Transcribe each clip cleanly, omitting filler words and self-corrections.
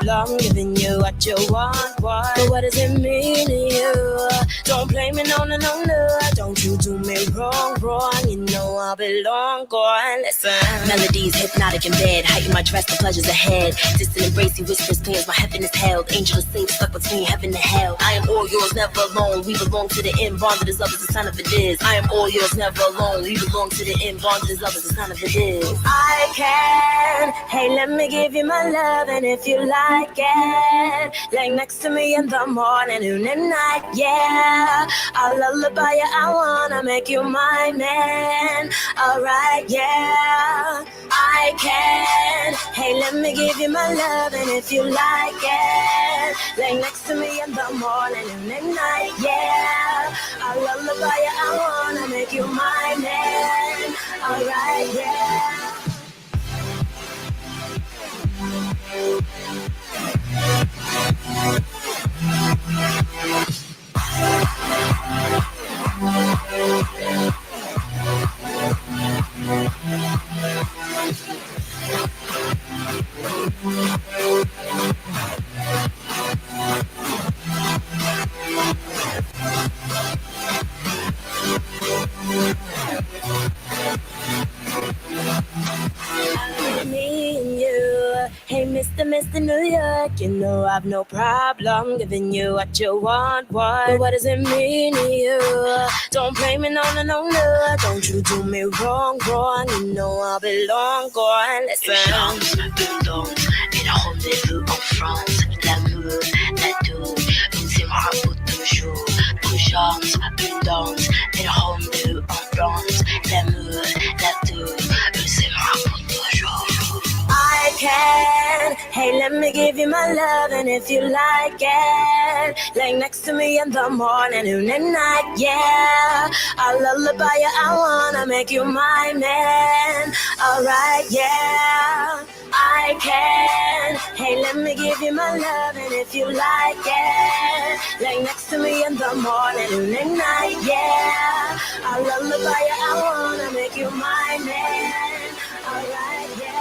problem giving you what you want. But what does it mean to you? Don't blame me, no. Don't you do me wrong. You know I belong, go on, listen. Melodies hypnotic in bed, heighten my dress, the pleasures ahead. Distant embracey whispers, plans, my heaven is held. Angel of sleep stuck between heaven and hell. I am all yours, never alone. We belong to the end, bonded as love is the sign of it is. I am all yours, never alone. We belong to the end, bonded as love is the sign of it is. I can, hey, let me give you my love, and if you like it, lay next to me in the morning, noon and night, yeah. I'll lullaby you, I wanna make you my man. Alright, yeah, I can. Hey, let me give you my love, and if you like it, lay next to me in the morning and at night, yeah. I'll lullaby you, I wanna make you my man. Alright, yeah. Me and you, hey Mr. New York, you know I've no problem giving you what you want. But what does it mean to you? Don't blame me, no. Don't you do me wrong. You know I belong, go on, listen. Une chance, une danse, une rendez-vous en France. L'amour, la douce, une s'aimera pour toujours. Une chance, une danse, une rendez-vous en France. L'amour, la douce, une s'aimera pour toujours. I can, hey, let me give you my love, and if you like it, lay next to me in the morning, noon and night, yeah. I'll lullaby you, I wanna make you my man. Alright, yeah, I can. Hey, let me give you my love, and if you like it, lay next to me in the morning, noon and night, yeah. I'll lullaby you, I wanna make you my man. Alright, yeah.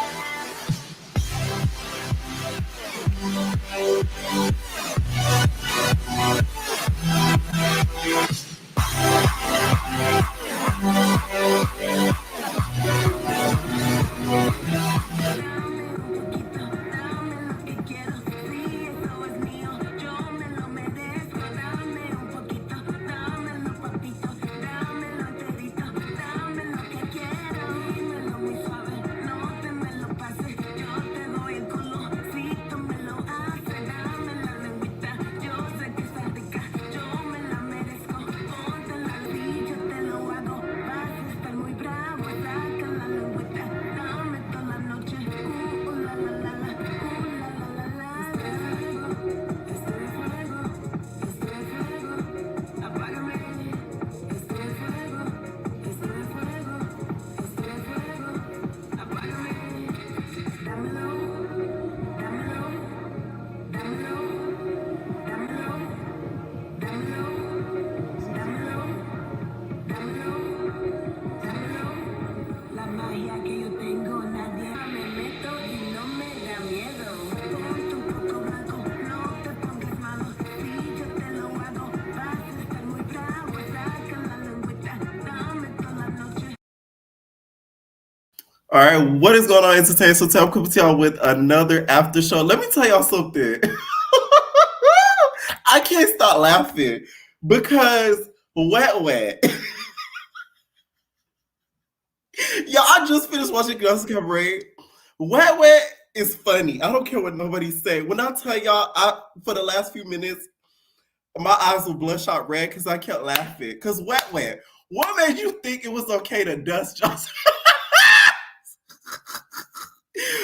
All right, what is going on, Entertainment Hotel? I'm coming to y'all with another after show. Let me tell y'all something. I can't stop laughing because wet. Y'all, I just finished watching Girls Cabaret. Wet is funny. I don't care what nobody say. When I tell y'all, for the last few minutes, my eyes were bloodshot red because I kept laughing. Because wet. What made you think it was okay to dust Joseline?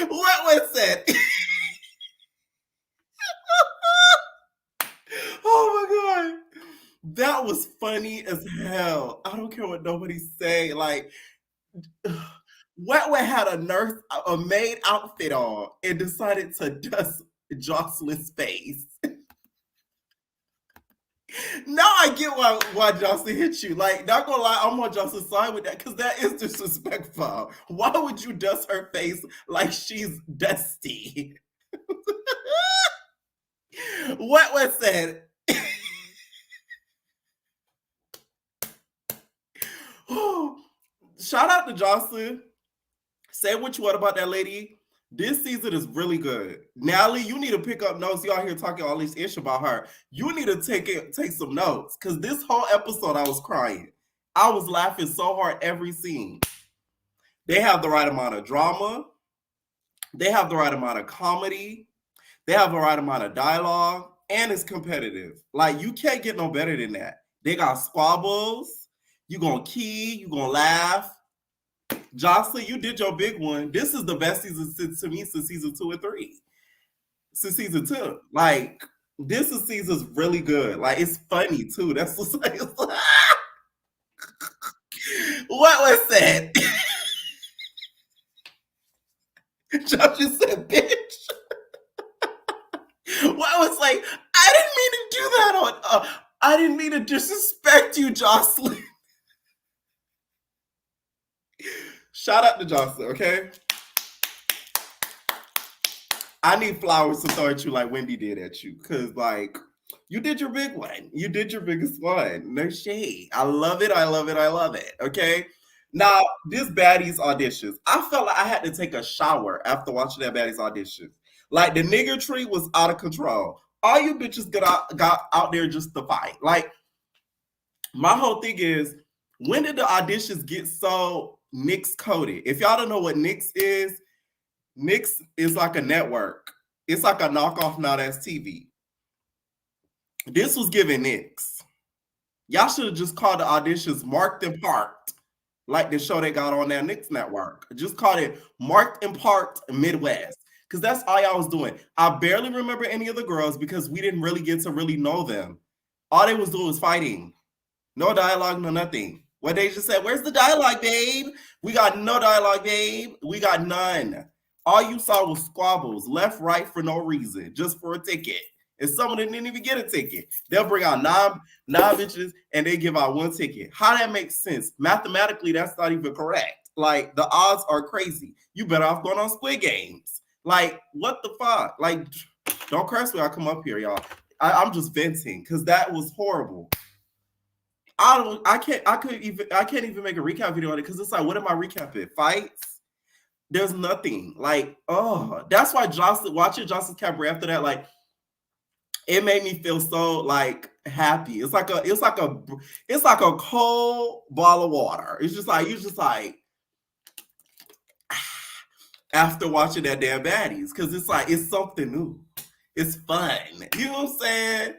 What was said? Oh my god, that was funny as hell. I don't care what nobody say. Like, Wet had a maid outfit on and decided to dust Joseline's face. Now I get why Joseline hit you. Like, not gonna lie, I'm on Joseline's side with that because that is disrespectful. Why would you dust her face like she's dusty? What was said? Shout out to Joseline. Say what you want about that lady. This season is really good. Natalie, you need to pick up notes. You out here talking all this ish about her. You need to take some notes. Because this whole episode, I was crying. I was laughing so hard every scene. They have the right amount of drama. They have the right amount of comedy. They have the right amount of dialogue. And it's competitive. Like, you can't get no better than that. They got squabbles. You gonna key. You gonna laugh. Joseline, you did your big one. This is the best season to me since season 2 and 3. Since season 2. Like, this season's really good. Like, it's funny too. That's what's like, what was that? Josh just said, bitch. What was like, I didn't mean to do that on I didn't mean to disrespect you, Joseline. Shout out to Joseline, okay? I need flowers to throw at you like Wendy did at you. Because, like, you did your big one. You did your biggest one. No shade. I love it. I love it. I love it. Okay? Now, this Baddies auditions. I felt like I had to take a shower after watching that Baddies auditions. Like, the nigger tree was out of control. All you bitches got out there just to fight. Like, my whole thing is, when did the auditions get so Nix coded? If y'all don't know what Nix is like a network. It's like a knockoff Now That's TV. This was giving Nix. Y'all should have just called the auditions Marked and Parked, like the show they got on that Nix network. Just called it Marked and Parked Midwest, because that's all y'all was doing. I barely remember any of the girls because we didn't really get to really know them. All they was doing was fighting. No dialogue, no nothing. What they just said, where's the dialogue, babe? We got no dialogue, babe. We got none. All you saw was squabbles, left, right, for no reason, just for a ticket. And some of them didn't even get a ticket. They'll bring out nine bitches and they give out one ticket. How that makes sense? Mathematically, that's not even correct. Like, the odds are crazy. You better off going on Squid Games. Like, what the fuck? Like, don't curse when I come up here, y'all. I'm just venting because that was horrible. I can't even make a recap video on it because it's like, what am I recapping? Fights? There's nothing. Like, oh, that's why watching Joseline's Cabaret after that, like, it made me feel so like happy. It's like a cold ball of water. It's just like, you're just like after watching that damn Baddies, because it's like, it's something new. It's fun. You know what I'm saying?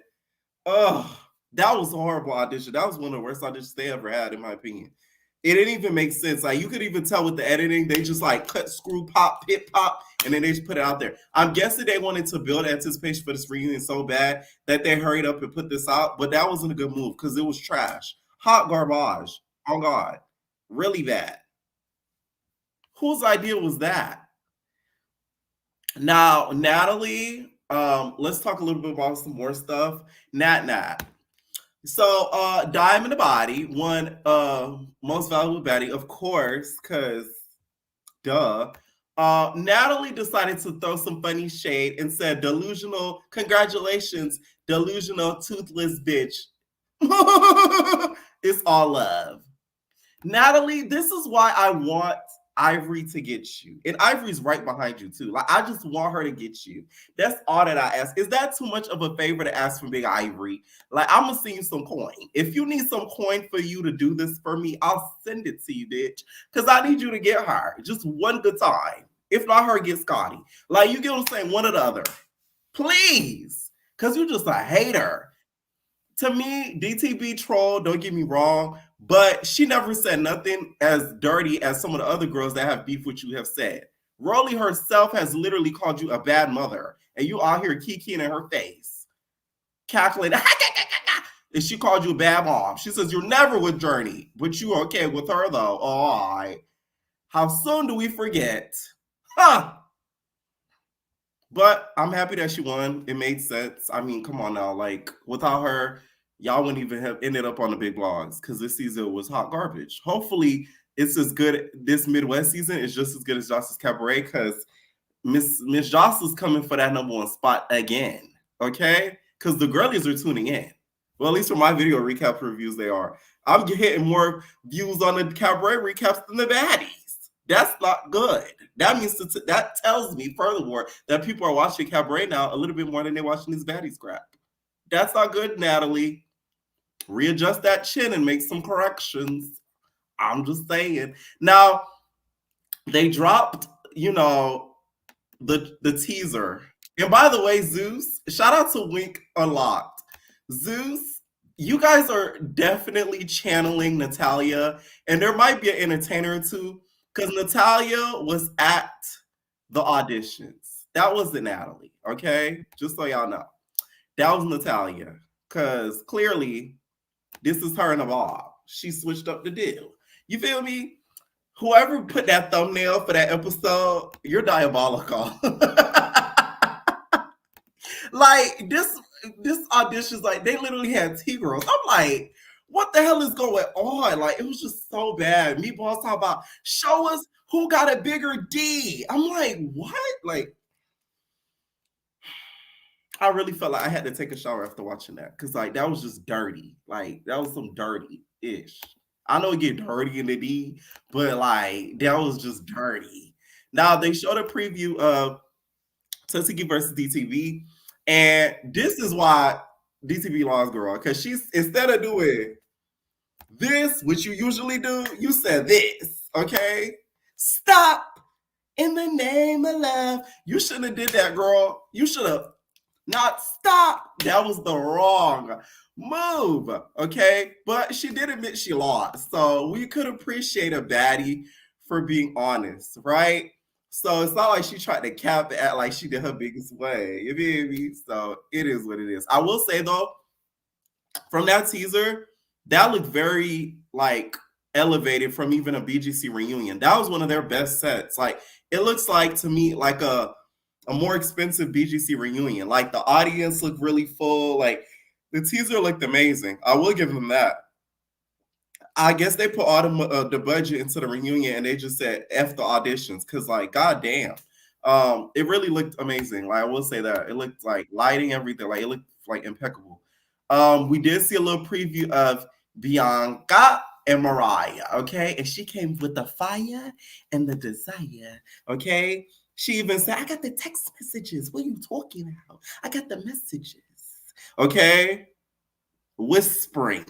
Oh, that was a horrible audition. That was one of the worst auditions they ever had, in my opinion. It didn't even make sense. Like, you could even tell with the editing, they just like cut, screw, pop, pit, pop, and then they just put it out there. I'm guessing they wanted to build anticipation for this reunion so bad that they hurried up and put this out, but that wasn't a good move because it was trash. Hot garbage. Oh, God. Really bad. Whose idea was that? Now, Natalie, let's talk a little bit about some more stuff. Nat. So, Dime in the Body won Most Valuable Baddie, of course, because duh. Natalie decided to throw some funny shade and said, delusional, congratulations, delusional, toothless bitch. It's all love. Natalie, this is why I want Ivory to get you. And Ivory's right behind you too. Like, I just want her to get you. That's all that I ask. Is that too much of a favor to ask from Big Ivory? Like, I'm gonna send you some coin. If you need some coin for you to do this for me, I'll send it to you, bitch. Because I need you to get her. Just one good time. If not her, get Scotty. Like, you get what I'm saying? One or the other. Please. Because you're just a hater. To me, DTB troll, don't get me wrong, but she never said nothing as dirty as some of the other girls that have beef with you have said. Rolly herself has literally called you a bad mother, and you out here kikiing in her face, calculating, and she called you a bad mom. She says you're never with Journey, but you are okay with her though. Oh, all right. How soon do we forget? Huh? But I'm happy that she won. It made sense. I mean, come on now. Like, without her, y'all wouldn't even have ended up on the big blogs because this season was hot garbage. Hopefully, it's as good. This Midwest season is just as good as Joseline's Cabaret because Miss Joseline's coming for that #1 spot again. Okay? because the girlies are tuning in. Well, at least for my video recap reviews, they are. I'm getting more views on the Cabaret recaps than the Baddies. That's not good. That means that tells me, furthermore, that people are watching Cabaret now a little bit more than they're watching these Baddies crap. That's not good, Natalie. Readjust that chin and make some corrections. I'm just saying. Now, they dropped, the teaser. And by the way, Zeus, shout out to Wink Unlocked. Zeus, you guys are definitely channeling Natalia, and there might be an entertainer or two, because Natalia was at the auditions. That wasn't Natalie, okay? Just so y'all know. That was Natalia, because clearly this is her and a Bob. She switched up the deal. You feel me? Whoever put that thumbnail for that episode, you're diabolical. Like this auditions, like they literally had T-girls. I'm like, what the hell is going on? Like it was just so bad. Meatballs talking about show us who got a bigger D. I'm like, what? Like, I really felt like I had to take a shower after watching that because like that was just dirty. Like that was some dirty-ish. I know it get dirty in the D, but like that was just dirty. Now they showed a preview of Tuskegee versus DTV, and this is why DTV lost, girl, because she's instead of doing this, which you usually do, you said this, okay? Stop in the name of love. You shouldn't have did that, girl. You should have not stopped. That was the wrong move, okay? But she did admit she lost, so we could appreciate a baddie for being honest, right? So it's not like she tried to cap it, act like she did her biggest way. You feel me? So it is what it is. I will say though, from that teaser, that looked very like elevated from even a BGC reunion. That was one of their best sets. Like it looks like to me like a more expensive BGC reunion. Like the audience looked really full. Like the teaser looked amazing. I will give them that. I guess they put all the budget into the reunion and they just said F the auditions because like goddamn, it really looked amazing. Like I will say that it looked like lighting, everything, like it looked like impeccable. We did see a little preview of Bianca and Mariah, okay, and she came with the fire and the desire, okay. She even said, "I got the text messages. What are you talking about? I got the messages," okay, whispering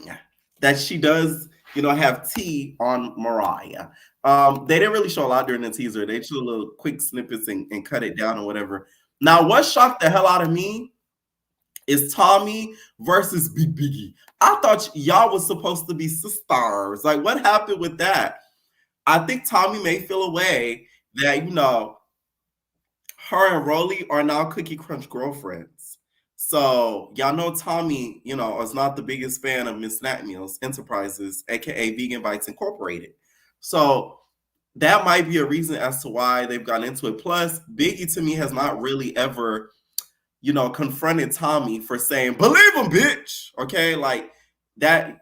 that she does, have tea on Mariah. They didn't really show a lot during the teaser. They showed little quick snippets and cut it down or whatever. Now, what shocked the hell out of me is Tommy versus Big Biggie. I thought y'all was supposed to be sisters. Like, what happened with that? I think Tommy may feel a way that, her and Rolly are now Cookie Crunch girlfriends. So y'all know Tommy, is not the biggest fan of Miss Snack Meals Enterprises, aka Vegan Bites Incorporated. So that might be a reason as to why they've gone into it. Plus, Biggie to me has not really ever, confronted Tommy for saying, "Believe him, bitch." Okay, like that.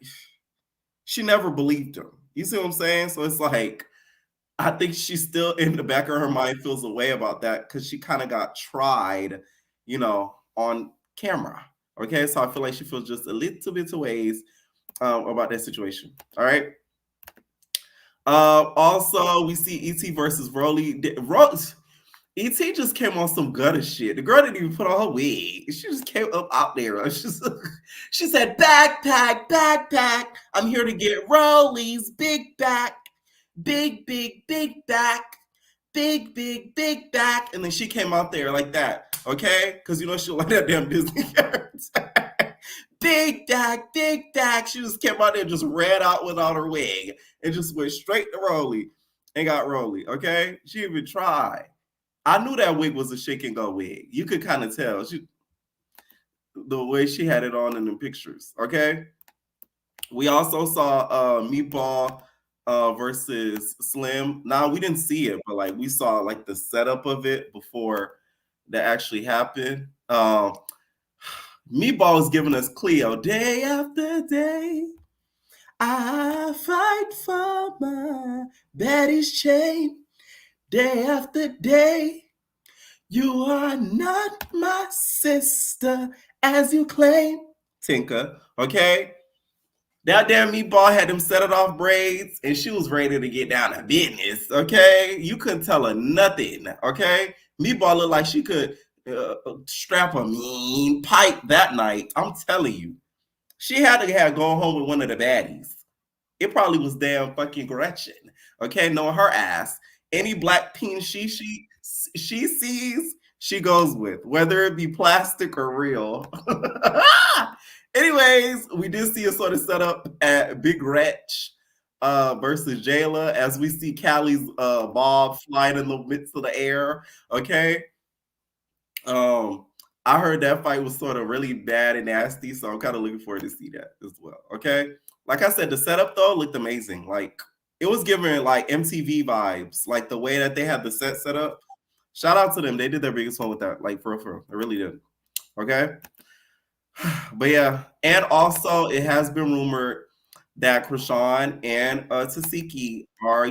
She never believed him. You see what I'm saying? So it's like, I think she's still in the back of her mind feels a way about that because she kind of got tried, on camera. Okay, so I feel like she feels just a little bit of ways about that situation. All right. Also, we see ET versus Rolly. ET just came on some gutter shit. The girl didn't even put on her wig. She just came up out there. She said, "Backpack, backpack. I'm here to get Rolly's big back. Big, big, big back. Big, big, big back." And then she came out there like that, okay? Because she like that damn Disney character. Big Dak, Big Dak. She just came out there, just ran out without her wig, and just went straight to Rolly and got Rolly, okay? She even tried. I knew that wig was a shake and go wig. You could kind of tell the way she had it on in the pictures, okay? We also saw Meatball versus Slim. Now we didn't see it, but like we saw like the setup of it before that actually happened. Meatball was giving us Cleo day after day. I fight for my Baddies chain day after day. You are not my sister as you claim. Tinker, okay? That damn meatball had them set it off braids and she was ready to get down to business, okay? You couldn't tell her nothing, okay? Meatball looked like she could strap a mean pipe that night. I'm telling you. She had to have gone home with one of the baddies. It probably was damn fucking Gretchen, okay? Knowing her ass. Any black peen she sees, she goes with, whether it be plastic or real. Anyways, we did see a sort of setup at Big Wretch versus Jayla as we see Callie's bob flying in the midst of the air. Okay. I heard that fight was sort of really bad and nasty, so I'm kind of looking forward to see that as well. Okay. Like I said, the setup though looked amazing. Like it was giving like MTV vibes, like the way that they had the set up. Shout out to them. They did their biggest one with that. Like for real. They really did. Okay. But yeah, and also it has been rumored that Krishan and Tasiki are,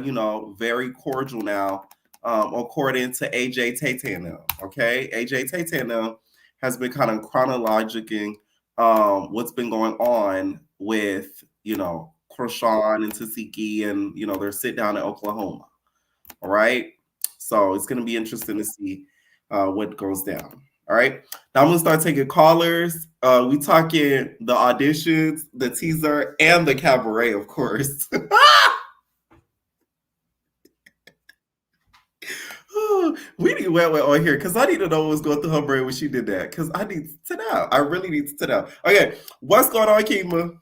very cordial now, according to AJ Tate now. Okay, AJ Tate now has been kind of chronologically what's been going on with Krishan and Tasiki, and their sit down in Oklahoma. All right, so it's going to be interesting to see what goes down. All right. Now I'm gonna start taking callers. We talking the auditions, the teaser, and the cabaret, of course. We need wet on here because I need to know what was going through her brain when she did that. Because I need to know. I really need to know. Okay, what's going on, Kima?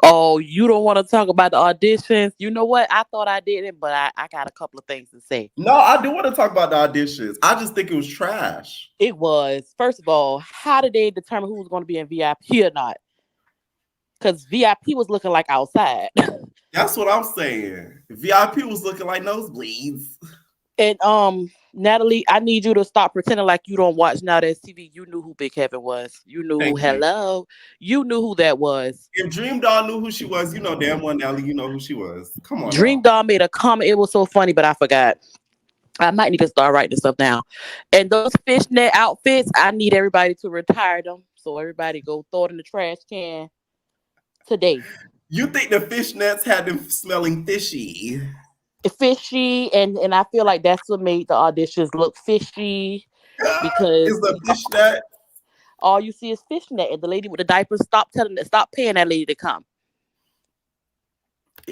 Oh, you don't want to talk about the auditions? You know what? I thought I didn't, but I got a couple of things to say. No, I do want to talk about the auditions. I just think it was trash. It was, first of all, how did they determine who was going to be in VIP or not? Because VIP was looking like outside. That's what I'm saying. VIP was looking like nosebleeds. And Natalie, I need you to stop pretending like you don't watch Now That's TV. You knew who Big Heaven was. You knew Thank you. hello. You knew who that was. If Dream Doll knew who she was, you know damn well, Natalie, you know who she was. Come on. Dream Doll made a comment. It was so funny, but I forgot. I might need to start writing this stuff down. And those fishnet outfits, I need everybody to retire them. So everybody go throw it in the trash can today. You think the fishnets had them smelling fishy? Fishy, and I feel like that's what made the auditions look fishy because Is the fishnet? all you see is fishnet, and the lady with the diapers stop paying that lady to come.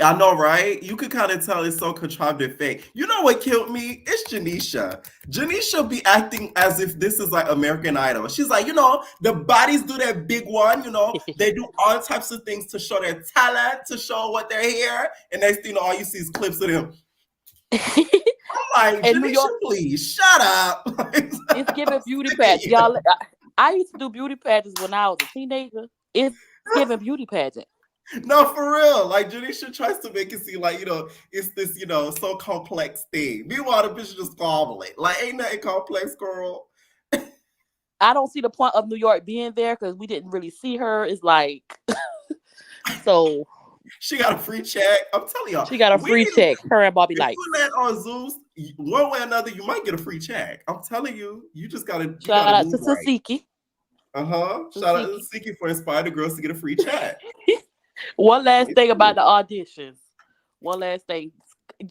I know, right? You could kind of tell it's so contrived and fake. You know what killed me? It's Janisha. Janisha be acting as if this is like American Idol. She's like, the Baddies do their big one, they do all types of things to show their talent, to show what they're here. And next thing all you see is clips of them. I'm like, Janisha, please, shut up. It's giving beauty pageant. Y'all, I used to do beauty pageants when I was a teenager. It's giving beauty pageant. No, for real. Like Janisha tries to make it seem like, it's this, so complex thing. Meanwhile, the bitch just squabbling. Like, ain't nothing complex, girl. I don't see the point of New York being there because we didn't really see her. It's like, so. She got a free check. I'm telling y'all. She got a free check. Her and Bobby Light. If you land on Zeus, one way or another, you might get a free check. I'm telling you. You just got to. Shout out to Tasiki. Shout out to Tasiki for inspiring the girls to get a free check. One last thing about the auditions. One last thing.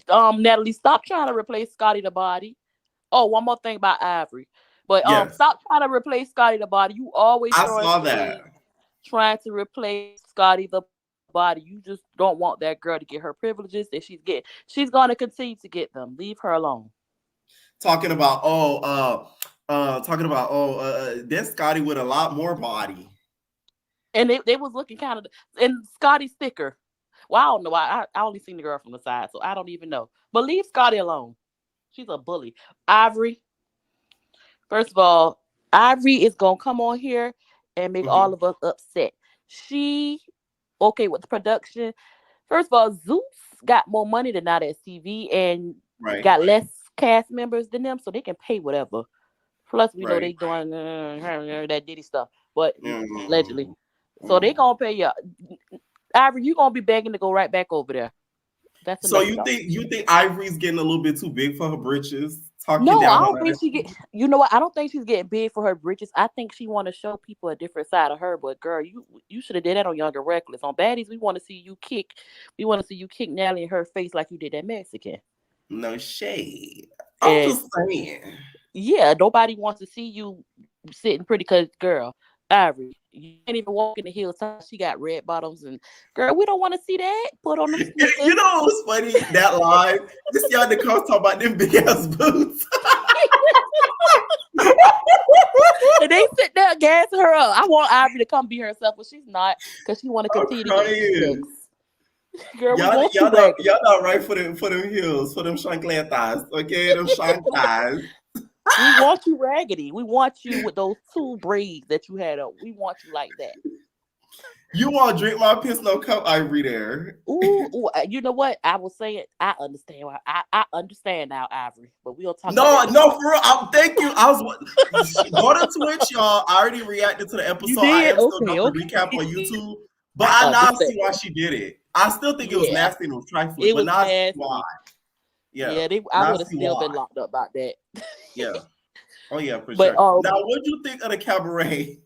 Natalie, stop trying to replace Scotty the Body. Oh, one more thing about Ivory. But stop trying to replace Scotty the Body. You always saw that. Trying to replace Scotty the Body. You just don't want that girl to get her privileges that she's getting. She's going to continue to get them. Leave her alone. Talking about this Scotty with a lot more body. And they was looking kind of, and Scotty's thicker. Well, I don't know. I only seen the girl from the side, so I don't even know. But leave Scotty alone. She's a bully. Ivory. First of all, Ivory is going to come on here and make all of us upset. She, okay, with the production. First of all, Zeus got more money than Now That's TV and got less cast members than them, so they can pay whatever. Plus, we know they doing that Diddy stuff, but allegedly. So they gonna pay you. Ivory, you gonna be begging to go right back over there. That's So enough you knowledge. think Ivory's getting a little bit too big for her britches? Talking No, I down on don't her. think she get. You know what? I don't think she's getting big for her britches. I think she want to show people a different side of her. But girl, you should have did that on Young and Reckless. On Baddies, we want to see you kick. We want to see you kick Natalie in her face like you did that Mexican. No shade. I'm And just saying. yeah, nobody wants to see you sitting pretty. Cause girl, Ivory, you can't even walk in the heels. She got red bottoms, and girl, we don't want to see that. Put on them You sneakers. know what was funny? That live. This y'all the comes talk about them big ass boots. And they sit there gassing her up. I want Ivory to come be herself, but she's not because she want to I'm continue to get these crying. checks. Girl, we want you Y'all raggedy. not right for them heels, for them chancletas, okay? Them chanclas. We want you raggedy. We want you with those two braids that you had up. We want you like that. You want to drink my piss no cup, Ivory there. Ooh, you know what? I was saying I understand why I understand now, Ivory. But we'll talk about No, that. no, for real. Thank you. Go to Twitch, y'all. I already reacted to the You episode. I did? am still Okay, doing the okay. recap on YouTube. But I I now understand. see why she did it. I still think it was Yeah. nasty and it was trifling, It but was now I see why. nasty. Yeah. Yeah, I Now I would have see still why. been locked up about that. Yeah. Oh yeah, for But sure. Now, what do you think of the cabaret?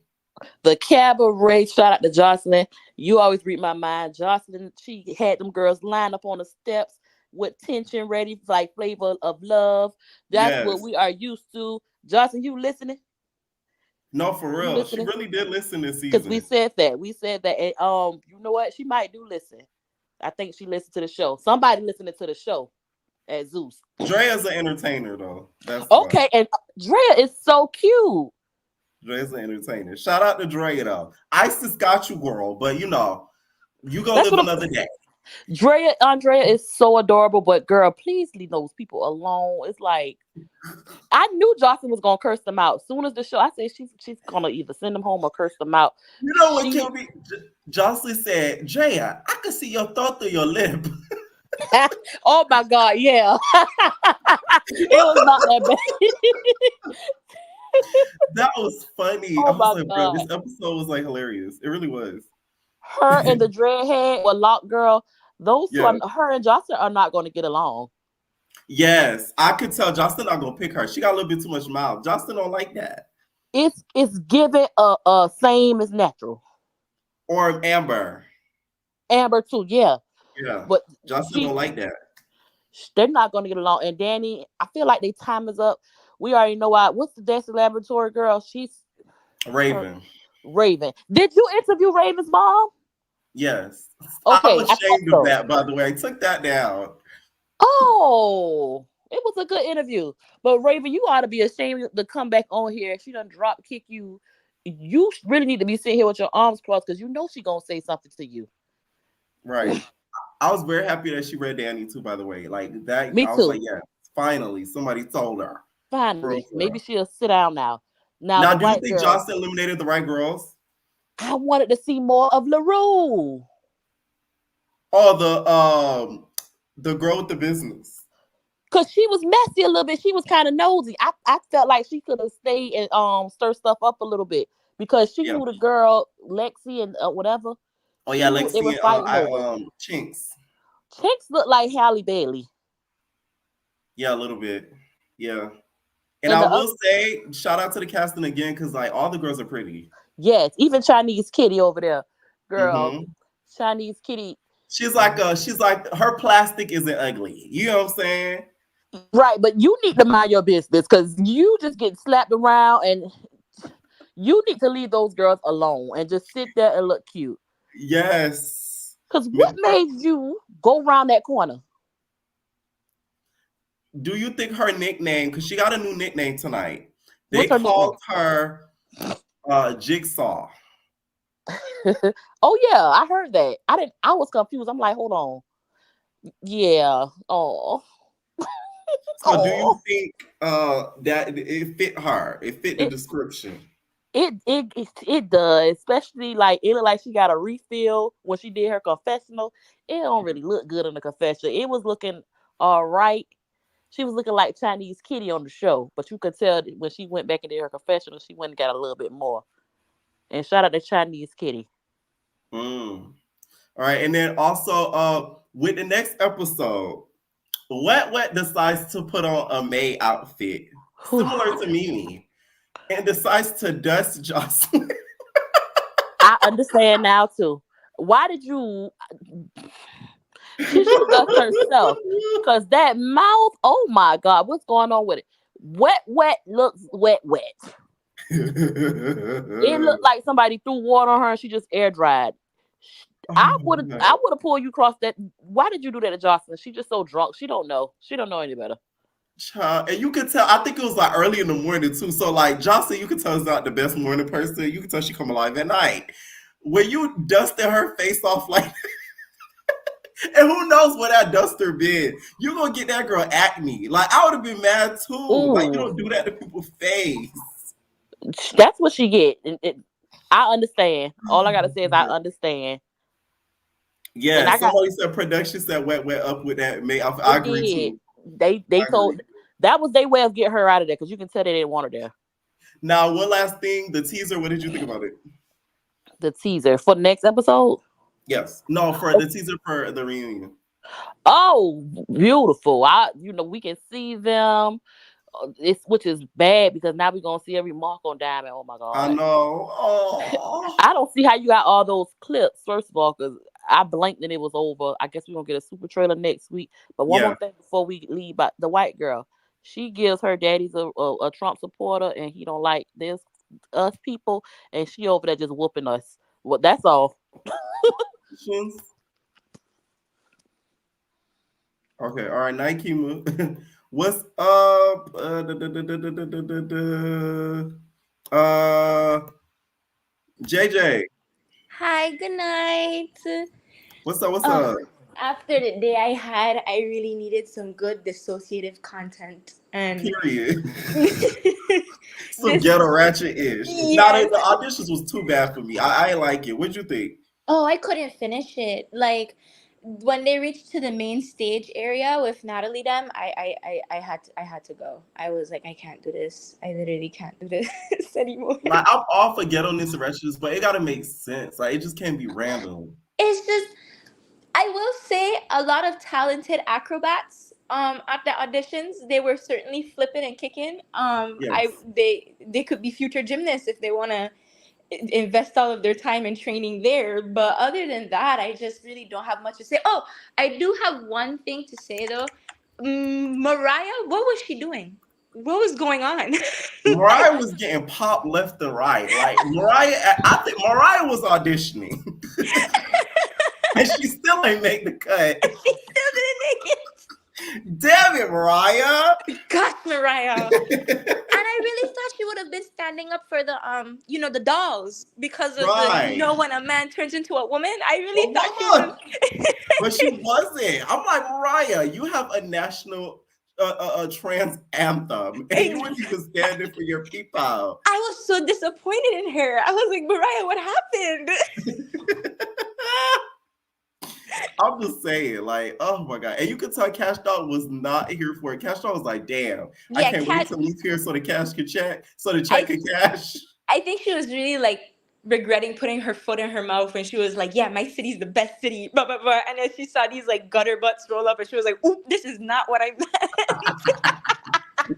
the Cabaret, shout out to Joseline. You always read my mind. Joseline, she had them girls lined up on the steps with tension ready, like Flavor of Love. That's what Yes. we are used to. Jocelyn, you listening? No, for You real. She listening? really did listen this Because we season. said that. We said that. And you know what? She might do listen. I think she listened to the show. Somebody listening to the show at Zeus. Drea's an entertainer, though. That's why. Okay, and Drea is so cute. Drea's an entertainer. Shout out to Drea, though. Isis got you, girl, but you know, you gonna That's live what another day. Andrea is so adorable, but girl, please leave those people alone. It's like I knew Jocelyn was gonna curse them out. As soon as the show, I said she's gonna either send them home or curse them out. You know what She killed me? Jocelyn said, Drea, I could see your thought through your lip. oh my god, yeah. It was not that bad. That was funny. I Oh was my like, bro, god. this episode was like hilarious. It really was. Her and the dreadhead or lock girl, those two Yeah. are, her and Jocelyn are not gonna get along. Yes. I could tell Jocelyn not gonna pick her. She got a little bit too much mouth. Jocelyn don't like that. It's given a same as natural. Or Amber. Amber too, yeah. Yeah. But Jocelyn she don't like that. they're not gonna get along. And Danny, I feel like their time is up. We already know why. What's the Dexter Laboratory girl? She's her, Raven. Raven. Did you interview Raven's mom? Yes. I'm Okay, I thought ashamed of so. that, by the way. I took that down. Oh, it was a good interview. But Raven, you ought to be ashamed to come back on here. She done drop kick you. You really need to be sitting here with your arms crossed because you know she gonna say something to you. Right. I was very happy that she read Danny too, by the way. Like that, Me I was like, too. yeah, finally somebody told her. For real, Finally, for maybe real. she'll sit down now. Now Now, the do you white think girl. Jocelyn eliminated the right girls? I wanted to see more of LaRue. Or the girl with the business? Cause she was messy a little bit. She was kind of nosy. I felt like she could have stayed and stir stuff up a little bit because she Yeah. knew the girl Lexi and whatever. Oh She yeah, knew what they Lexi were and fighting over. Chinks. Chicks look like Halle Bailey. Yeah, a little bit. Yeah. And And I the will other, say, shout out to the casting again, because like all the girls are pretty. yes, even Chinese Kitty over there, girl. Mm-hmm. Chinese Kitty, She's like her plastic isn't ugly. You know what I'm saying? right? But you need to mind your business because you just get slapped around, and you need to leave those girls alone and just sit there and look cute. Yes. Because what made you go around that corner? Do you think her nickname, because she got a new nickname tonight, they What's her nickname? called her Jigsaw. Oh yeah, I heard that. I didn't. I was confused. I'm like, hold on. Yeah. Oh. So do you Oh. think that it fit her? It fit the It description. it does. Especially like it looked like she got a refill when she did her confessional. It don't really look good in the confession. It was looking all right. She was looking like Chinese Kitty on the show, but you could tell that when she went back and did her confessional, she went and got a little bit more. And shout out to Chinese Kitty. Mm. All right, and then also with the next episode, Wet Wet decides to put on a May outfit, similar to Mimi, and decides to dust Joseline. I understand now too. Why did you? She should have done herself. Cause that mouth, oh my God, what's going on with it? Wet, wet looks wet, wet. It looked like somebody threw water on her and she just air dried. I would have pulled you across that. Why did you do that to Jocelyn? She just so drunk. She don't know. She don't know any better. Child, and you could tell, I think it was like early in the morning too. So like Jocelyn, you could tell is not the best morning person. You can tell she come alive at night. When you dusted her face off like and who knows what that duster been? You gonna get that girl acne. Like I would have been mad too. Ooh. Like you don't do that to people's face. That's what she get. I understand. All I gotta say is I understand. Yeah, somebody said production said wet up with that. I agree too. They told that was their way of getting her out of there because you can tell they didn't want her there. Now, one last thing, the teaser. What did you think about it? The teaser for the next episode? Yes. No, for the teaser for the reunion. Oh, beautiful! We can see them. Which is bad because now we're gonna see every mark on Diamond. Oh my God! I know. Oh. I don't see how you got all those clips. First of all, because I blinked and it was over. I guess we're gonna get a super trailer next week. But one more thing before we leave, about the white girl, she gives her daddy's a Trump supporter, and he don't like us people, and she over there just whooping us. Well, that's all. Okay, all right, Nike move. What's up? JJ. Hi, good night. What's up? After the day I had, I really needed some good dissociative content. And period. Some ghetto ratchet-ish. Yes. Now the auditions was too bad for me. I like it. What'd you think? Oh, I couldn't finish it. Like when they reached to the main stage area with Natalie them, I had to go. I was like, I can't do this. I literally can't do this anymore. Like I'm all for ghetto-ness and ratchetness, but it gotta make sense. Like it just can't be random. It's just, I will say a lot of talented acrobats at the auditions. They were certainly flipping and kicking. Yes. They could be future gymnasts if they want to invest all of their time and training there. But other than that, I just really don't have much to say. Oh, I do have one thing to say though. Mariah, what was she doing? What was going on? Mariah was getting popped left and right. Like I think Mariah was auditioning. And she still ain't make the cut. She still didn't make it. Damn it, Mariah. Gosh, Mariah. And I really thought she would have been standing up for the the dolls because of when a man turns into a woman. I really thought she was. But she wasn't. I'm like, Mariah, you have a national trans anthem, and you weren't even standing for your people. I was so disappointed in her. I was like, Mariah, what happened? I'm just saying, like, oh my God. And you could tell Cash Dog was not here for it. Cash Dog was like, damn, I can't wait to leave here so the cash could check, so the check could cash. I think she was really like regretting putting her foot in her mouth when she was like, yeah, my city's the best city, blah, blah, blah. And then she saw these like gutter butts roll up and she was like, oop, this is not what I meant.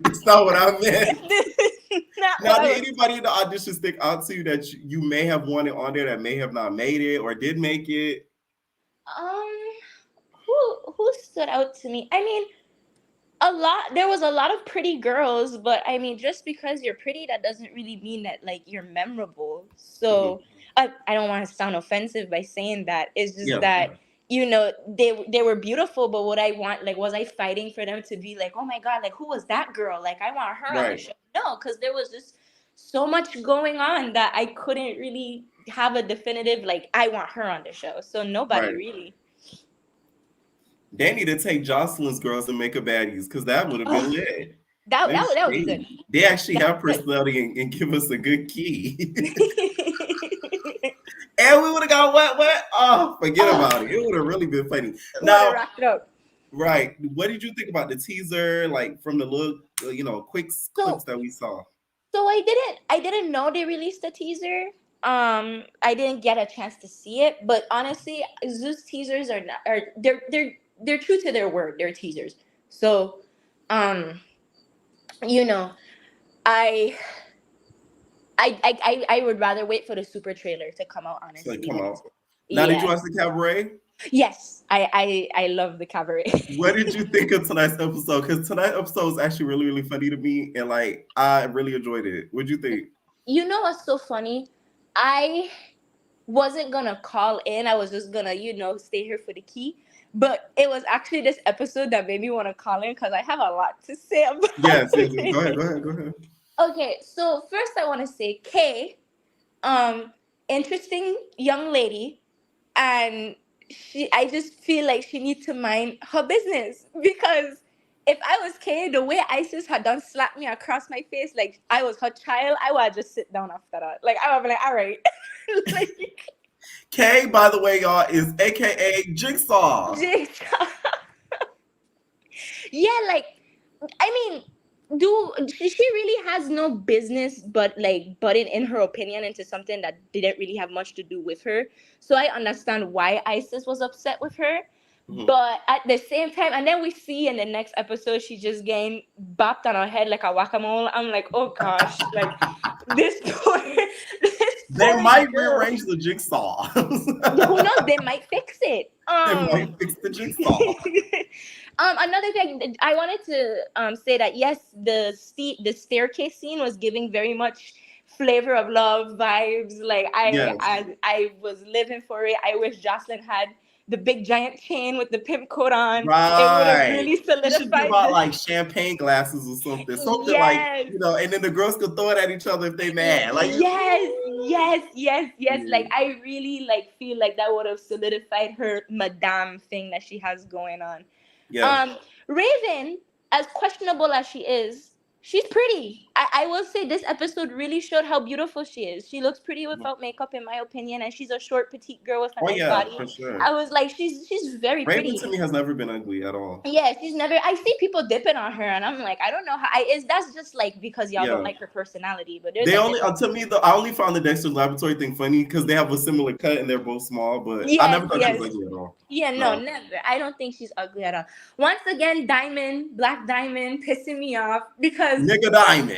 It's not what I meant. Now, did anybody in the audition stick out to you that you may have wanted on there that may have not made it or did make it? Who stood out to me? I mean, there was a lot of pretty girls, but I mean, just because you're pretty, that doesn't really mean that like you're memorable. So I don't want to sound offensive by saying that. It's just that, they were beautiful, but what I want, like, was I fighting for them to be like, oh my God, like, who was that girl? Like, I want her on the show. No, because there was just so much going on that I couldn't really have a definitive, like, I want her on the show. So nobody really. They need to take Joseline's girls and make a Baddies because that would have been lit. That would be good. They actually have personality and give us a good key. And we would have got wet. Oh, forget about it. It would have really been funny. Now, rocked it out. Right. What did you think about the teaser? Like from the look, quick clips that we saw. So I didn't know they released a teaser. I didn't get a chance to see it, but honestly, Zeus teasers are not are they're true to their word. They're teasers. So, um, you know, I I would rather wait for the super trailer to come out. So Honestly, come out. Now, did you yeah, watch the Cabaret? yes, I love the Cabaret. What did you think of tonight's episode? Because tonight's episode was actually really, really funny to me, and like I really enjoyed it. What'd you think? You know what's so funny? I wasn't gonna call in. I was just gonna, stay here for the key. But it was actually this episode that made me want to call in because I have a lot to say about Yes, yes, yes. it. Go ahead. Okay, so first I want to say Kay, interesting young lady, and I just feel like she needs to mind her business because if I was Kay, the way Isis had done slapped me across my face like I was her child, I would just sit down after that. Like I would be like, all right, like Kay, by the way, y'all, is AKA Jigsaw. yeah, like I mean, she really has no business but like butting in her opinion into something that didn't really have much to do with her. So I understand why Isis was upset with her. Mhm. But at the same time, and then we see in the next episode she just getting bopped on her head like a whack-a-mole. I'm like, oh gosh, like this poor They poor might girl. rearrange the jigsaw. Who knows? They might fix it. They might fix the jigsaw. Another thing I wanted to say that yes, the staircase scene was giving very much flavor of love vibes. Like Yes. I was living for it. I wish Joseline had the big giant chain with the pimp coat on. It would have Right. really You should solidified give out this. like champagne glasses or something. Something Yes. like, and then the girls could throw it at each other if they mad. Like Yes. Yeah. Like I really feel like that would have solidified her madame thing that she has going on. Yeah. Raven, as questionable as she is, she's pretty. I will say this episode really showed how beautiful she is. She looks pretty without makeup, in my opinion, and she's a short, petite girl with a Oh nice yeah, body. for sure. I was like, she's very Raven pretty. to me has never been ugly at all. Yeah, she's never. I see people dipping on her, and I'm like, I don't know how. That's just like because y'all don't Yeah. like her personality. But there's They like only this- to me though, I only found the Dexter's Laboratory thing funny because they have a similar cut and they're both small, but I Yes, never thought yes. she was ugly at all. Yeah, no, No. never. I don't think she's ugly at all. Once again, Black Diamond, pissing me off because Nigga Diamond.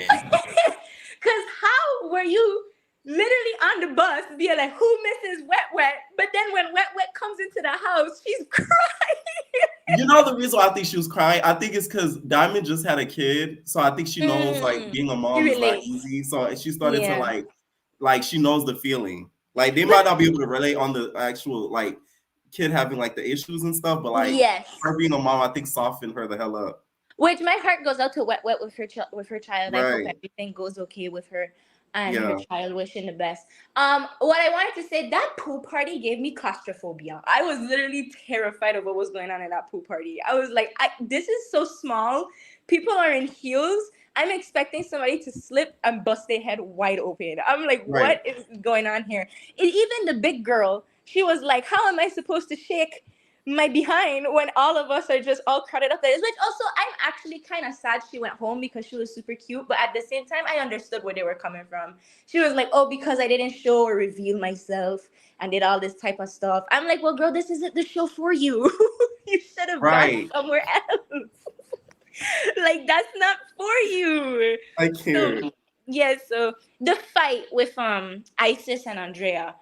how were you literally on the bus being like, who misses Wet? But then when Wet comes into the house, she's crying. You know the reason why I think she was crying? I think it's because Diamond just had a kid, so I think she knows like being a mom is not Relates. easy. So she started Yeah. to like she knows the feeling. Like they might not be able to relate on the actual like kid having like the issues and stuff, but like Yes. her being a mom, I think softened her the hell up. Which my heart goes out to Wet with her child. I hope Right. everything goes okay with her and Yeah. her child. Wishing the best. What I wanted to say, that pool party gave me claustrophobia. I was literally terrified of what was going on in that pool party. I was like, this is so small. People are in heels. I'm expecting somebody to slip and bust their head wide open. I'm like, Right. what is going on here? And even the big girl, she was like, how am I supposed to shake my behind when all of us are just all crowded up there? Which also, I'm actually kind of sad she went home because she was super cute. But at the same time, I understood where they were coming from. She was like, oh, because I didn't show or reveal myself and did all this type of stuff. I'm like, well, girl, this isn't the show for you. You should have Right. gone somewhere else. Like, that's not for you. I can't. So, yeah, so the fight with Isis and Andrea.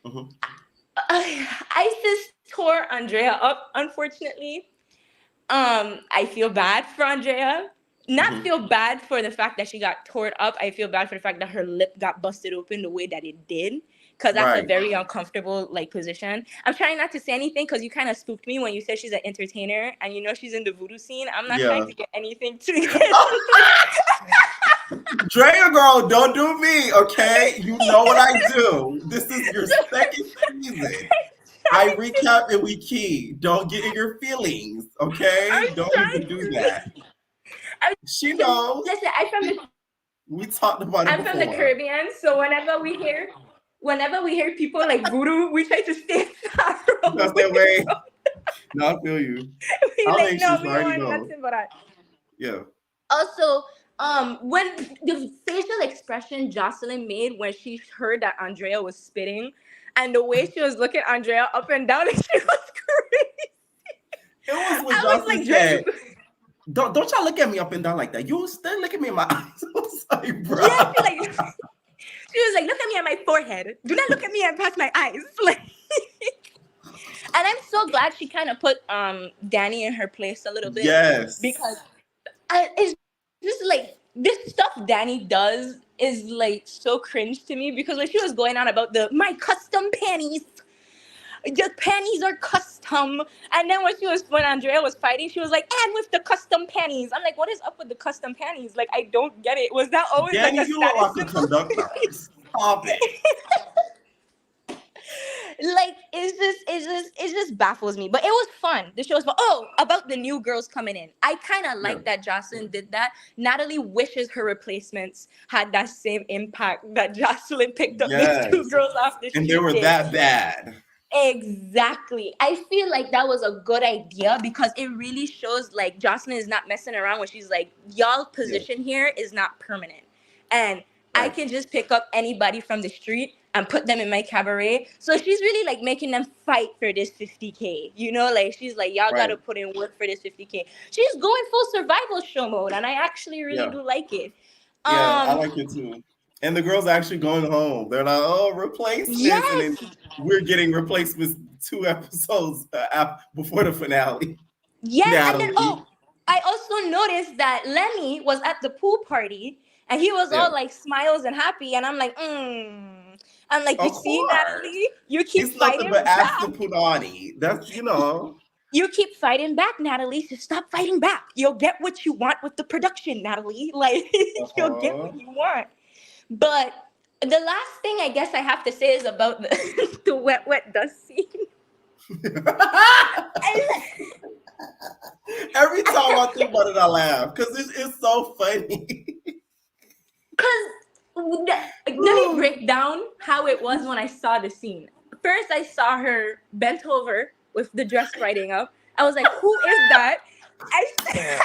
Mhm. Isis tore Andrea up, unfortunately. I feel bad for Andrea. Not feel bad for the fact that she got torn up. I feel bad for the fact that her lip got busted open the way that it did. Because that's a Right. very uncomfortable position. I'm trying not to say anything because you kind of spooked me when you said she's an entertainer and she's in the voodoo scene. I'm not trying to get anything to Drea girl, don't do me, okay? You know what I do. This is your second season. I recap and we key. Don't get in your feelings, okay? I'm Don't trying even do to. that. She knows. Listen, We talked about it I'm before. from the Caribbean, so whenever we hear people like voodoo, we try to stay far That's that way. No, I feel you. We I'll like, make no, sure we I don't already want know. nothing but that. Yeah. Also, When the facial expression Joseline made when she heard that Andrea was spitting, and the way she was looking Andrea up and down, and she was crazy. It was when I was Jocelyn like, said, Dre, don't y'all look at me up and down like that. You still look at me in my eyes. I was like, bro. yeah, she was like, look at me at my forehead. Do not look at me and past my eyes. Like, and I'm so glad she kind of put Danny in her place a little bit. Yes. Because it's just like this stuff Danny does is like so cringe to me, because when she was going on about my custom panties, the panties are custom, and then when Andrea was fighting, she was like, and with the custom panties. I'm like, what is up with the custom panties? Like, I don't get it. Was that always Danny, like a you look status like a symbol? conductor. Stop it. Like, it just baffles me. But it was fun. The show was fun. Oh, about the new girls coming in. I kind of like that Joseline did that. Natalie wishes her replacements had that same impact that Joseline picked up these two girls off the street. And they were that bad. Exactly. I feel like that was a good idea, because it really shows like Joseline is not messing around when she's like, y'all position here is not permanent. And I can just pick up anybody from the street and put them in my cabaret. So she's really like making them fight for this 50K. You know, like she's like, y'all got to put in work for this 50K. She's going full survival show mode, and I actually really do like it. Yeah, I like it too. And the girls are actually going home. They're like, oh, replacements. Yes. And then we're getting replacements 2 episodes before the finale. Yes. Natalie. And then, I also noticed that Lenny was at the pool party, and he was all like smiles and happy. And I'm like, I'm like, you see, Natalie? You keep fighting back. After Punani. That's, you know. You keep fighting back, Natalie. So stop fighting back. You'll get what you want with the production, Natalie. Like, you'll get what you want. But the last thing I guess I have to say is about the wet dust scene. Every time I think about it, I laugh because it's so funny. Because let me break down how it was when I saw the scene. First, I saw her bent over with the dress riding up. I was like, who is that? I see her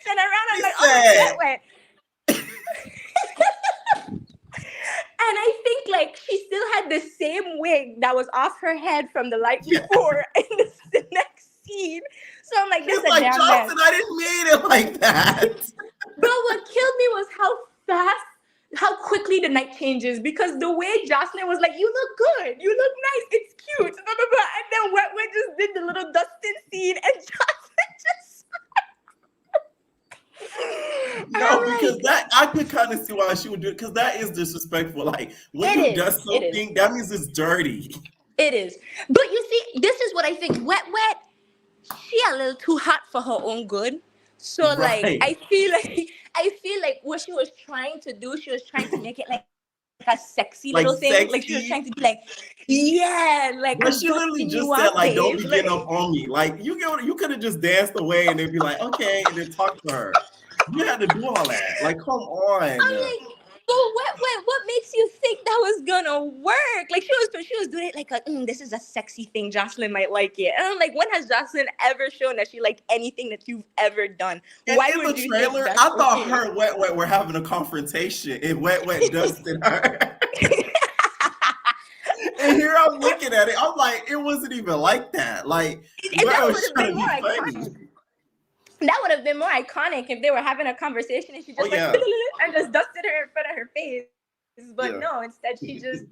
turn around. I'm like, oh, wet. And I think like she still had the same wig that was off her head from the light before in the next scene. So I'm like, this is a damn Johnson, mess. I didn't mean it like that. But what killed me was how quickly the night changes, because the way Joseline was like, you look good, you look nice, it's cute, blah, blah, blah. And then Wet just did the little Dustin scene, and Joseline just no, because that I could kind of see why she would do it, because that is disrespectful. Like when you dust something, that means it's dirty. It is. But you see, this is what I think. Wet, she a little too hot for her own good. So like I feel like what she was trying to do, she was trying to make it like a sexy little thing. Sexy. Like she was trying to be like, like. But she literally just said like, don't be getting up on me. Like you could have just danced away and they'd be like, okay, and then talk to her. You had to do all that. Like, come on. I'm like, but what makes you think that was gonna work? Like she was doing it like this is a sexy thing. Joseline might like it. And I'm like, when has Joseline ever shown that she liked anything that you've ever done? And why would you trailer? Think I thought her and Wet were having a confrontation, and Wet dusted her. And here I'm looking at it. I'm like, it wasn't even like that. Like, that was trying to be funny. That would have been more iconic if they were having a conversation and she just and just dusted her in front of her face. But no, instead she just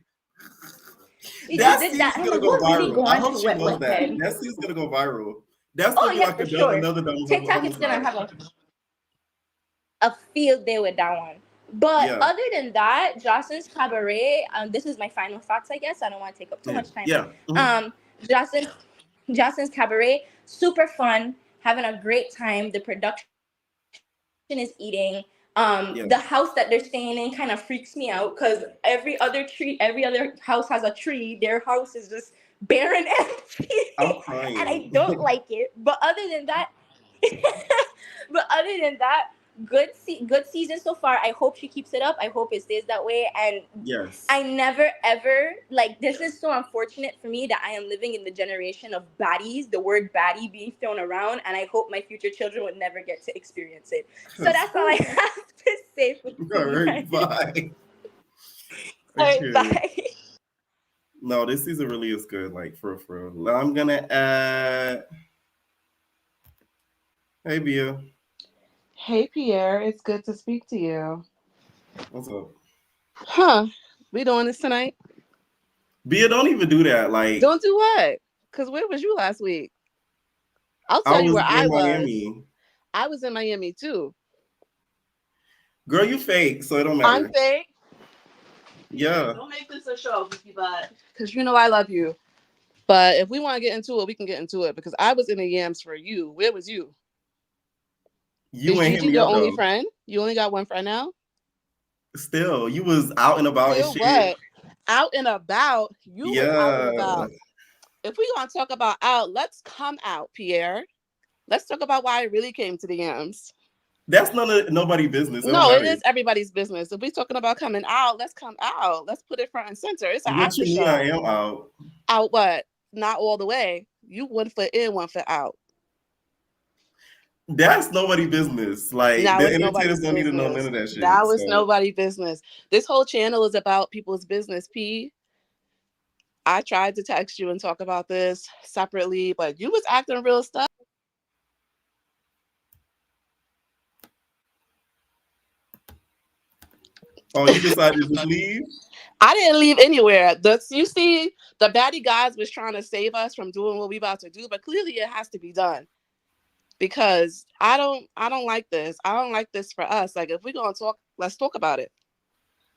did that. Gonna go viral. I hope she knows that. That scene's gonna go viral. That's gonna be like another TikTok is gonna have a field day with that one. But other than that, Joseline's Cabaret, this is my final thoughts, I guess. I don't want to take up too much time. Yeah. Mm-hmm. Joseline's Cabaret, super fun. Having a great time. The production is eating. The house that they're staying in kind of freaks me out, because every other house has a tree. Their house is just bare and empty. I'm crying. And I don't like it. But other than that, good season so far. I hope she keeps it up. I hope it stays that way. And Yes. I never ever, like, this is so unfortunate for me that I am living in the generation of baddies, the word baddie being thrown around, and I hope my future children would never get to experience it. So that's all I have to say for All you right, guys. bye. All right, Okay. bye. No, this season really is good, like for real. I'm gonna add. Hey, Bia. Hey Pierre, it's good to speak to you. What's up? Huh? We doing this tonight? Bia, don't even do that. Like, Don't do what? Because where was you last week? I'll I tell you was where I in was. Miami. I was in Miami too. Girl, you fake, so it don't I'm matter. fake. Yeah. Don't make this a show, because you know I love you. But if we want to get into it, we can get into it. Because I was in the yams for you. Where was you? You Is ain't hit Gigi me your up only though. friend? You only got one friend now? Still, you was out and about and Still shit. what? Out and about. You was out and Yeah. about. If we gonna talk about out, let's come out, Pierre. Let's talk about why I really came to the yams. That's nobody's business. It don't No, it matter. is everybody's business. If we're talking about coming out, let's come out. Let's put it front and center. It's an What after you mean show. I am out? Out what? Not all the way. You 1 foot in, 1 foot out. That's nobody's business. Like, Now the it's entertainers nobody's don't need to know none business. of that shit. Now it's So nobody's business. This whole channel is about people's business, P. I tried to text you and talk about this separately, but you was acting real stuff. oh, you decided to just leave? I didn't leave anywhere. You see, the baddie guys was trying to save us from doing what we about to do, but clearly it has to be done. Because I don't like this. I don't like this for us. Like, if we're gonna talk, let's talk about it.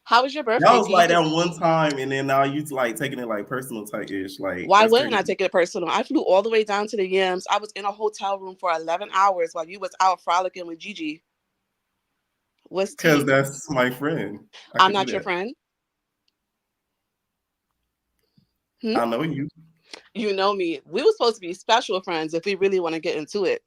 How was your birthday? That was like that one time, and then now you like taking it like personal type ish. Like, why that's wouldn't crazy. I take it personal? I flew all the way down to the yams. I was in a hotel room for 11 hours while you was out frolicking with Gigi. What's Because tea? that's my friend. I'm not your friend. I know you. You know me. We were supposed to be special friends if we really want to get into it.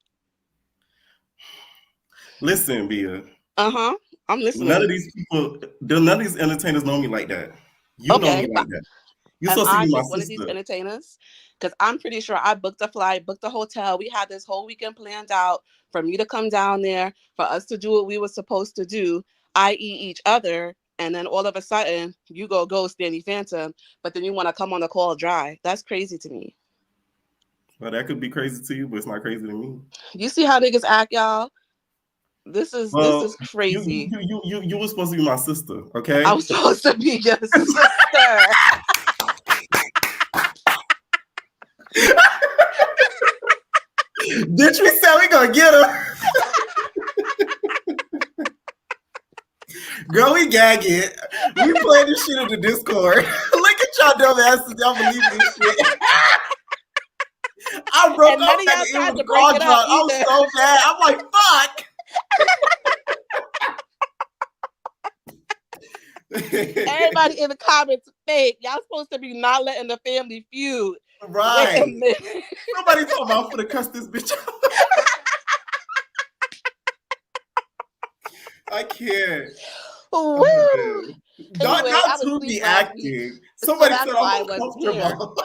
Listen, Bia. Uh-huh. I'm listening. None of these entertainers know me like that. You know me like that. You're supposed to be my sister. One of these entertainers? Because I'm pretty sure I booked a flight, booked a hotel. We had this whole weekend planned out for me to come down there, for us to do what we were supposed to do, i.e. each other. And then all of a sudden, you go ghost Danny Phantom, but then you want to come on the call dry. That's crazy to me. Well, that could be crazy to you, but it's not crazy to me. You see how niggas act, y'all? This is crazy. You were supposed to be my sister, okay? I was supposed to be your sister. Bitch, we said we gonna get her. Girl, we gag it. We play this shit in the Discord. Look at y'all dumb asses. Y'all believe in this shit. I broke up that it was call drop. I was so bad. I'm like, fuck. Everybody in the comments fake. Y'all supposed to be not letting the family feud. Right. Somebody talking about I'm gonna cuss this bitch out. I can't. Woo. Oh, anyway, not to be acting. Somebody said I'm uncomfortable.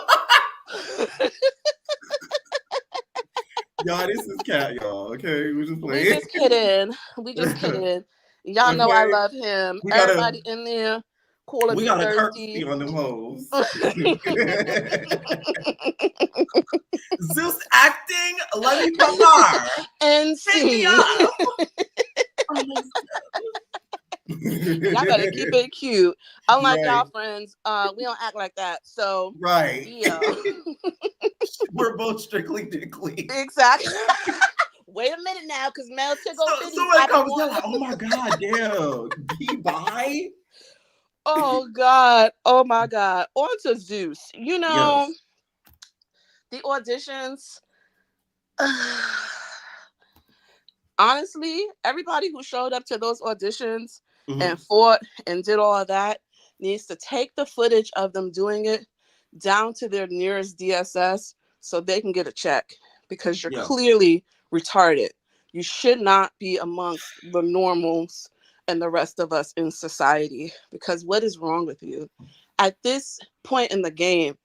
Y'all, this is Cat, y'all. Okay, we're just playing. We just kidding. Y'all know I love him. Everybody in there calling me thirsty. Curtsy on them hoes. Zeus acting. Let me come on. And see. Y'all gotta keep it cute. Unlike y'all friends, we don't act like that. So yeah. We're both strictly dickly. Exactly. Wait a minute now, because Mel Tickle City. Somebody comes in like, oh my god, damn. Be by. Oh God. Oh my God. On to Zeus. You know, the auditions. Honestly, everybody who showed up to those auditions and fought and did all of that needs to take the footage of them doing it down to their nearest DSS so they can get a check, because you're clearly retarded. You should not be amongst the normals and the rest of us in society, because what is wrong with you? At this point in the game,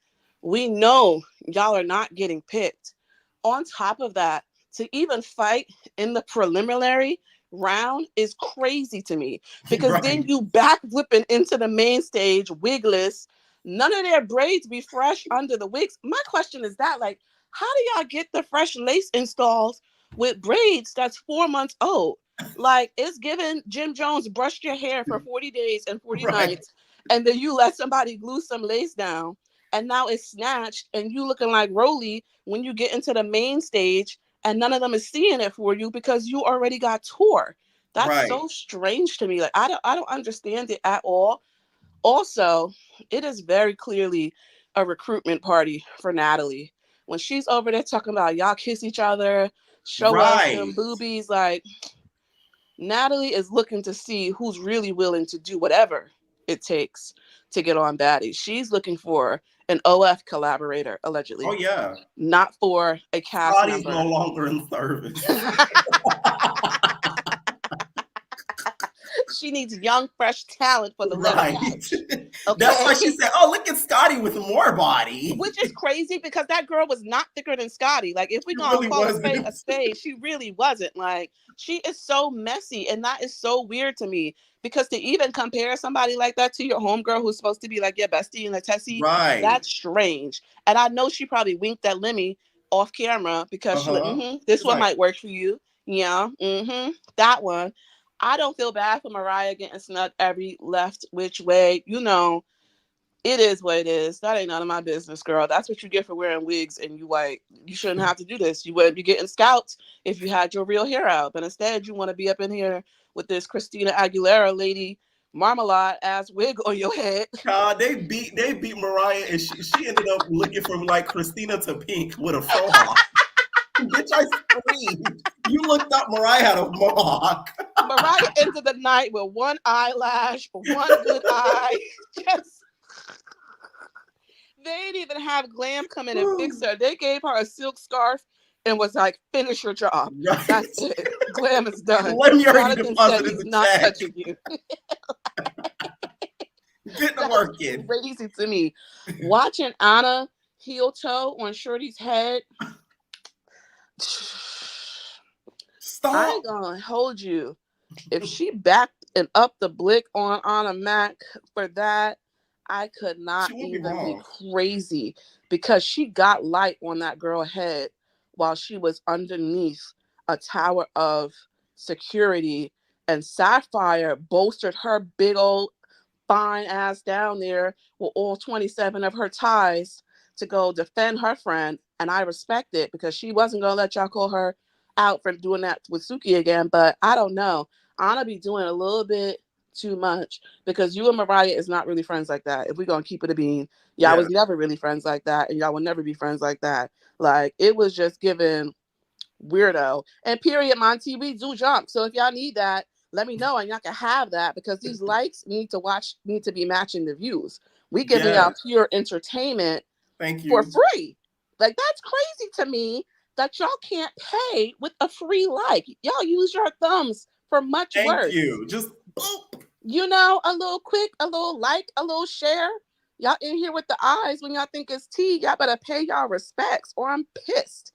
we know y'all are not getting picked. On top of that, to even fight in the preliminary round is crazy to me, because then Right. you back whipping into the main stage wigless. None of their braids be fresh under the wigs. My question is that, like, how do y'all get the fresh lace installs with braids that's 4 months old? Like, it's given Jim Jones brushed your hair for 40 days and 40 Right. nights, and then you let somebody glue some lace down, and now it's snatched, and you looking like Roly when you get into the main stage, and none of them is seeing it for you because you already got tour. That's Right. so strange to me. Like, I don't understand it at all. Also, it is very clearly a recruitment party for Natalie. When she's over there talking about y'all kiss each other, show us them Right. boobies, like, Natalie is looking to see who's really willing to do whatever it takes to get on Baddies. She's looking for an OF collaborator, Oh allegedly, yeah. not for a cast Scotty's no member. longer in service. She needs young, fresh talent for the litter Right. patch. That's Okay. why she said, "Oh, look at Scotty with more body." Which is crazy, because that girl was not thicker than Scotty. Like, if we She gonna really call a wasn't. spade, she really wasn't. Like, she is so messy, and that is so weird to me. Because to even compare somebody like that to your homegirl who's supposed to be like your bestie in the Tessie, Right. that's strange. And I know she probably winked at Lemmy off camera, because she like, Uh-huh. this She's one like, might work for you. Yeah, that one. I don't feel bad for Mariah getting snubbed every left which way. It is what it is. That ain't none of my business, girl. That's what you get for wearing wigs and you white. You shouldn't have to do this. You wouldn't be getting scouts if you had your real hair out. But instead, you want to be up in here with this Christina Aguilera lady marmalade ass wig on your head. they beat Mariah, and she ended up looking from like Christina to Pink with a fro hawk. Bitch, I screamed. You looked up, Mariah had a mohawk. Mariah ended the night with one eyelash, one good eye. Just, they didn't even have Glam come in and fix her. They gave her a silk scarf and was like, finish your job. Right. That's it. Glam is done. Let me already Jonathan said deposited he's the not check. touching you. Get the That's work in. crazy to me. Watching Anna heel toe on Shorty's head, I Stop. ain't gonna hold you. If she backed and up the blick on Anna Mac for that, I could not She won't be even be wrong. crazy, because she got light on that girl head while she was underneath a tower of security, and Sapphire bolstered her big old fine ass down there with all 27 of her ties to go defend her friend. And I respect it, because she wasn't going to let y'all call her out for doing that with Suki again. But I don't know. Anna be doing a little bit too much, because you and Mariah is not really friends like that. If we're going to keep it a bean, y'all Yeah. was never really friends like that. And y'all will never be friends like that. Like, it was just given weirdo. And period, Monty, we do jump. So if y'all need that, let me know, and y'all can have that, because these likes need to be matching the views. We giving Yes. y'all pure entertainment Thank for you. free. Like, that's crazy to me that y'all can't pay with a free like. Y'all use your thumbs for much Thank worse. you. Just boop. A little quick, a little like, a little share. Y'all in here with the eyes when y'all think it's tea. Y'all better pay y'all respects, or I'm pissed.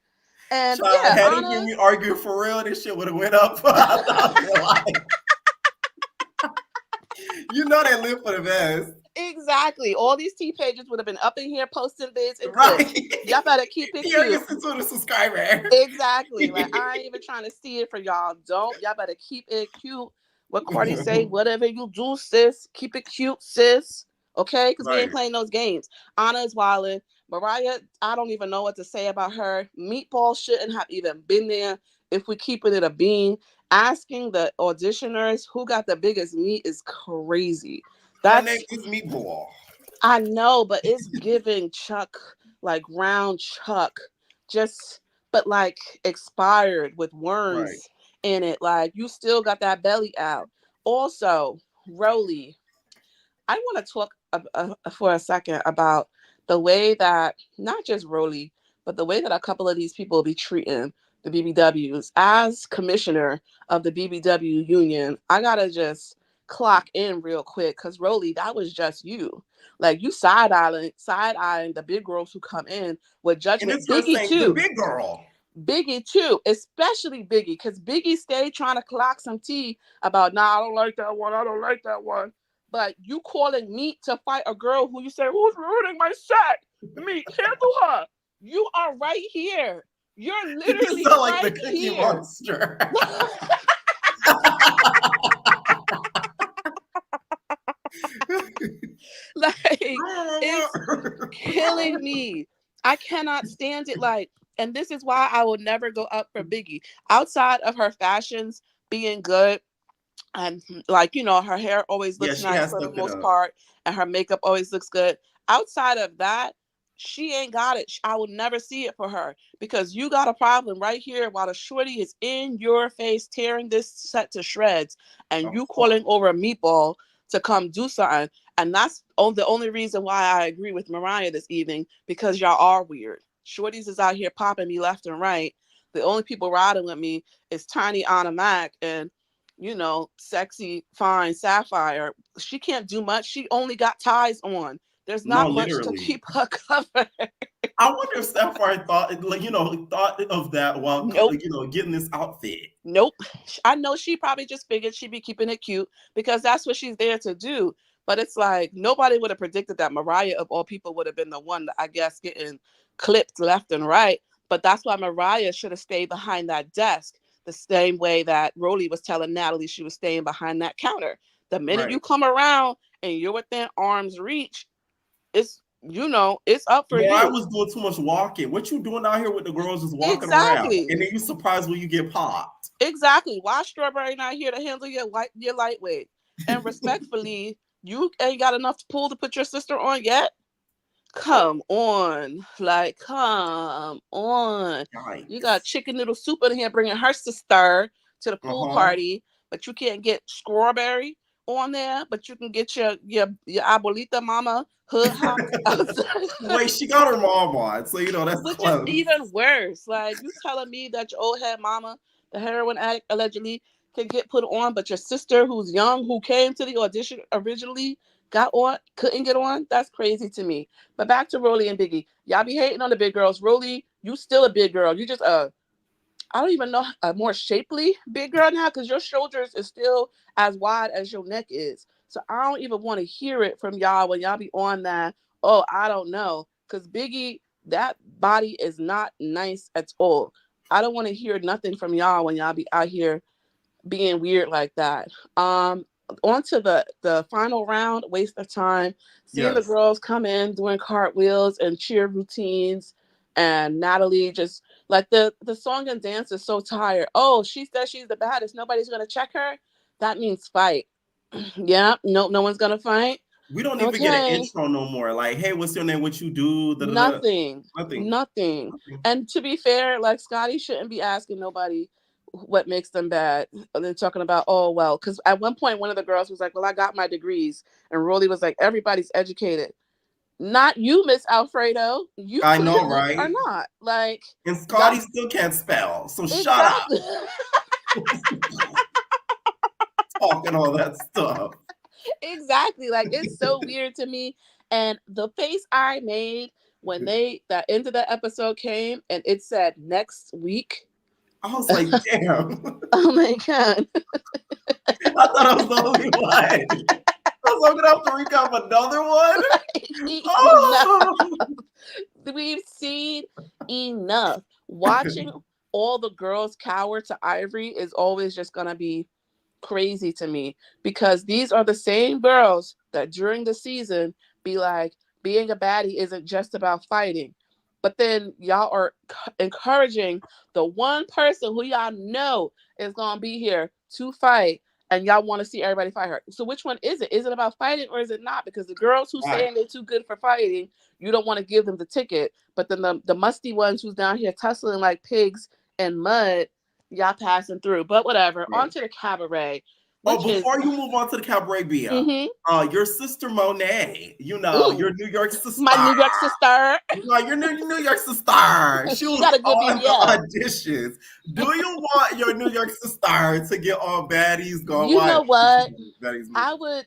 And Child, yeah, had they Anna, hear me argue for real, this shit would have went up for 1,000 life. You know they live for the best. exactly. All these T pages would have been up in here posting vids and Right. clips. Y'all better keep it cute. Period to the subscriber. Exactly. Like, I ain't even trying to see it for y'all. Y'all better keep it cute. What Cardi say, whatever you do, sis, keep it cute, sis. Okay? Because we ain't Right. playing those games. Anna is wildin'. Mariah, I don't even know what to say about her. Meatball shouldn't have even been there if we keeping it a bean. Asking the auditioners who got the biggest meat is crazy. Her name That's is Meatball. I know, but it's giving Chuck, like round Chuck, just but like expired with Right. worms in it. Like, you still got that belly out. Also, Roly, I want to talk for a second about the way that not just Roly, but the way that a couple of these people be treating the BBWs. As commissioner of the BBW union, I gotta just clock in real quick because Rolly, that was just you. Like you side eyeing the big girls who come in with And judgment. it's her Biggie saying the too. big girl. Biggie too, especially Biggie, because Biggie stayed trying to clock some tea about, nah, I don't like that one. I don't like that one. But you calling me to fight a girl who you say, who's ruining my set? Me, handle her. You are right here. You're You literally sound like the right Cookie here. Monster. Like, it's killing me. I cannot stand it. Like, and this is why I will never go up for Biggie. Outside of her fashions being good, and like, you know, her hair always Yeah, looks she nice has for the stuck it most up. part, and her makeup always looks good. Outside of that, she ain't got it. I will never see it for her because you got a problem right here while the shorty is in your face tearing this set to shreds, and you calling over a meatball to come do something. And that's the only reason why I agree with Mariah this evening, because y'all are weird. Shorties is out here popping me left and right. The only people riding with me is Tiny Anna Mac and, you know, sexy, fine Sapphire. She can't do much. She only got ties on. There's No, not much to literally. keep her covered. I wonder if Sapphire thought, like, you know, thought of that while, Nope. you know, getting this outfit. Nope. I know she probably just figured she'd be keeping it cute because that's what she's there to do. But it's like nobody would have predicted that Mariah, of all people, would have been the one that I guess getting clipped left and right. But that's why Mariah should have stayed behind that desk the same way that Rolly was telling Natalie she was staying behind that counter. The minute you Right. come around and you're within arm's reach, it's, you know, it's up for Mariah you. was doing too much walking. What you doing out here with the girls just walking around? Exactly. And then you surprised when you get popped. Exactly. Why Strawberry not here to handle your lightweight? And respectfully, you ain't got enough to pull to put your sister on yet. Come on, like come on. You got Yikes. chicken noodle soup in here bringing her sister to the pool Uh-huh. party, but you can't get Strawberry on there. But you can get your abuelita mama hood hop outside. Wait, she got her mom on, so you know that's Which is close. even worse. Like you telling me that your old head mama, the heroin addict allegedly, can get put on, but your sister who's young, who came to the audition originally, got on, couldn't get on? That's crazy to me. But back to Rolly and Biggie. Y'all be hating on the big girls. Rolly, you still a big girl. You just I don't even know, a more shapely big girl now because your shoulders is still as wide as your neck is. So I don't even want to hear it from y'all when y'all be on that. Oh, I don't know. Because Biggie, that body is not nice at all. I don't want to hear nothing from y'all when y'all be out here being weird like that. On to the final round, waste of time. Seeing the Yes. girls come in doing cartwheels and cheer routines, and Natalie just like the song and dance is so tired. Oh, she says she's the baddest. Nobody's gonna check her. That means fight. Yeah, no one's gonna fight. We don't even get an Okay, intro no more. Like, hey, what's your name? What you do? Da, da, da. nothing, Nothing. nothing. Nothing. And to be fair, like Scotty shouldn't be asking nobody what makes them bad. And then talking about, oh well, because at one point one of the girls was like, well, I got my degrees, and Rolly was like, everybody's educated. Not you, Miss Alfredo. You I know, clearly are right? not. Like, And y'all, Scotty still can't spell. So shut up exactly. talking all that stuff. Exactly. Like, it's so weird to me. And the face I made when that end of the episode came and it said next week. I was like, damn. Oh my God. I thought I was the only one. I was gonna have to recap another one. Enough. Oh. We've seen enough. Watching all the girls cower to Ivory is always just gonna be crazy to me because these are the same girls that during the season be like, being a baddie isn't just about fighting. But then y'all are encouraging the one person who y'all know is gonna be here to fight, and y'all want to see everybody fight her. So which one is it? Is it about fighting or is it not? Because the girls who Right. saying they're too good for fighting, you don't want to give them the ticket. But then the musty ones who's down here tussling like pigs in mud, y'all passing through. But whatever. Right. On to the cabaret. Oh, before you move on to the Cabaret Bia, your sister Monet, you know, your New York sister. My New York sister. Your New York sister. She was got a good on BBL. the auditions. Do you want your New York sister to get on Baddies? You know what? I would,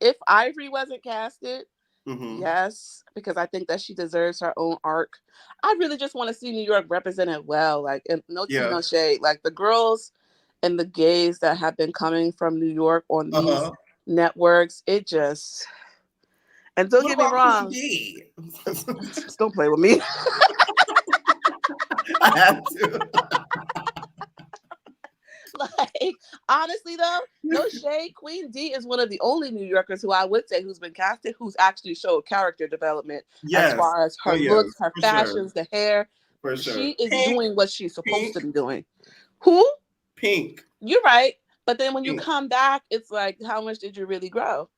if Ivory wasn't casted, yes, because I think that she deserves her own arc. I really just want to see New York represented well. Like, and no tea, no shade. Like the girls and the gays that have been coming from New York on these networks, it just. And don't get me wrong. Don't play with me. I have to. Like, honestly though, no shade. Queen D is one of the only New Yorkers who I would say who's been casted who's actually showed character development as far as her looks, her fashions, the hair. For sure. She is doing what she's supposed to be doing. Who? Pink. You're right. But then when you come back, it's like, how much did you really grow?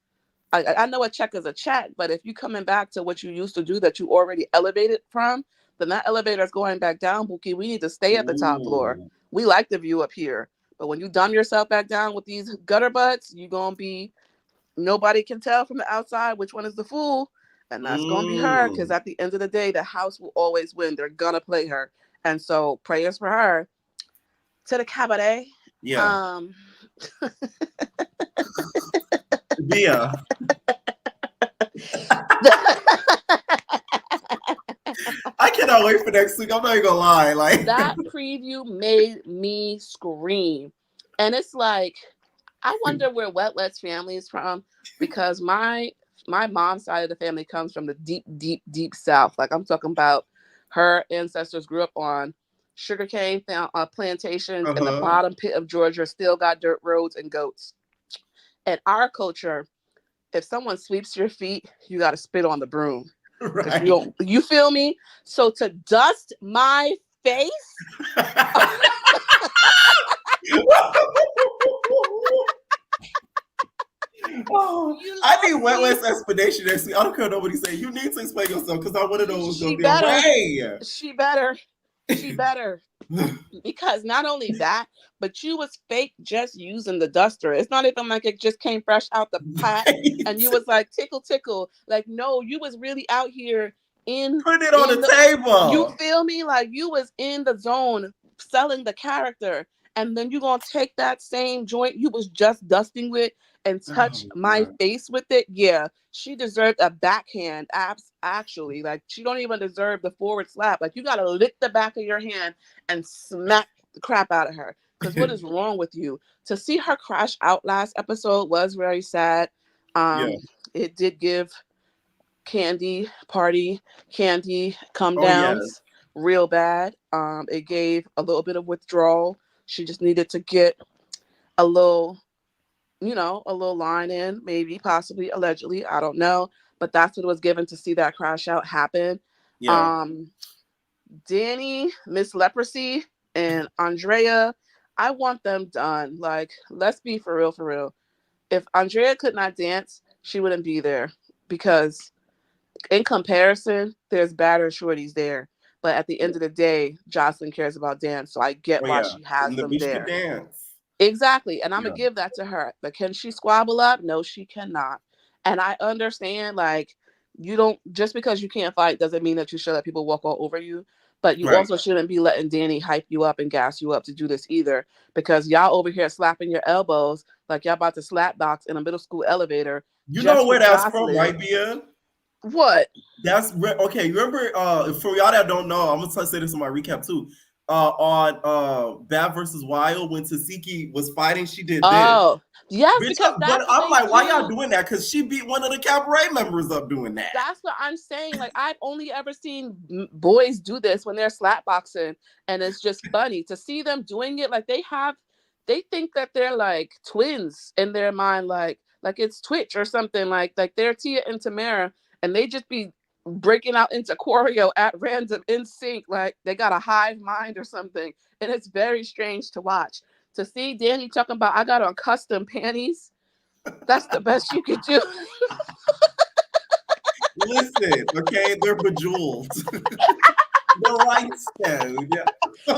I know a check is a check, but if you're coming back to what you used to do that you already elevated from, then that elevator is going back down, Bookie. We need to stay at the top floor. We like the view up here. But when you dumb yourself back down with these gutter butts, you're going to be, nobody can tell from the outside which one is the fool. And that's going to be her, because at the end of the day, the house will always win. They're going to play her. And so prayers for her. To the Cabaret. Yeah. Bia. I cannot wait for next week. I'm not even gonna lie. Like that preview made me scream. And it's like, I wonder where Wetlet's family is from, because my mom's side of the family comes from the deep, deep, deep South. Like I'm talking about her ancestors grew up on sugarcane plantations in the bottom pit of Georgia, still got dirt roads and goats. In our culture, if someone sweeps your feet, you got to spit on the broom. Right. You feel me? So to dust my face? I need Wetlet's explanation next week. I don't care what nobody say. You need to explain yourself, because I want to know what's going to be. She better. Because not only that, but you was fake just using the duster. It's not even like it just came fresh out the pot and you was like tickle. Like, no, you was really out here put it on the table. You feel me? Like you was in the zone selling the character. And then you gonna take that same joint you was just dusting with and touch my face with it. Yeah, she deserved a backhand. Actually, like she don't even deserve the forward slap. Like you gotta lick the back of your hand and smack the crap out of her. Because what is wrong with you? To see her crash out last episode was very sad. It did give Candy come downs real bad. It gave a little bit of withdrawal. She just needed to get a little line in, maybe, possibly, allegedly. I don't know. But that's what was given to see that crash out happen. Yeah. Danny, Miss Leprosy, and Andrea, I want them done. Like, let's be for real. If Andrea could not dance, she wouldn't be there. Because in comparison, there's badder shorties there. But at the end of the day, Joseline cares about dance, so I get why she has them there. Dance. Exactly, and I'm gonna give that to her. But can she squabble up? No, she cannot. And I understand, like, you don't, just because you can't fight doesn't mean that you should let people walk all over you. But you also shouldn't be letting Danny hype you up and gas you up to do this either, because y'all over here slapping your elbows like y'all about to slap box in a middle school elevator. You know where that's from, right, Bia? What? That's okay. You remember? For y'all that don't know, I'm gonna say this in my recap too. On Bad versus Wild, when Tasiki was fighting, she did this. Oh, yes, because but I'm like, why y'all doing that? Because she beat one of the Cabaret members up doing that. That's what I'm saying. Like, I've only ever seen boys do this when they're slapboxing, and it's just funny to see them doing it. Like they think that they're like twins in their mind, like it's Twitch or something. Like they're Tia and Tamara. And they just be breaking out into choreo at random in sync, like they got a hive mind or something. And it's very strange to watch. To see Danny talking about, I got on custom panties, that's the best you could do. Listen, okay, they're bejeweled. The right stone. Yeah.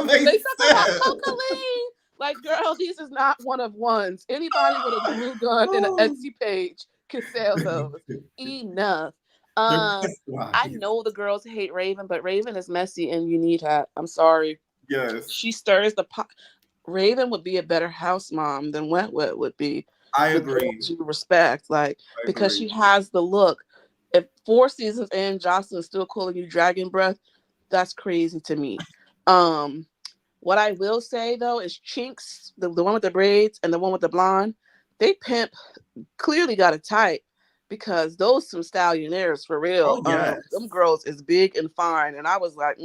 They talk about Cocaine. Like, girl, these is not one of ones. Anybody with a glue gun and an Etsy page can sell those. Enough. I know the girls hate Raven, but Raven is messy and you need her. I'm sorry. Yes. She stirs the pot. Raven would be a better house mom than Wet Wet would be. I agree. With due respect, because she has the look. If 4 seasons in, Jocelyn's still calling you dragon breath, that's crazy to me. What I will say though is Chinks, the one with the braids and the one with the blonde, they pimp clearly got it tight because those some stallionaires for real. Oh, yes. Them girls is big and fine, and I was like,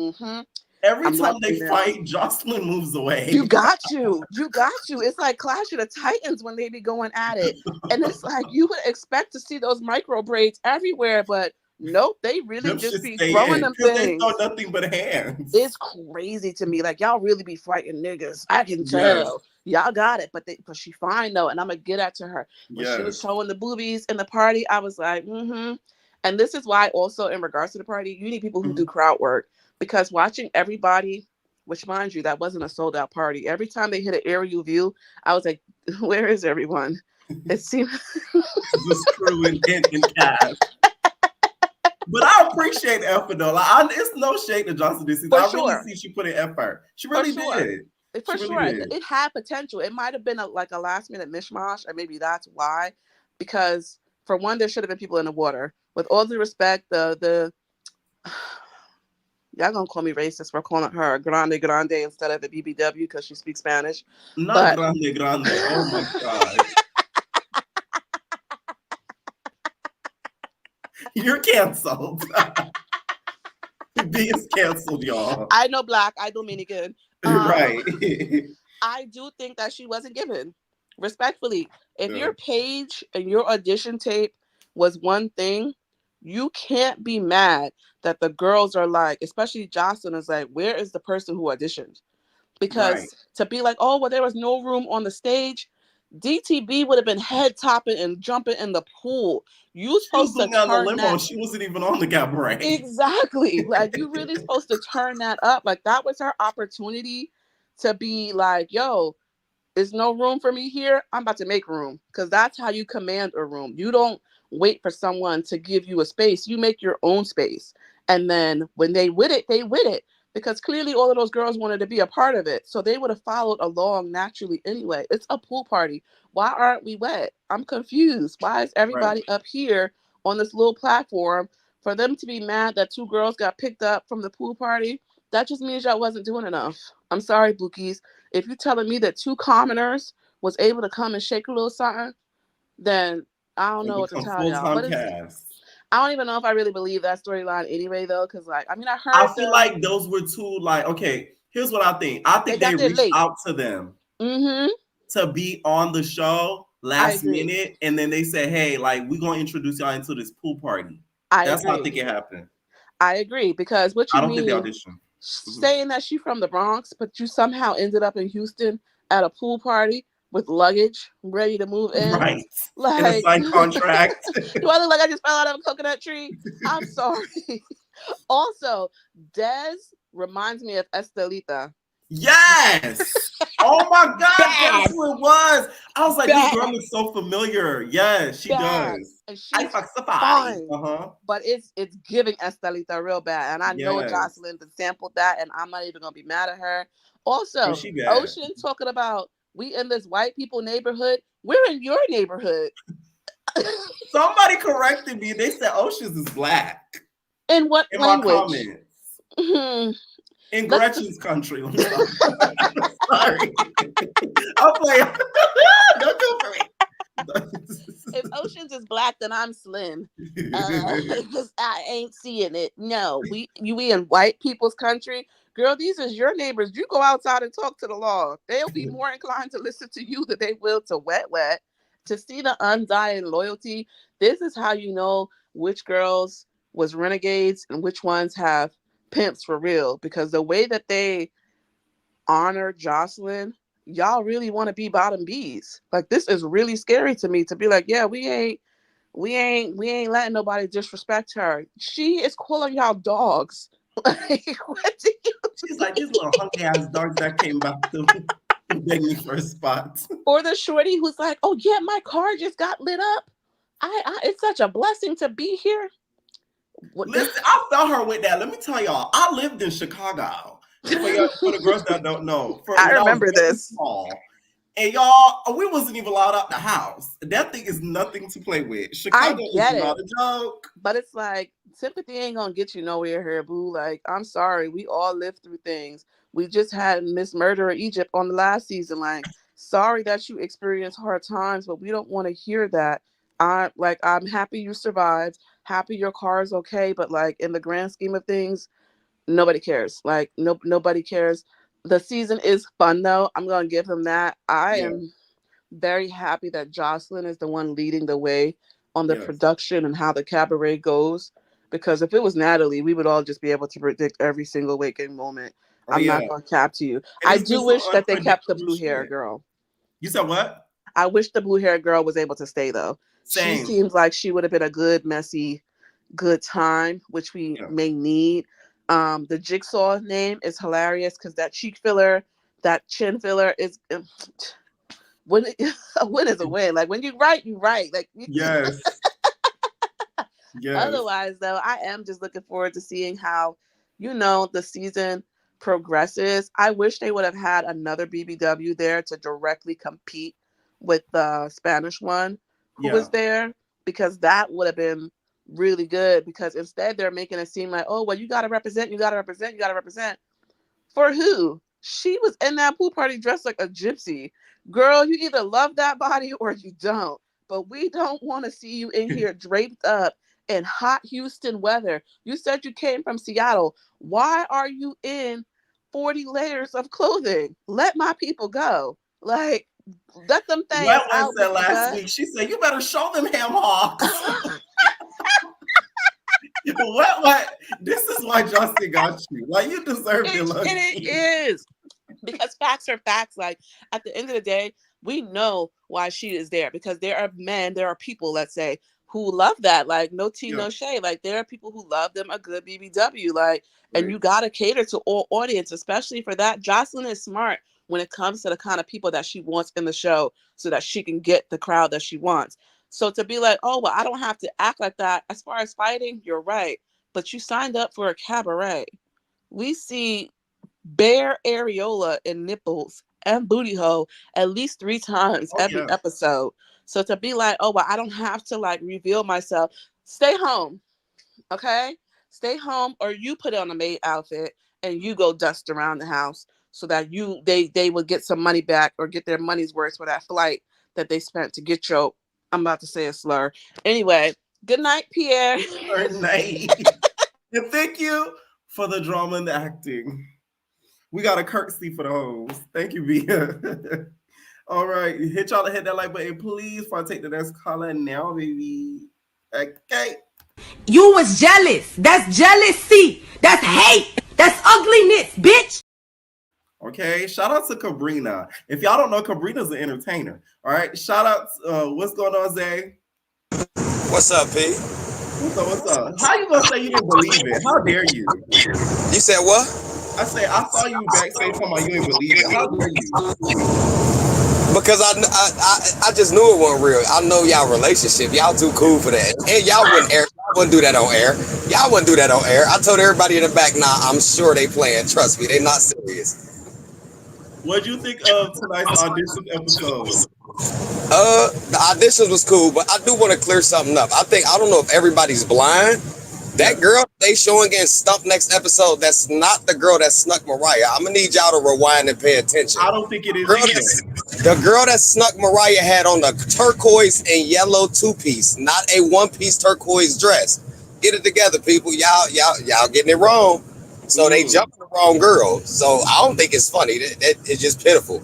Every time they fight, Joseline moves away. You got to. It's like Clash of the Titans when they be going at it. And it's like you would expect to see those micro braids everywhere, but nope, they really just be throwing them things. They throw nothing but hands. It's crazy to me. Like, y'all really be fighting niggas. I can tell. Y'all got it, but she fine though, and I'm gonna get that to her. When she was showing the boobies in the party, I was like, And this is why also in regards to the party, you need people who do crowd work. Because watching everybody, which mind you, that wasn't a sold out party. Every time they hit an aerial view, I was like, where is everyone? It seemed just screwing in cast. But I appreciate the effort though. Like, it's no shade to Jocelyn this season. I really see she put in effort. She really did. For sure. It had potential. It might have been a last minute mishmash, and maybe that's why. Because for one, there should have been people in the water. With all due respect, the y'all gonna call me racist for calling her Grande instead of a BBW because she speaks Spanish. Not Grande. Oh my God. You're canceled. Being canceled, y'all. I know Black, I Dominican. Right. I do think that she wasn't given. Respectfully, if your page and your audition tape was one thing, you can't be mad that the girls are like, especially Jocelyn is like, where is the person who auditioned? Because to be like, oh, well, there was no room on the stage. DTB would have been head topping and jumping in the pool. You supposed to turn that. She wasn't even on the Cabaret. Exactly. Like, you really supposed to turn that up. Like, that was her opportunity to be like, yo, there's no room for me here. I'm about to make room. Because that's how you command a room. You don't wait for someone to give you a space. You make your own space. And then when they with it, they with it. Because clearly all of those girls wanted to be a part of it. So they would have followed along naturally anyway. It's a pool party. Why aren't we wet? I'm confused. Why is everybody up here on this little platform? For them to be mad that 2 girls got picked up from the pool party, that just means y'all wasn't doing enough. I'm sorry, Bookies. If you're telling me that 2 commoners was able to come and shake a little something, then I don't know what to tell y'all. I don't even know if I really believe that storyline anyway, though, because I heard. I feel like those were 2. Okay, here's what I think. I think they reached out to them to be on the show last minute, and then they said, "Hey, we're gonna introduce y'all into this pool party." That's how I think it happened. I agree, because what you mean? I don't think they auditioned. Saying that she's from the Bronx, but you somehow ended up in Houston at a pool party with luggage ready to move in. Right. In a signed contract. Do I look like I just fell out of a coconut tree? I'm sorry. Also, Des reminds me of Estelita. Yes. Oh my God. That's who it was. I was like, this girl looks so familiar. Yes, she does. And she's fine. But it's giving Estelita real bad. And I know Joseline sampled that, and I'm not even going to be mad at her. Also, Ocean talking about, we in this white people neighborhood. We're in your neighborhood. Somebody corrected me. They said Oceans is black. In what language? My comments. In Gretchen's country. Sorry. I'm playing. Don't go for me. If Oceans is black, then I'm slim. Because I ain't seeing it. No, we in white people's country. Girl, these is your neighbors. You go outside and talk to the law. They'll be more inclined to listen to you than they will to Wet. To see the undying loyalty. This is how you know which girls was renegades and which ones have pimps for real. Because the way that they honor Joseline, y'all really want to be bottom B's. Like, this is really scary to me to be like, yeah, we ain't letting nobody disrespect her. She is calling y'all dogs. Like, what do you She's like, these little hunky ass dogs that came back to me. Beg me for a spot. Or the shorty who's like, "Oh yeah, my car just got lit up. It's such a blessing to be here." Listen, I felt her with that. Let me tell y'all, I lived in Chicago. For the girls that don't know, I when remember was very this. small, and y'all, we wasn't even allowed out the house. That thing is nothing to play with. Chicago is not a joke. But it's like, sympathy ain't gonna get you nowhere here, boo. Like, I'm sorry, we all lived through things. We just had Miss Murder of Egypt on the last season. Like, sorry that you experienced hard times, but we don't want to hear that. I'm happy you survived, happy your car is okay, but like in the grand scheme of things, nobody cares. Like, nobody cares. The season is fun though. I'm gonna give them that. I Yeah. am very happy that Joseline is the one leading the way on the Yes. production and how the cabaret goes. Because if it was Natalie, we would all just be able to predict every single waking moment. Oh, I'm yeah. not going to cap to you. And I it's been do some wish that they kept the unpredictable blue hair shit. girl. You said what? I wish the blue hair girl was able to stay though. Same. She seems like she would have been a good, messy, good time, which we may need. The Jigsaw name is hilarious because that cheek filler, that chin filler is when a win is a win. Like when you write, you write. Like Yes. Yes. Otherwise, though, I am just looking forward to seeing how, the season progresses. I wish they would have had another BBW there to directly compete with the Spanish one who was there, because that would have been really good. Because instead, they're making it seem like, oh, well, you got to represent, you got to represent, you got to represent. For who? She was in that pool party dressed like a gypsy. Girl, you either love that body or you don't. But we don't want to see you in here draped up in hot Houston weather. You said you came from Seattle. Why are you in 40 layers of clothing? Let my people go. Like, let them things What out. said last week? She said, "You better show them ham hocks." What? This is why Justin got you. Like, you deserve it. And it is. Because facts are facts. Like, at the end of the day, we know why she is there. Because there are people, let's say, who love that. Like, no tea, no shade. Like, there are people who love them a good BBW. Like, and you got to cater to all audience, especially for that. Joseline is smart when it comes to the kind of people that she wants in the show so that she can get the crowd that she wants. So to be like, oh, well, I don't have to act like that. As far as fighting, you're right. But you signed up for a cabaret. We see bare areola and nipples and booty hole at least 3 times every episode. So to be like, oh, well, I don't have to like reveal myself. Stay home. Okay? Stay home, or you put on a maid outfit and you go dust around the house so that they will get some money back or get their money's worth for that flight that they spent to get your, I'm about to say a slur. Anyway, good night, Pierre. Good night. And thank you for the drama and the acting. We got a curtsy for the hoes. Thank you, Bia. All right. Hit that like button, please, before I take the next caller now, baby. Okay. You was jealous. That's jealousy. That's hate. That's ugliness, bitch. Okay. Shout out to Cabrina. If y'all don't know, Cabrina's an entertainer. All right. Shout out. What's going on, Zay? What's up, P? What's up? How you gonna say you didn't believe it? How dare you? You said what? I saw you backstage talking about you didn't believe it. How dare you? Because I just knew it wasn't real. I know y'all relationship. Y'all too cool for that. And y'all wouldn't do that on air. Y'all wouldn't do that on air. I told everybody in the back, nah, I'm sure they playing. Trust me, they not serious. What'd you think of tonight's audition episode? The auditions was cool, but I do want to clear something up. I don't know if everybody's blind. That girl they showing getting stumped next episode, that's not the girl that snuck Mariah. I'm gonna need y'all to rewind and pay attention. I don't think it is either. The girl that snuck Mariah had on a turquoise and yellow 2-piece, not a 1-piece turquoise dress. Get it together, people. Y'all getting it wrong. So they jumped the wrong girl. So I don't think it's funny. It's just pitiful.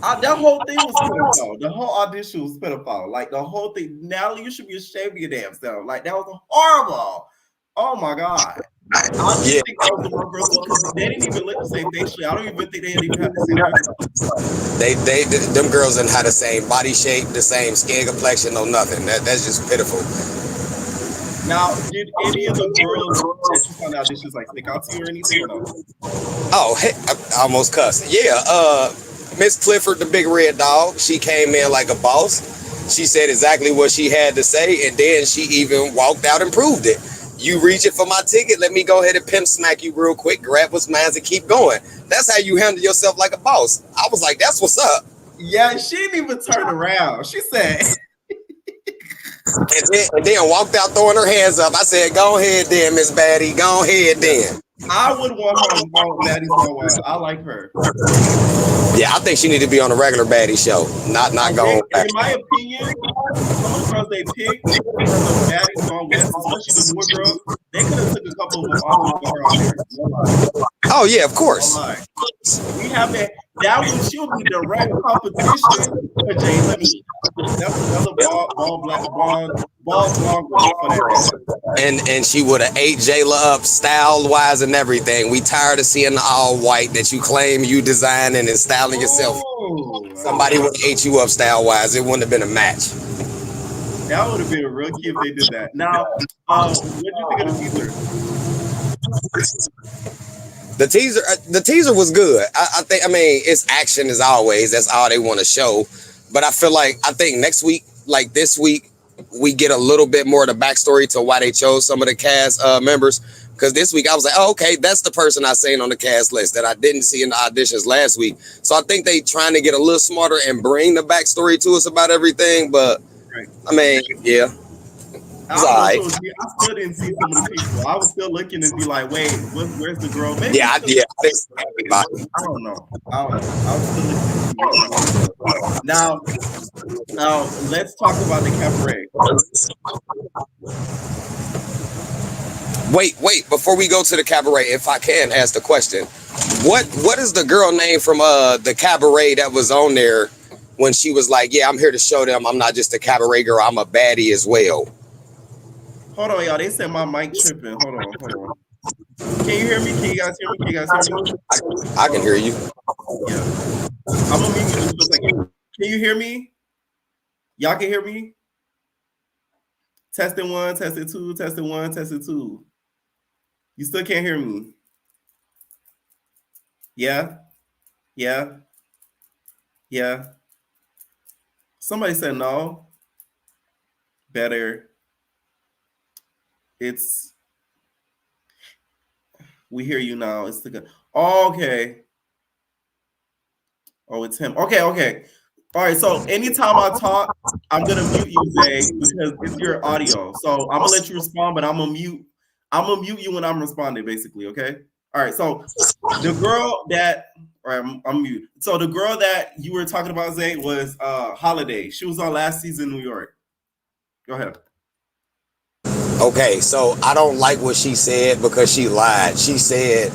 That whole thing was pitiful. The whole audition was pitiful. Like the whole thing. Natalie, you should be ashamed of your damn self. Like that was horrible. Oh my god. I just think that was the wrong girl because they didn't even look the same facially. I don't even think they even had the same. Them girls didn't have the same body shape, the same skin complexion, no nothing. That's just pitiful. Now, did any of the girls that you found out auditions like stick out to you or anything? Or no? Oh, hey, I almost cussed. Yeah, Miss Clifford, the big red dog, she came in like a boss. She said exactly what she had to say, and then she even walked out and proved it. You reach it for my ticket, let me go ahead and pimp smack you real quick, grab what's mine and keep going. That's how you handle yourself like a boss. I was like, that's what's up. Yeah, she didn't even turn around. She said, And then walked out throwing her hands up. I said, go ahead then, Miss Baddie. Go ahead then. I would want her on Baddies Gone Wild. I like her. Yeah, I think she need to be on a regular Baddie show. Not going back. In my opinion, some of the girls they picked for the Baddies Gone West, especially the newer girls, they could have took a couple of them off and put her on there. No lie. Oh yeah, of course. No lie. We have that would she'll be direct competition for Jay Lemmy. That's another ball blonde girl for that. And she would have ate Jayla up style wise and everything. We tired of seeing the all white that you claim you designing and styling yourself. Somebody would have ate you up style wise. It wouldn't have been a match. That would have been real cute if they did that. Now, what do you think of the teaser? The teaser was good. I mean, it's action as always. That's all they want to show. But I think next week, like this week, we get a little bit more of the backstory to why they chose some of the cast members. Because this week I was like, oh, okay, that's the person I seen on the cast list that I didn't see in the auditions last week. So I think they trying to get a little smarter and bring the backstory to us about everything. But I mean, yeah. I still didn't see some of the people. I was still looking and be like, wait, where's the girl? Maybe I don't know. I was still looking. Now, let's talk about the Cabaret. Wait, before we go to the Cabaret, if I can ask the question, what is the girl name from the Cabaret that was on there when she was like, yeah, I'm here to show them I'm not just a Cabaret girl, I'm a baddie as well? Hold on, y'all. They said my mic tripping. Hold on. Can you hear me? Can you guys hear me? I can hear you. Yeah. I'm gonna mute you just for a second. Can you hear me? Y'all can hear me? Testing 1, testing 2, testing 1, testing 2. You still can't hear me? Yeah. Somebody said no. Better. We hear you now. It's the good. Oh, okay. Oh, it's him. Okay. All right. So anytime I talk, I'm gonna mute you, Zay, because it's your audio. So I'm gonna let you respond, but I'm gonna mute you when I'm responding, basically. Okay. All right. So the girl that, all right, I'm mute. So the girl that you were talking about, Zay, was Holiday. She was on last season New York. Go ahead. Okay, so I don't like what she said because she lied. She said,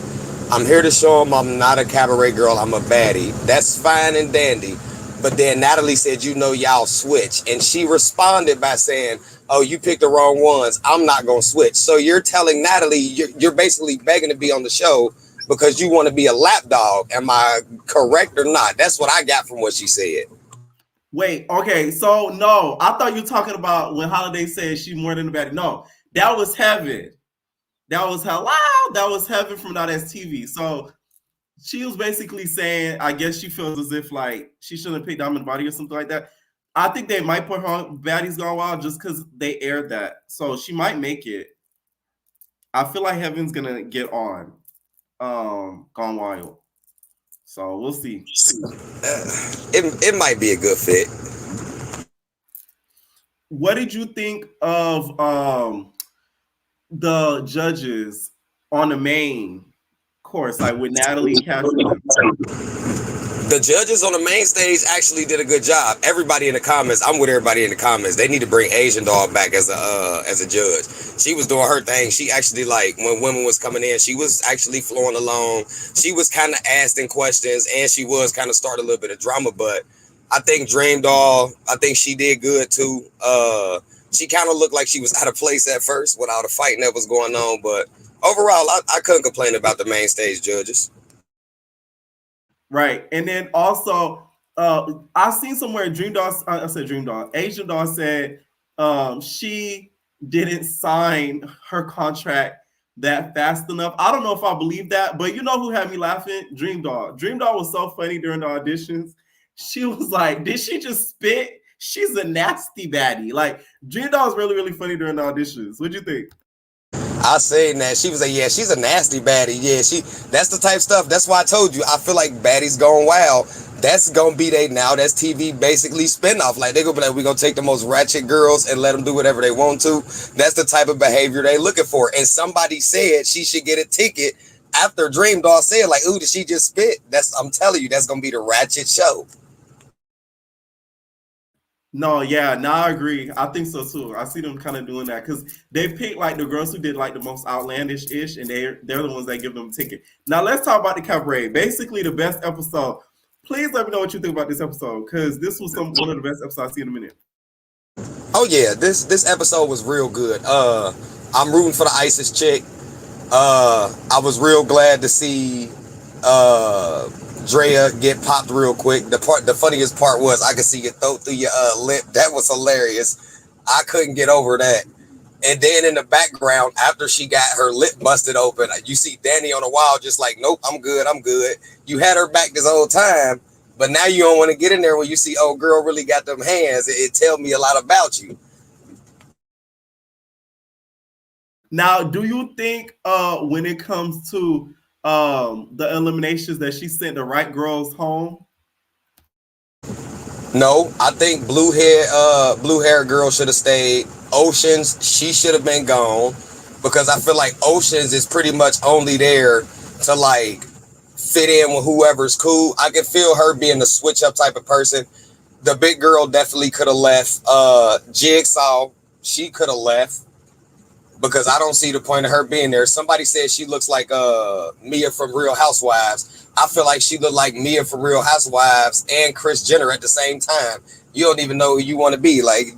I'm here to show them I'm not a Cabaret girl, I'm a baddie. That's fine and dandy. But then Natalie said, y'all switch. And she responded by saying, oh, you picked the wrong ones. I'm not going to switch. So you're telling Natalie, you're basically begging to be on the show because you want to be a lapdog. Am I correct or not? That's what I got from what she said. Wait, okay, so no, I thought you were talking about when Holiday said she's more than a baddie. No, that was Heaven. That was Heaven from Now That's TV. So she was basically saying, I guess she feels as if like she shouldn't pick Diamond Body or something like that. I think they might put her on Baddies Gone Wild just because they aired that. So she might make it. I feel like Heaven's gonna get on Gone Wild. So we'll see. It might be a good fit. What did you think of the judges on the main course, like with Natalie Cashman? The judges on the main stage actually did a good job. Everybody in the comments, I'm with everybody in the comments. They need to bring Asian Doll back as a judge. She was doing her thing. She actually, like, when women was coming in, she was actually flowing along. She was kind of asking questions, and she was kind of starting a little bit of drama. But I think Dream Doll, I think she did good too. She kind of looked like she was out of place at first with all the fighting that was going on. But overall, I couldn't complain about the main stage judges. Right. And then also, I've seen somewhere Asian Doll said she didn't sign her contract that fast enough. I don't know if I believe that, but you know who had me laughing? Dream Doll. Dream Doll was so funny during the auditions. She was like, did she just spit? She's a nasty baddie. Like, Dream Doll was really, really funny during the auditions. What'd you think? I seen that. She was like, yeah, she's a nasty baddie. Yeah, that's the type of stuff. That's why I told you, I feel like Baddies Gone Wild. That's gonna be that's TV basically spinoff. Like, they gonna be like, we're gonna take the most ratchet girls and let them do whatever they want to. That's the type of behavior they looking for. And somebody said she should get a ticket after Dream Doll said, like, ooh, did she just spit? I'm telling you, that's gonna be the ratchet show. No, yeah, no, I agree. I think so too. I see them kind of doing that because they pick like the girls who did like the most outlandish ish, and they're the ones that give them a ticket. Now let's talk about the Cabaret. Basically, the best episode. Please let me know what you think about this episode because this was one of the best episodes I've seen in a minute. Oh yeah, this episode was real good. I'm rooting for the ISIS chick. I was real glad to see Drea get popped real quick. The funniest part was I could see your throat through your lip. That was hilarious. I couldn't get over that. And then in the background, after she got her lip busted open, you see Danny on the wall just like, nope, I'm good. You had her back this whole time, but now you don't want to get in there when you see, oh, girl really got them hands. It tells me a lot about you. Now, do you think when it comes to the eliminations that she sent the right girls home? No, I think blue hair girl should have stayed. Oceans, she should have been gone because I feel like Oceans is pretty much only there to like fit in with whoever's cool. I can feel her being the switch up type of person. The big girl definitely could have left. Jigsaw, she could have left because I don't see the point of her being there. Somebody said she looks like Mia from Real Housewives. I feel like she looked like Mia from Real Housewives and Kris Jenner at the same time. You don't even know who you want to be. Like,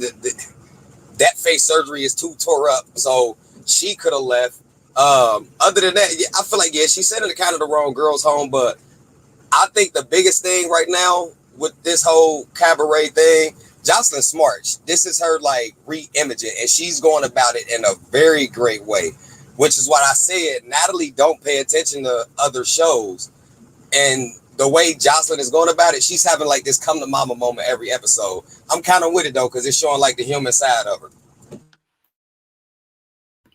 that face surgery is too tore up. So she could have left. Other than that, yeah, I feel like, yeah, she sent it kind of the wrong girls home. But I think the biggest thing right now with this whole Cabaret thing, Joseline Smart, this is her like re-imaging, and she's going about it in a very great way, which is what I said. Natalie don't pay attention to other shows, and the way Joseline is going about it, she's having like this come to mama moment every episode. I'm kind of with it though, because it's showing like the human side of her.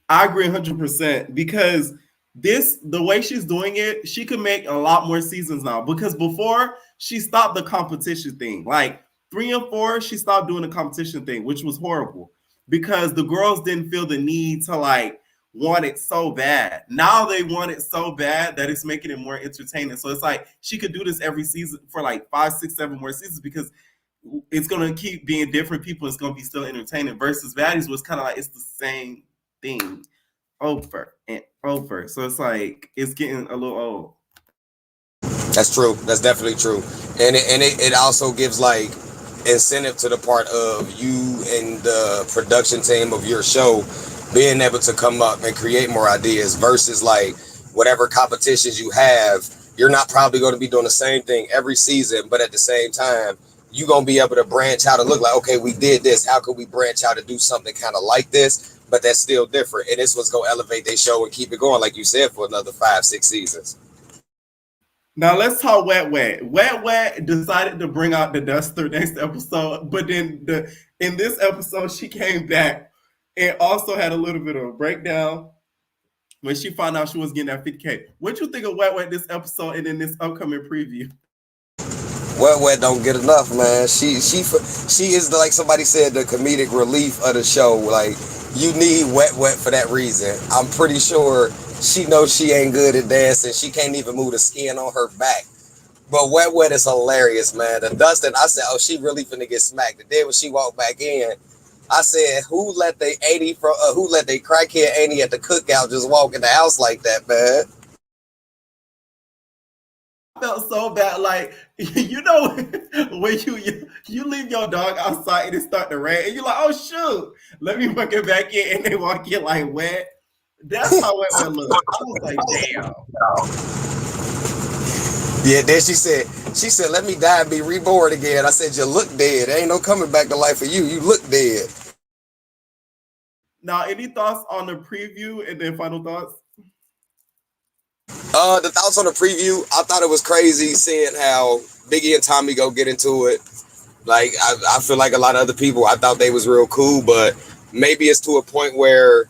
I agree 100% because the way she's doing it, she could make a lot more seasons now because before she stopped the competition thing. Like 3 and 4, she stopped doing the competition thing, which was horrible because the girls didn't feel the need to like want it so bad. Now they want it so bad that it's making it more entertaining. So it's like she could do this every season for like 5, 6, 7 more seasons because it's going to keep being different people. It's going to be still entertaining versus Baddies was kind of like it's the same thing over and over. So it's like it's getting a little old. That's true. That's definitely true. And it also gives like incentive to the part of you and the production team of your show being able to come up and create more ideas versus like whatever competitions you have. You're not probably going to be doing the same thing every season, but at the same time, you're going to be able to branch out and look like, okay, we did this. How could we branch out and do something kind of like this, but that's still different? And this was going to elevate their show and keep it going, like you said, for another 5, 6 seasons. Now let's talk Wet Wet. Wet Wet decided to bring out the duster next episode, but then in this episode, she came back and also had a little bit of a breakdown when she found out she was getting that 50K. What you think of Wet Wet this episode and in this upcoming preview? Wet Wet don't get enough, man. She is, like somebody said, the comedic relief of the show. Like, you need Wet Wet for that reason. I'm pretty sure she knows she ain't good at dancing. She can't even move the skin on her back. But Wet Wet is hilarious, man. The Dustin, I said, oh, she really finna get smacked. And then when she walked back in, I said, who let they crackhead Annie at the cookout just walk in the house like that, man? I felt so bad, like, you know, when you leave your dog outside and it start to rain, and you're like, oh shoot, let me walk it back in, and they walk in like wet. That's how Wet Wet looked. I was like, damn. Yeah, then she said, let me die and be reborn again. I said, you look dead. There ain't no coming back to life for you. You look dead. Now, any thoughts on the preview and then final thoughts? The thoughts on the preview, I thought it was crazy seeing how Biggie and Tommy go get into it. Like I feel like a lot of other people, I thought they was real cool, but maybe it's to a point where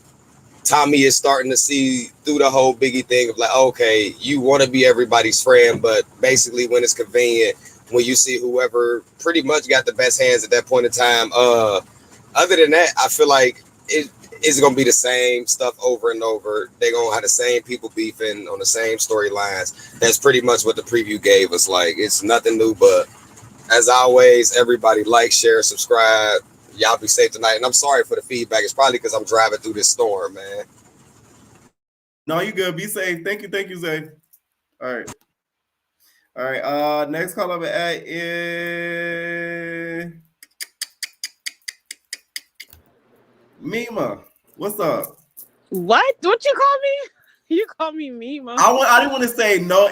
Tommy is starting to see through the whole Biggie thing of like, okay, you want to be everybody's friend, but basically when it's convenient, when you see whoever pretty much got the best hands at that point in time. Other than that, I feel like it is gonna be the same stuff over and over. They're gonna have the same people beefing on the same storylines. That's pretty much what the preview gave us. Like it's nothing new, but as always, everybody like, share, subscribe. Y'all be safe tonight. And I'm sorry for the feedback. It's probably because I'm driving through this storm, man. No, you good. Be safe. Thank you, Zay. All right. All right. Next call over at is Mima. What's up? What you call me? You call me Mima. I didn't want to say no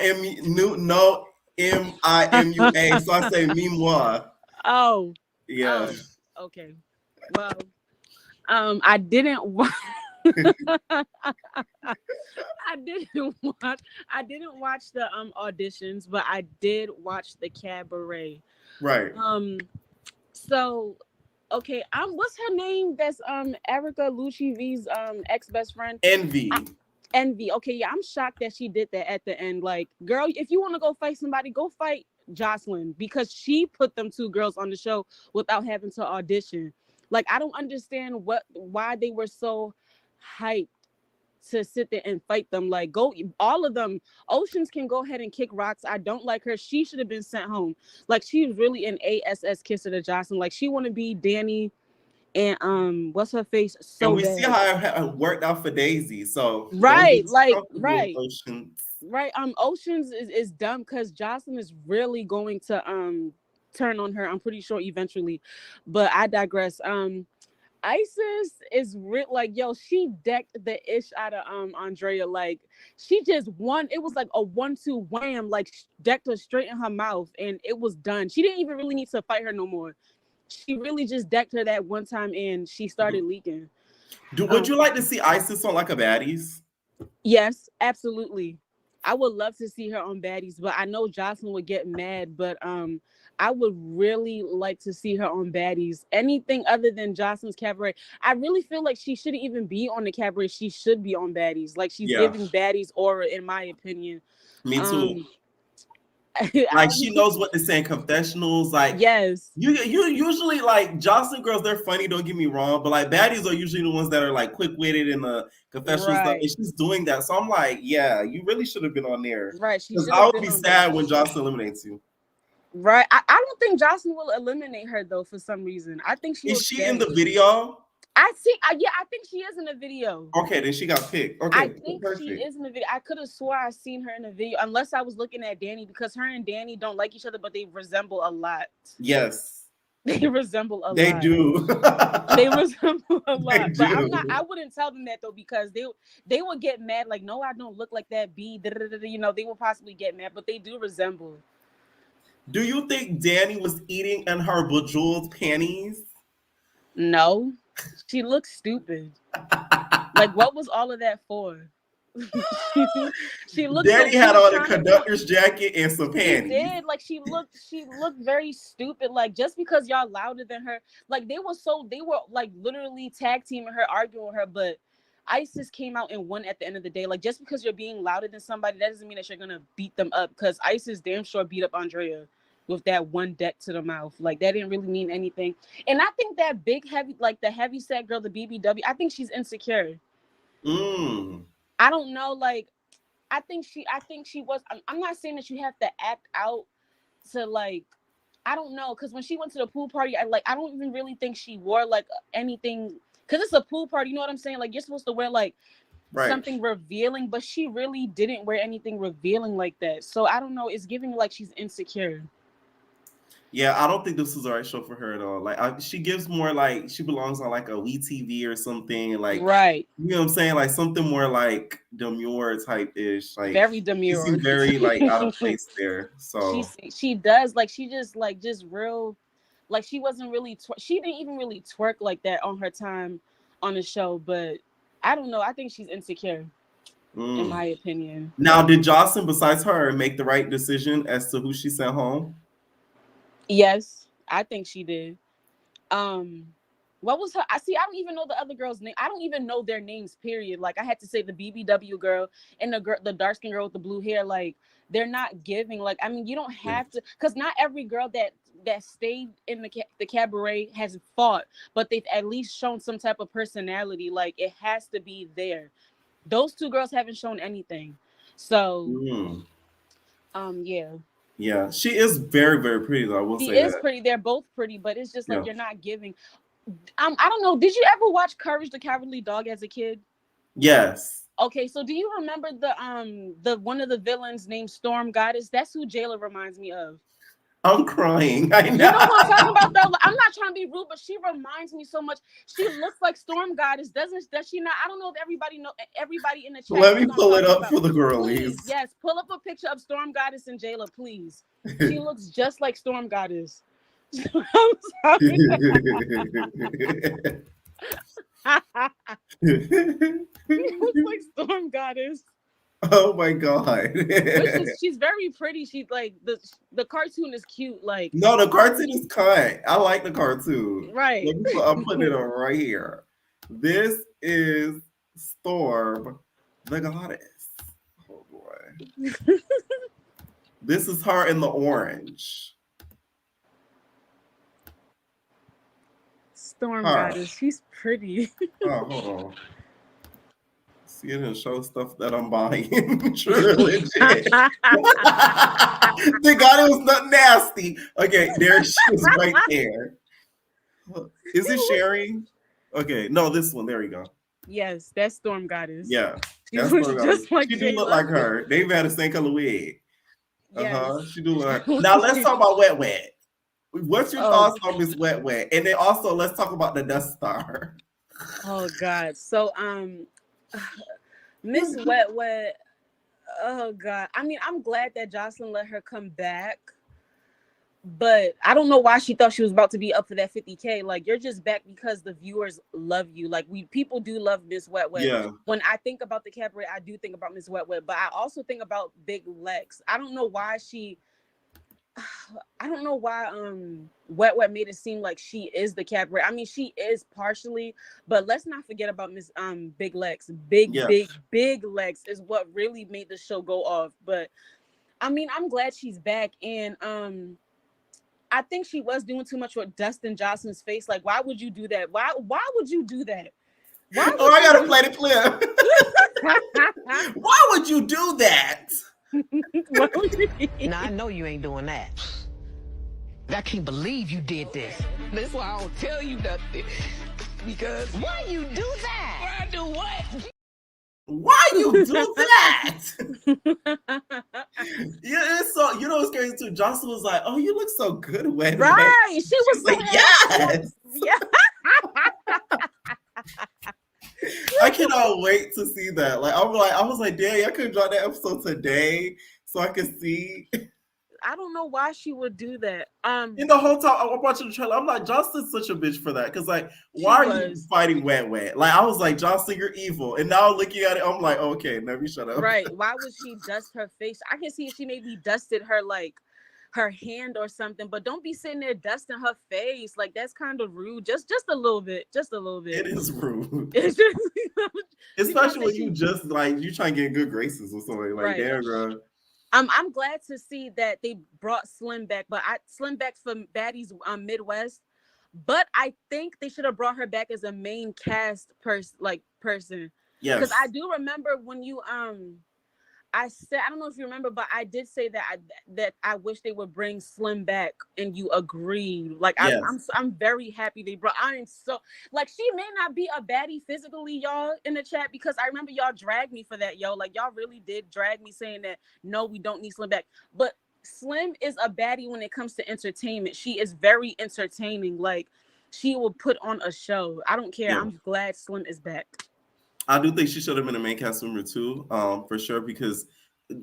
M-I-M-U-A, so I say Mima. Oh. Yeah. Okay. Well, I didn't I didn't watch the auditions, but I did watch the Cabaret. Right. So okay, what's her name? That's Erica Lucci V's ex best friend. Envy. Envy. Okay, yeah, I'm shocked that she did that at the end. Like, girl, if you want to go fight somebody, go fight Joseline, because she put them two girls on the show without having to audition. Like, I don't understand why they were so hyped to sit there and fight them. Like, go, all of them. Oceans can go ahead and kick rocks. I don't like her. She should have been sent home. Like, she's really an ASS kisser to Joseline. Like, she want to be Danny and what's her face? So and we bad. see how it worked out for Daisy. So right, like right. Oceans. Right. Oceans is dumb because Joseline is really going to turn on her. I'm pretty sure eventually. But I digress. Isis is like, yo, she decked the ish out of Andrea. Like, she just won. It was like a 1-2 wham, like decked her straight in her mouth, and it was done. She didn't even really need to fight her no more. She really just decked her that one time, and she started leaking. Would you like to see Isis on like a Baddies? Yes, absolutely. I would love to see her on Baddies, but I know Joseline would get mad. But I would really like to see her on Baddies. Anything other than Joseline's Cabaret. I really feel like she shouldn't even be on the Cabaret. She should be on Baddies. Like, she's giving Baddies aura, in my opinion. Me too. Like, she knows what to say in confessionals. Like, yes, you usually, like, Joseline girls, they're funny, don't get me wrong, but like Baddies are usually the ones that are like quick-witted in the confessional stuff, and she's doing that. So I'm like, yeah, you really should have been on there. Right. Because I would be sad when Joseline eliminates you. Right. I don't think Joseline will eliminate her though, for some reason. I think she is she in the video? I think she is in the video. Okay, then she got picked. Okay, I think she is in the video. I could have swore I seen her in the video, unless I was looking at Danny, because her and Danny don't like each other, but they resemble a lot. Yes, they resemble a lot. They do. They resemble a lot. But I wouldn't tell them that though, because they would get mad. Like, no, I don't look like that. You know, they will possibly get mad, but they do resemble. Do you think Danny was eating in her bejeweled panties? No. She looks stupid. Like, what was all of that for? she looked. Danny had on a conductor's jacket and some panties. She did. Like, she looked very stupid. Like, just because y'all louder than her, like they were like literally tag teaming her, arguing with her. But Isis came out and won at the end of the day. Like, just because you're being louder than somebody, that doesn't mean that you're gonna beat them up. Because Isis damn sure beat up Andrea with that one deck to the mouth. Like, that didn't really mean anything. And I think that big heavy, like the heavy set girl, the BBW, I think she's insecure. I don't know. Like, I think she was, I'm not saying that you have to act out to, like, I don't know. Cause when she went to the pool party, I don't even really think she wore like anything. Cause it's a pool party. You know what I'm saying? Like, you're supposed to wear like something revealing, but she really didn't wear anything revealing like that. So I don't know. It's giving me like she's insecure. Yeah, I don't think this is the right show for her at all. Like, she gives more like she belongs on like a WeTV or something. Like, right? You know what I'm saying? Like something more like demure type ish. Like, very demure. She seems very like out of place there. So she does, like, she just like just real, like she wasn't really she didn't even really twerk like that on her time on the show. But I don't know. I think she's insecure. in my opinion. Now, did Joseline, besides her, make the right decision as to who she sent home? Yes, I think she did. What was her? I don't even know the other girl's name. I don't even know their names. Period. Like I had to say the BBW girl and the dark skin girl with the blue hair. Like they're not giving. Like I mean, you don't have to, because not every girl that stayed in the cabaret has fought, but they've at least shown some type of personality. Like it has to be there. Those two girls haven't shown anything. So, yeah. Yeah, she is very, very pretty, though. I will say that. She is pretty. They're both pretty, but it's just like you're not giving. I don't know. Did you ever watch Courage the Cowardly Dog as a kid? Yes. Okay, so do you remember the one of the villains named Storm Goddess? That's who Jayla reminds me of. I'm crying. I know. You know what I'm talking about, though? I'm not trying to be rude, but she reminds me so much. She looks like Storm Goddess, does she not? I don't know if everybody in the chat. Let me pull it up for the girlies. Please, yes, pull up a picture of Storm Goddess and Jayla, please. She looks just like Storm Goddess. I'm sorry. She looks like Storm Goddess. Oh my god. She's very pretty. She's like the cartoon is cute. Like no, the cartoon is cut. I like the cartoon. Right. I'm putting it on right here. This is Storm the Goddess. Oh boy. This is her in the orange. Storm Goddess. She's pretty. Oh, hold on. See, it didn't show stuff that I'm buying. True, legit. Thank God it was not nasty. Okay, there she is right there. Is it sharing? Okay, no, this one. There we go. Yes, that's Storm Goddess. Yeah, she looks just like she do look like her. They've had the same color wig. Yes. She do look like her. Now let's talk about Wet Wet. What's your thoughts on Miss Wet Wet? And then also let's talk about the Dust Star. Oh God. So Miss Wet Wet. Oh God. I mean, I'm glad that Joseline let her come back. But I don't know why she thought she was about to be up for that 50K. Like, you're just back because the viewers love you. Like, people do love Miss Wet Wet. Yeah. When I think about the cabaret, I do think about Miss Wet Wet. But I also think about Big Lex. I don't know why Wet Wet made it seem like she is the cabaret. I mean, she is partially, but let's not forget about Miss Big Lex. Big Lex is what really made the show go off. But I mean, I'm glad she's back, and I think she was doing too much with Dustin Johnson's face. Like, why would you do that? Why would you do that? I gotta play the clip. Why would you do that? Now I know you ain't doing that. I can't believe you did this. That's why I don't tell you nothing. Because why you do that? Why I do what? Why you do that? Yeah, it's so, you know what's crazy too? Joseline was like, "Oh, you look so good, Wet." Right? She was like, "Yes." Yeah. I cannot wait to see that. Like, I was like, "Dang, I could drop that episode today so I could see." I don't know why she would do that. In the whole time I'm watching the trailer, I'm like, Joseline's such a bitch for that. Because like, why are you fighting Wet Wet? Like, I was like, Joseline, you're evil. And now looking at it, I'm like, okay, let me shut up. Right. Why would she dust her face? I can see if she maybe dusted her like her hand or something, but don't be sitting there dusting her face. Like, that's kind of rude. Just a little bit. Just a little bit. It is rude. It's just, especially when you just like you trying to get good graces or something. Like, damn, girl. I'm glad to see that they brought Slim back, but Slim back from Baddies Midwest. But I think they should have brought her back as a main cast person. Yes. Because I do remember when you I said, I don't know if you remember, but I did say that I wish they would bring Slim back, and you agreed. Like, yes. I'm very happy they brought. I am so, like, she may not be a baddie physically, y'all, in the chat, because I remember y'all dragged me for that, yo. Like, y'all really did drag me saying that, no, we don't need Slim back. But Slim is a baddie when it comes to entertainment. She is very entertaining. Like, she will put on a show. I don't care. Yeah. I'm glad Slim is back. I do think she should have been a main cast member too, for sure, because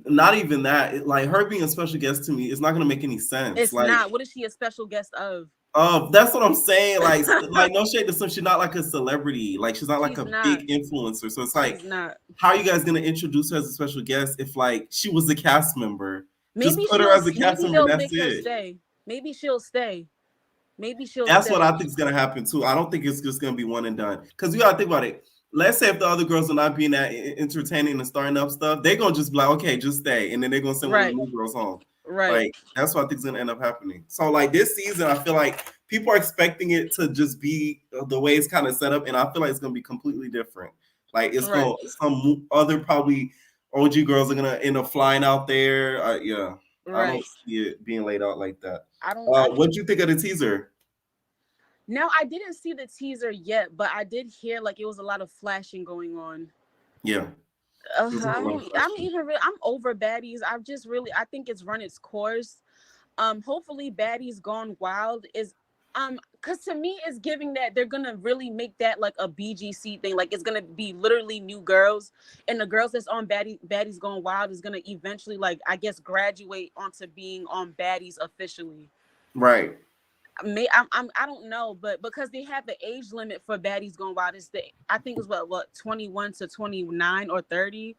not even that, like, her being a special guest to me is not going to make any sense. It's like, not. What is she a special guest of? That's what I'm saying. Like no shade to some. She's not like a celebrity. Like she's not like She's a not. big influencer. So it's like, She's not. how are you guys gonna introduce her as a special guest if like she was a cast member? Just Maybe put her as a cast maybe member. And they'll that's make her it. stay. Maybe she'll stay. Maybe she'll That's what stay. I think is gonna happen too. I don't think it's just gonna be one and done. Because you gotta think about it. Let's say if the other girls are not being that entertaining and starting up stuff, they're gonna just be like, okay, just stay, and then they're gonna send one of the Right. new girls home. Right. Like that's what I think is gonna end up happening. So like this season, I feel like people are expecting it to just be the way it's kind of set up, and I feel like it's gonna be completely different. Like it's Right. gonna some other probably OG girls are gonna end up flying out there. Yeah, I Right. don't see it being laid out like that. I don't. What'd you think of the teaser? Now I didn't see the teaser yet, but I did hear like it was a lot of flashing going on. Yeah. I'm over Baddies. I think it's run its course. Hopefully Baddies Gone Wild is because to me it's giving that they're gonna really make that like a BGC thing. Like it's gonna be literally new girls, and the girls that's on Baddies Gone Wild is gonna eventually like I guess graduate onto being on Baddies officially. Right. I don't know, but because they have the age limit for Baddies Gone Wild, I think it's what 21 to 29 or 30,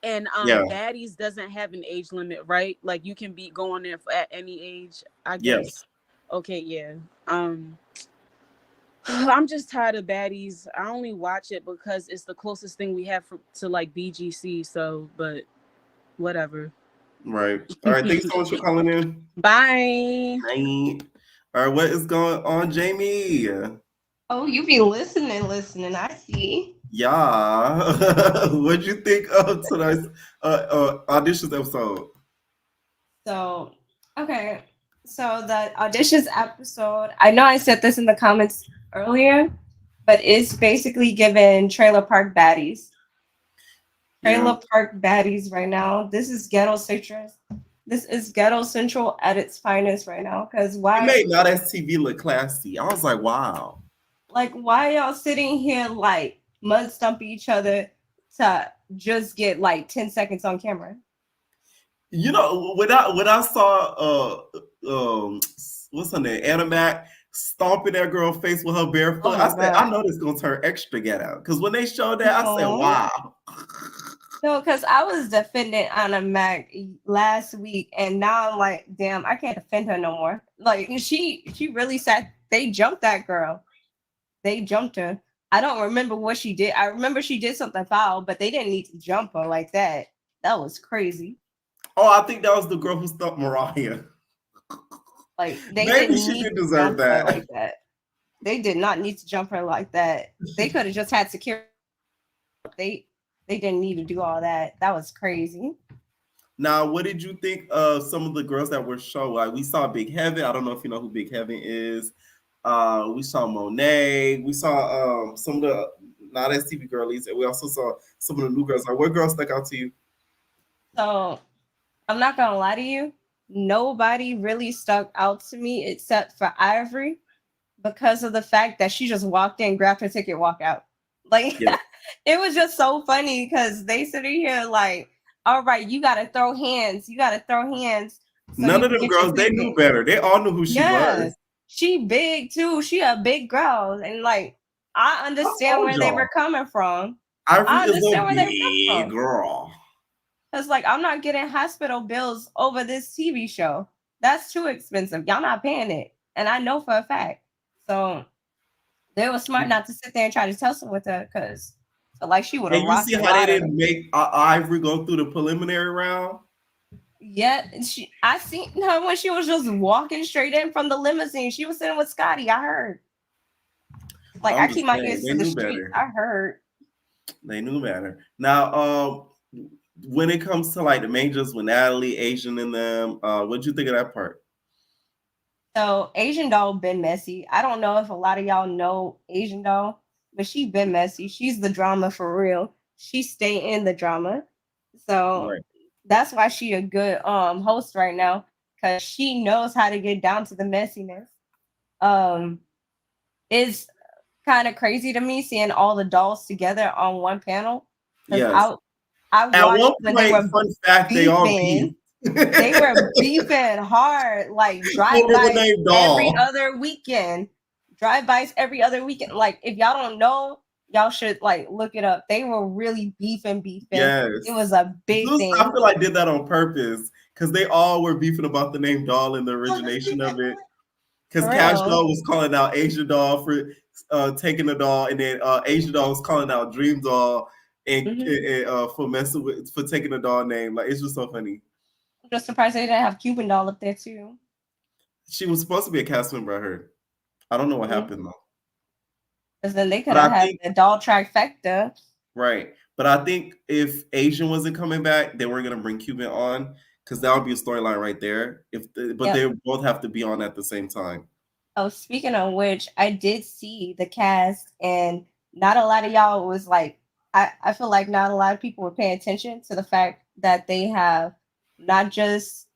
and Yeah. Baddies doesn't have an age limit, right? Like you can be going there at any age, I guess. Yes. Okay, yeah. I'm just tired of Baddies. I only watch it because it's the closest thing we have to like BGC. So, but whatever. Right. All right. Thanks so much for calling in. Bye. Bye. All right. What is going on, Jamie? Oh, you be listening. I see. Yeah. What'd you think of tonight's auditions episode? So, okay. So the auditions episode, I know I said this in the comments earlier, but it's basically given Trailer Park Baddies. Trailer Park Baddies right now. This is Ghetto Citrus. This is Ghetto Central at its finest right now. Because why? It made Now That's TV look classy. I was like, wow. Like, why y'all sitting here like mud stumping each other to just get like 10 seconds on camera? You know, when I saw what's her name, Animac stomping that girl's face with her bare foot, I said, I know this is gonna turn extra ghetto. Because when they showed that, I said, wow. No, because I was defending Anna Mac last week, and now I'm like, damn, I can't defend her no more. Like she really they jumped that girl. They jumped her. I don't remember what she did. I remember she did something foul, but they didn't need to jump her like that. That was crazy. Oh, I think that was the girl who stumped Mariah. Like they maybe didn't she need did to deserve jump that. her like that. They did not need to jump her like that. They could have just had security. They didn't need to do all that. That was crazy. Now, what did you think of some of the girls that were shown? Like we saw Big Heaven. I don't know if you know who Big Heaven is. We saw Monet. We saw some of the not as TV girlies, and we also saw some of the new girls. Like, what girls stuck out to you? So, I'm not gonna lie to you. Nobody really stuck out to me except for Ivory, because of the fact that she just walked in, grabbed her ticket, walked out. Like, yeah. It was just so funny because they sitting here like, all right, you gotta throw hands. You gotta throw hands. So none of them girls, they knew better. They all knew who she was. She big too. She a big girl. And like, I understand where they were coming from. I understand where they were coming from. Girl. Because like, I'm not getting hospital bills over this TV show. That's too expensive. Y'all not paying it. And I know for a fact. So they were smart not to sit there and try to tussle with her, because like she would have. And you see how they didn't make Ivory go through the preliminary round? Yeah, I seen her when she was just walking straight in from the limousine. She was sitting with Scotty. I heard. Like, I keep my ears to the street. I heard. They knew better. Now, when it comes to like the majors with Natalie, Asian in them, what'd you think of that part? So Asian Doll been messy. I don't know if a lot of y'all know Asian Doll, but she been messy. She's the drama for real. She stay in the drama. So that's why she a good host right now, because she knows how to get down to the messiness. It's kind of crazy to me seeing all the dolls together on one panel. Yes. I At one point, fun fact, they all beefed. They were beefing hard, like Over the drive-bys name every Doll. other weekend. Drive-bys every other weekend. Like, if y'all don't know, y'all should like look it up. They were really beefing. Yes. It was a big Zeus, thing. I feel like did that on purpose because they all were beefing about the name Doll and the origination of it. Because For Cash real. Doll was calling out Asia Doll for taking the doll, and then Asia Doll was calling out Dream Doll and for messing with for taking the doll name. Like it's just so funny. I'm just surprised they didn't have Cuban Doll up there too. She was supposed to be a cast member, I heard. I don't know what happened though. Because then they could But have I had think- the doll trifecta. Right. But I think if Asian wasn't coming back, they weren't gonna bring Cuban on because that would be a storyline right there. But they both have to be on at the same time. Oh, speaking of which, I did see the cast, and not a lot of y'all was like, I feel like not a lot of people were paying attention to the fact that they have not just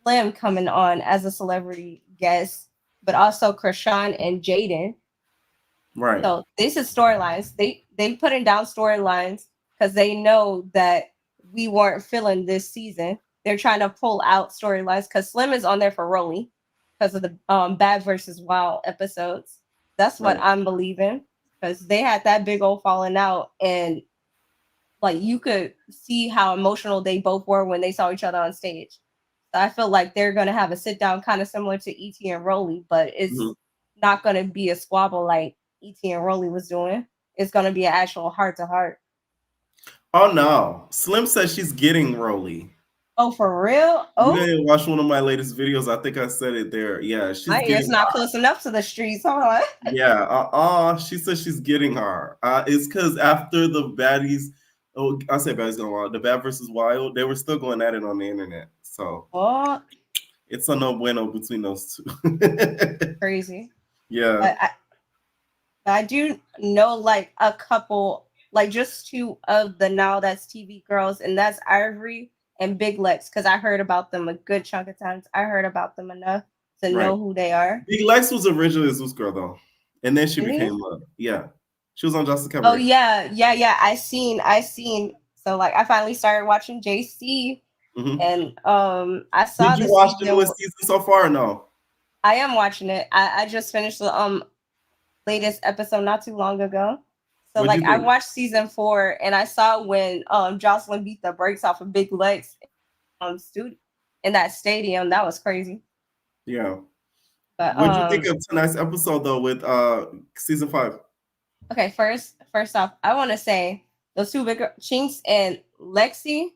Slim coming on as a celebrity guest, but also Krishan and Jaden. Right. So this is storylines. They putting down storylines because they know that we weren't feeling this season. They're trying to pull out storylines because Slim is on there for Rolly because of the Bad versus Wild episodes. That's what I'm believing because they had that big old falling out, and like you could see how emotional they both were when they saw each other on stage. So I feel like they're gonna have a sit down kind of similar to ET and Rolly, but it's not gonna be a squabble like ET and Rolly was doing. It's gonna be an actual heart to heart. Oh no. Slim says she's getting Rolly. Oh, for real? Oh, You didn't watch one of my latest videos. I think I said it there. Yeah, she's my ear's not close enough to the streets. Hold on. Yeah, she says she's getting her. It's because after the baddies, I say baddies going wild, the Bad versus Wild, they were still going at it on the internet. So it's a no bueno between those two. Crazy. Yeah. But I do know like a couple, like just two of the Now That's TV girls, and that's Ivory and Big Lex, because I heard about them a good chunk of times. I heard about them enough to know who they are. Big Lex was originally a Zeus girl though, and then she became yeah. She was on Justin Cabaret. Oh yeah. I seen. So like I finally started watching JC, and I saw. Did you watch the newest season so far or no? I am watching it. I just finished the latest episode not too long ago. So like I watched season 4, and I saw when Joseline beat the brakes off of Big Lex in that stadium. That was crazy. Yeah. But what did you think of tonight's episode though with season 5? Okay, first off, I want to say those two big Chinks and Lexi,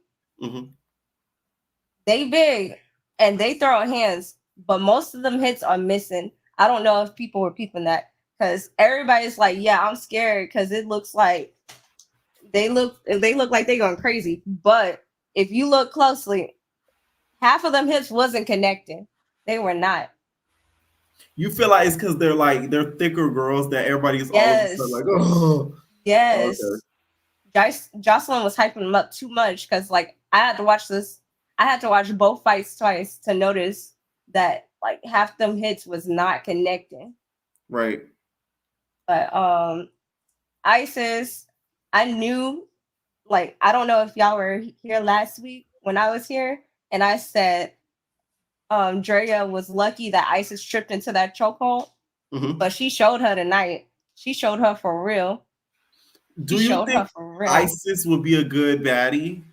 they big and they throw hands, but most of them hits are missing. I don't know if people were peeping that because everybody's like, yeah, I'm scared because it looks like they look like they're going crazy. But if you look closely, half of them hits wasn't connecting. They were not. You feel like it's because they're thicker girls that everybody's all of a sudden like, oh. Yes. Okay. Joseline was hyping them up too much because like I had to watch both fights twice to notice that like half them hits was not connecting. Right. But Isis, I knew, like, I don't know if y'all were here last week when I was here, and I said Drea was lucky that Isis tripped into that chokehold, but she showed her tonight. She showed her for real. Do you think Isis would be a good baddie?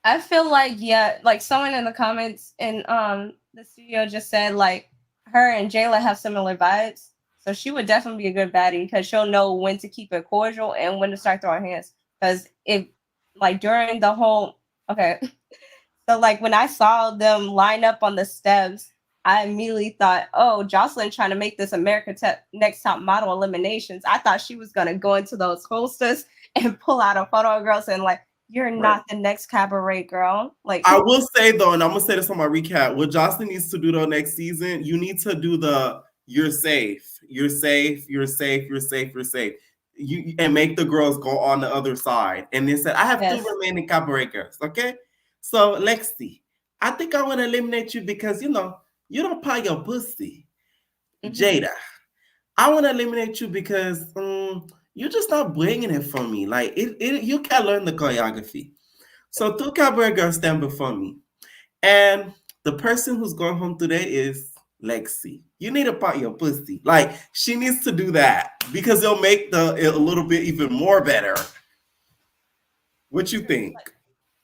I feel like, yeah, like someone in the comments in the studio just said like her and Jayla have similar vibes. So she would definitely be a good baddie because she'll know when to keep it cordial and when to start throwing hands. Because if like during the whole so like when I saw them line up on the steps, I immediately thought, oh, Joseline trying to make this Next Top Model eliminations. I thought she was gonna go into those holsters and pull out a photo of girls and like, you're not the next Cabaret girl. Like I will say though, and I'm gonna say this on my recap, what Joseline needs to do though next season, you need to do the you're safe, you're safe, you're safe, you're safe, you're safe. And make the girls go on the other side. And they said, I have 2 remaining Cabaret girls, okay? So Lexi, I think I want to eliminate you because you don't pie your pussy. Jada, I want to eliminate you because you're just not bringing it for me. Like you can't learn the choreography. So two Cabaret girls stand before me. And the person who's going home today is Lexi. You need to pop your pussy. Like, she needs to do that because it'll make it a little bit even more better. What you think?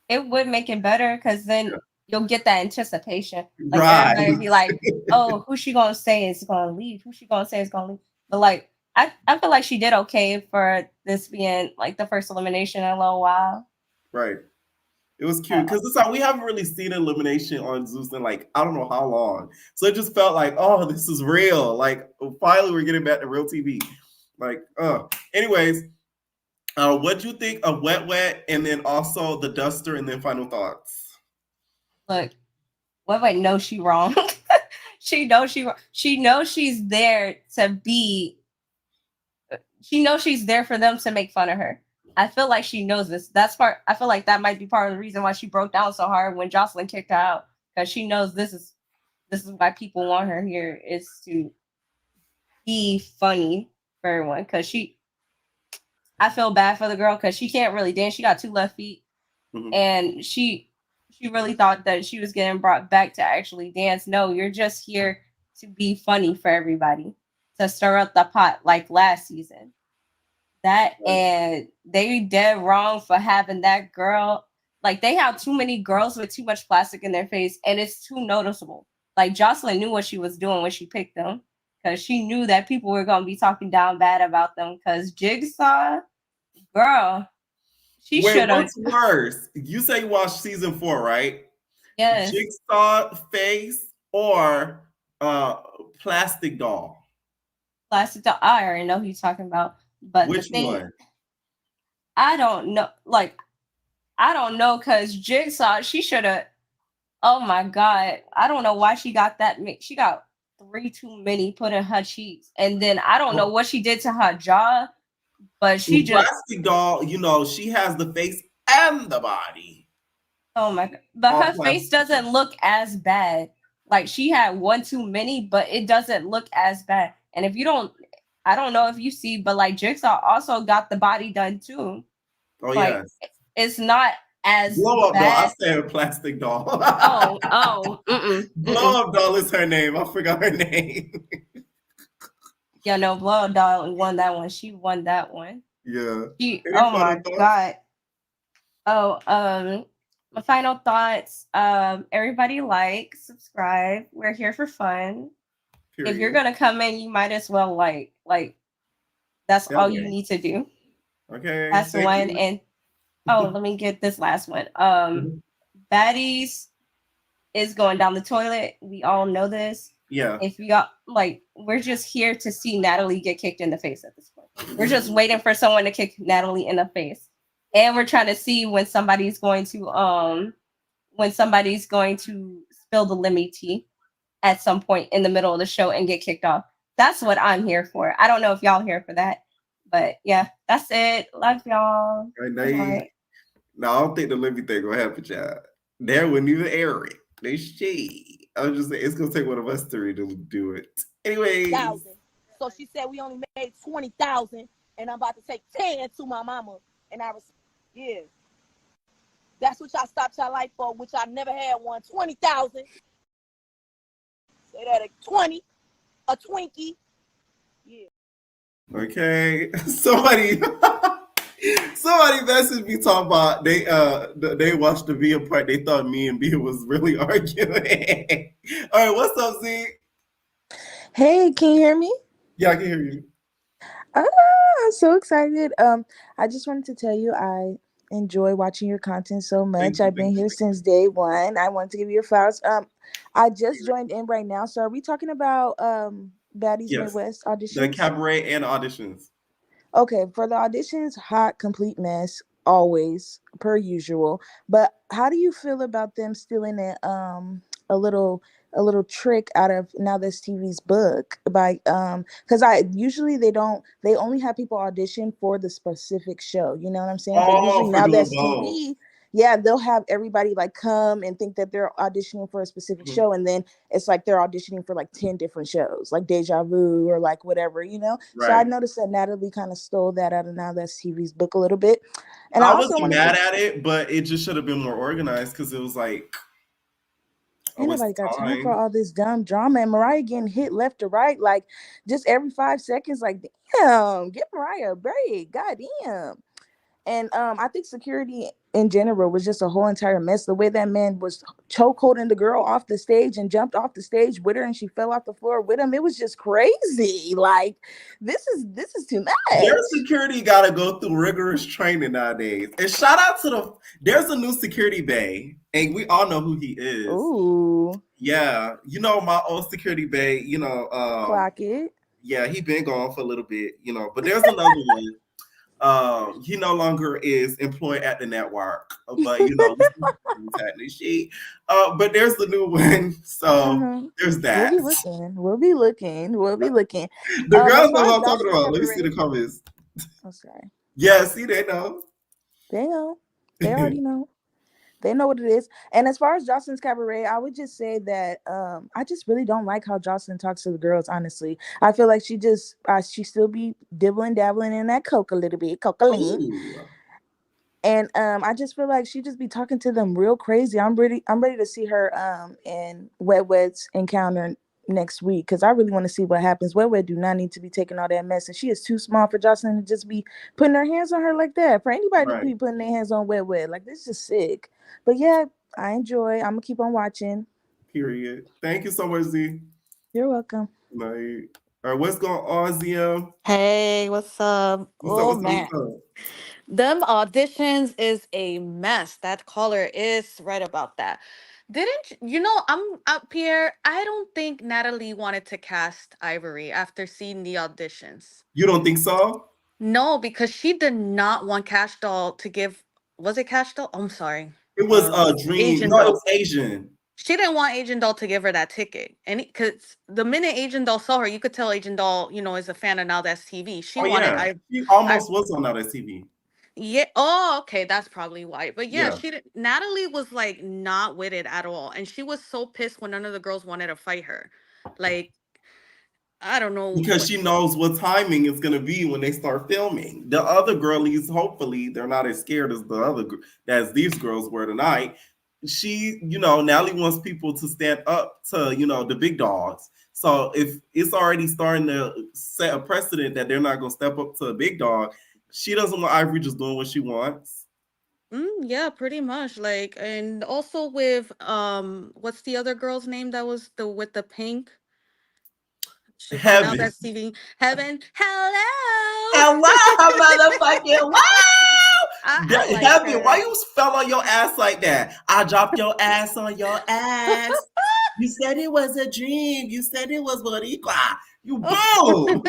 It would make it better because then you'll get that anticipation. Like Right. everybody be like, "Oh, who she gonna say is gonna leave? Who she gonna say is gonna leave?" But like, I feel like she did okay for this being like the first elimination in a little while. Right. It was cute because it's like we haven't really seen elimination on Zeus in like I don't know how long. So it just felt like, oh, this is real. Like finally we're getting back to real TV. Like, anyways, what do you think of Wet Wet and then also the Duster and then final thoughts? Look, Wait, no, she wrong. She knows she knows she's there to be. She knows she's there for them to make fun of her. I feel like she knows this. That's part. I feel like that might be part of the reason why she broke down so hard when Joseline kicked her out, because she knows this is why people want her here, is to be funny for everyone. Because I feel bad for the girl because she can't really dance. She got 2 left feet, and she really thought that she was getting brought back to actually dance. No, you're just here to be funny for everybody, to stir up the pot like last season. And they dead wrong for having that girl. Like, they have too many girls with too much plastic in their face, and it's too noticeable. Like, Joseline knew what she was doing when she picked them, because she knew that people were going to be talking down bad about them. Because Jigsaw, girl, she should have. What's worse? You say you watched season 4, right? Yes. Jigsaw face or plastic doll? Plastic doll. I already know who you're talking about. But which one? I don't know. Like, I don't know, because Jigsaw, she should have. Oh my God. I don't know why she got that. She got 3 too many put in her cheeks. And then I don't know what she did to her jaw, but she just. Plastic doll, you know, she has the face and the body. Oh my God. But her face doesn't look as bad. Like, she had 1 too many, but it doesn't look as bad. And if you don't, I don't know if you see, but like Jigsaw also got the body done too. Oh, like, yes. It's not as Blow Up bad. Doll. I said plastic doll. Blow Up Doll is her name. I forgot her name. Yeah, no, Blow Up Doll won that one. She won that one. Yeah. Oh my God. Oh, my final thoughts. Everybody like, subscribe. We're here for fun. Period. If you're gonna come in, you might as well like that's all you need to do. Okay. That's one. And let me get this last one. Baddies is going down the toilet. We all know this. Yeah. If you got we're just here to see Natalie get kicked in the face at this point. We're just waiting for someone to kick Natalie in the face. And we're trying to see when somebody's going to spill the Lemmy tea at some point in the middle of the show and get kicked off. That's what I'm here for. I don't know if y'all here for that, but yeah, that's it. Love y'all. Right. No, I don't think the Lemmy thing gonna happen, y'all. They wouldn't even air it. They shade. I was just saying it's gonna take one of us 3 to do it. Anyway. So she said we only made 20,000, and I'm about to take 10 to my mama, and yeah. That's what y'all stopped y'all life for, which I never had one. 20,000. Say that at 20, a Twinkie. Yeah. Okay. Somebody messaged me talking about they watched the Bia part. They thought me and Bia was really arguing. All right, what's up, Z? Hey, can you hear me? Yeah, I can hear you. I'm so excited. I just wanted to tell you I enjoy watching your content so much. I've been here since day one. I wanted to give you your flowers. I just joined in right now. So are we talking about Baddies Midwest auditions? The Cabaret and auditions. Okay, for the auditions, hot, complete mess, always, per usual. But how do you feel about them stealing a little trick out of Now This TV's book by because they only have people audition for the specific show, you know what I'm saying? But usually Now This TV, Yeah, they'll have everybody like come and think that they're auditioning for a specific show, and then it's like they're auditioning for like 10 different shows, like Deja Vu or like whatever, you know. So I Right. noticed that Natalie kind of stole that out of Now That's TV's book a little bit. And I I also wasn't wanted mad to, at it, but it just should have been more organized because it was like a ain't waste nobody got of time for time. all this dumb drama, and Mariah getting hit left to right, like just every 5 seconds. Like, damn, give Mariah a break. God damn. And I think security in general was just a whole entire mess. The way that man was choke holding the girl off the stage and jumped off the stage with her, and she fell off the floor with him. It was just crazy. Like, this is too Their much. security got to go through rigorous training nowadays. And shout out to there's a new security bay, and we all know who he is. Ooh, Yeah, you know my old security bay. clock it. Yeah, he been gone for a little bit. But there's another one. He no longer is employed at the network, but technically, but there's the new one. So Uh-huh. there's We'll that. be looking. We'll be looking. We'll be looking. The As girls know far as what I'm talking Jocelyn about. Let me see Cabaret, the comments. I'm sorry. Yeah, see, they know. They know. They already know. They know what it is. And as far as Jocelyn's Cabaret, I would just say that I just really don't like how Jocelyn talks to the girls, honestly. I feel like she still be dibbling, dabbling in that coke a little bit, cocaine. Ooh. And I just feel like she just be talking to them real crazy. I'm ready to see her in Wet Wet's encounter next week, because I really want to see what happens. Wet Wet do not need to be taking all that mess, and she is too small for Jocelyn to just be putting her hands on her like that. For anybody to Right. be putting their hands on Wet Wet, like, this is just sick. But yeah, I enjoy. I'm gonna keep on watching. Period. Thank you so much, Z. You're welcome. Like, all right, what's going on, ZM? Hey, what's up? What's up? Oh What's up? man, What's up? them auditions is a mess. That caller is right about that. I'm up here? I don't think Natalie wanted to cast Ivory after seeing the auditions. You don't think so? No, because she did not want Cash Doll to give. Was it Cash Doll? I'm sorry. It was a dream. Asian No, it Doll. was Asian. She didn't want Agent Doll to give her that ticket. And because the minute Agent Doll saw her, you could tell Agent Doll, is a fan of Now That's TV. She Oh wanted yeah, she I almost was on that TV. yeah. Oh, okay. That's probably why. But yeah, Yeah, she did, Natalie was like not with it at all. And she was so pissed when none of the girls wanted to fight her. Like, I don't know. because she knows what timing it's gonna be when they start filming. The other girlies, hopefully, they're not as scared as as these girls were tonight. Natalie wants people to stand up to the big dogs. So if it's already starting to set a precedent that they're not gonna step up to a big dog, she doesn't want Ivory just doing what she wants. Yeah, pretty much. Like, and also with what's the other girl's name that was the with the pink? She from Now Heaven. That's TV. Heaven. Hello. Hello, motherfucking wow! I like Heaven, why her. you fell on your ass like that? I dropped your ass on your ass. You said it was a dream. You said it was Boricua. You boom!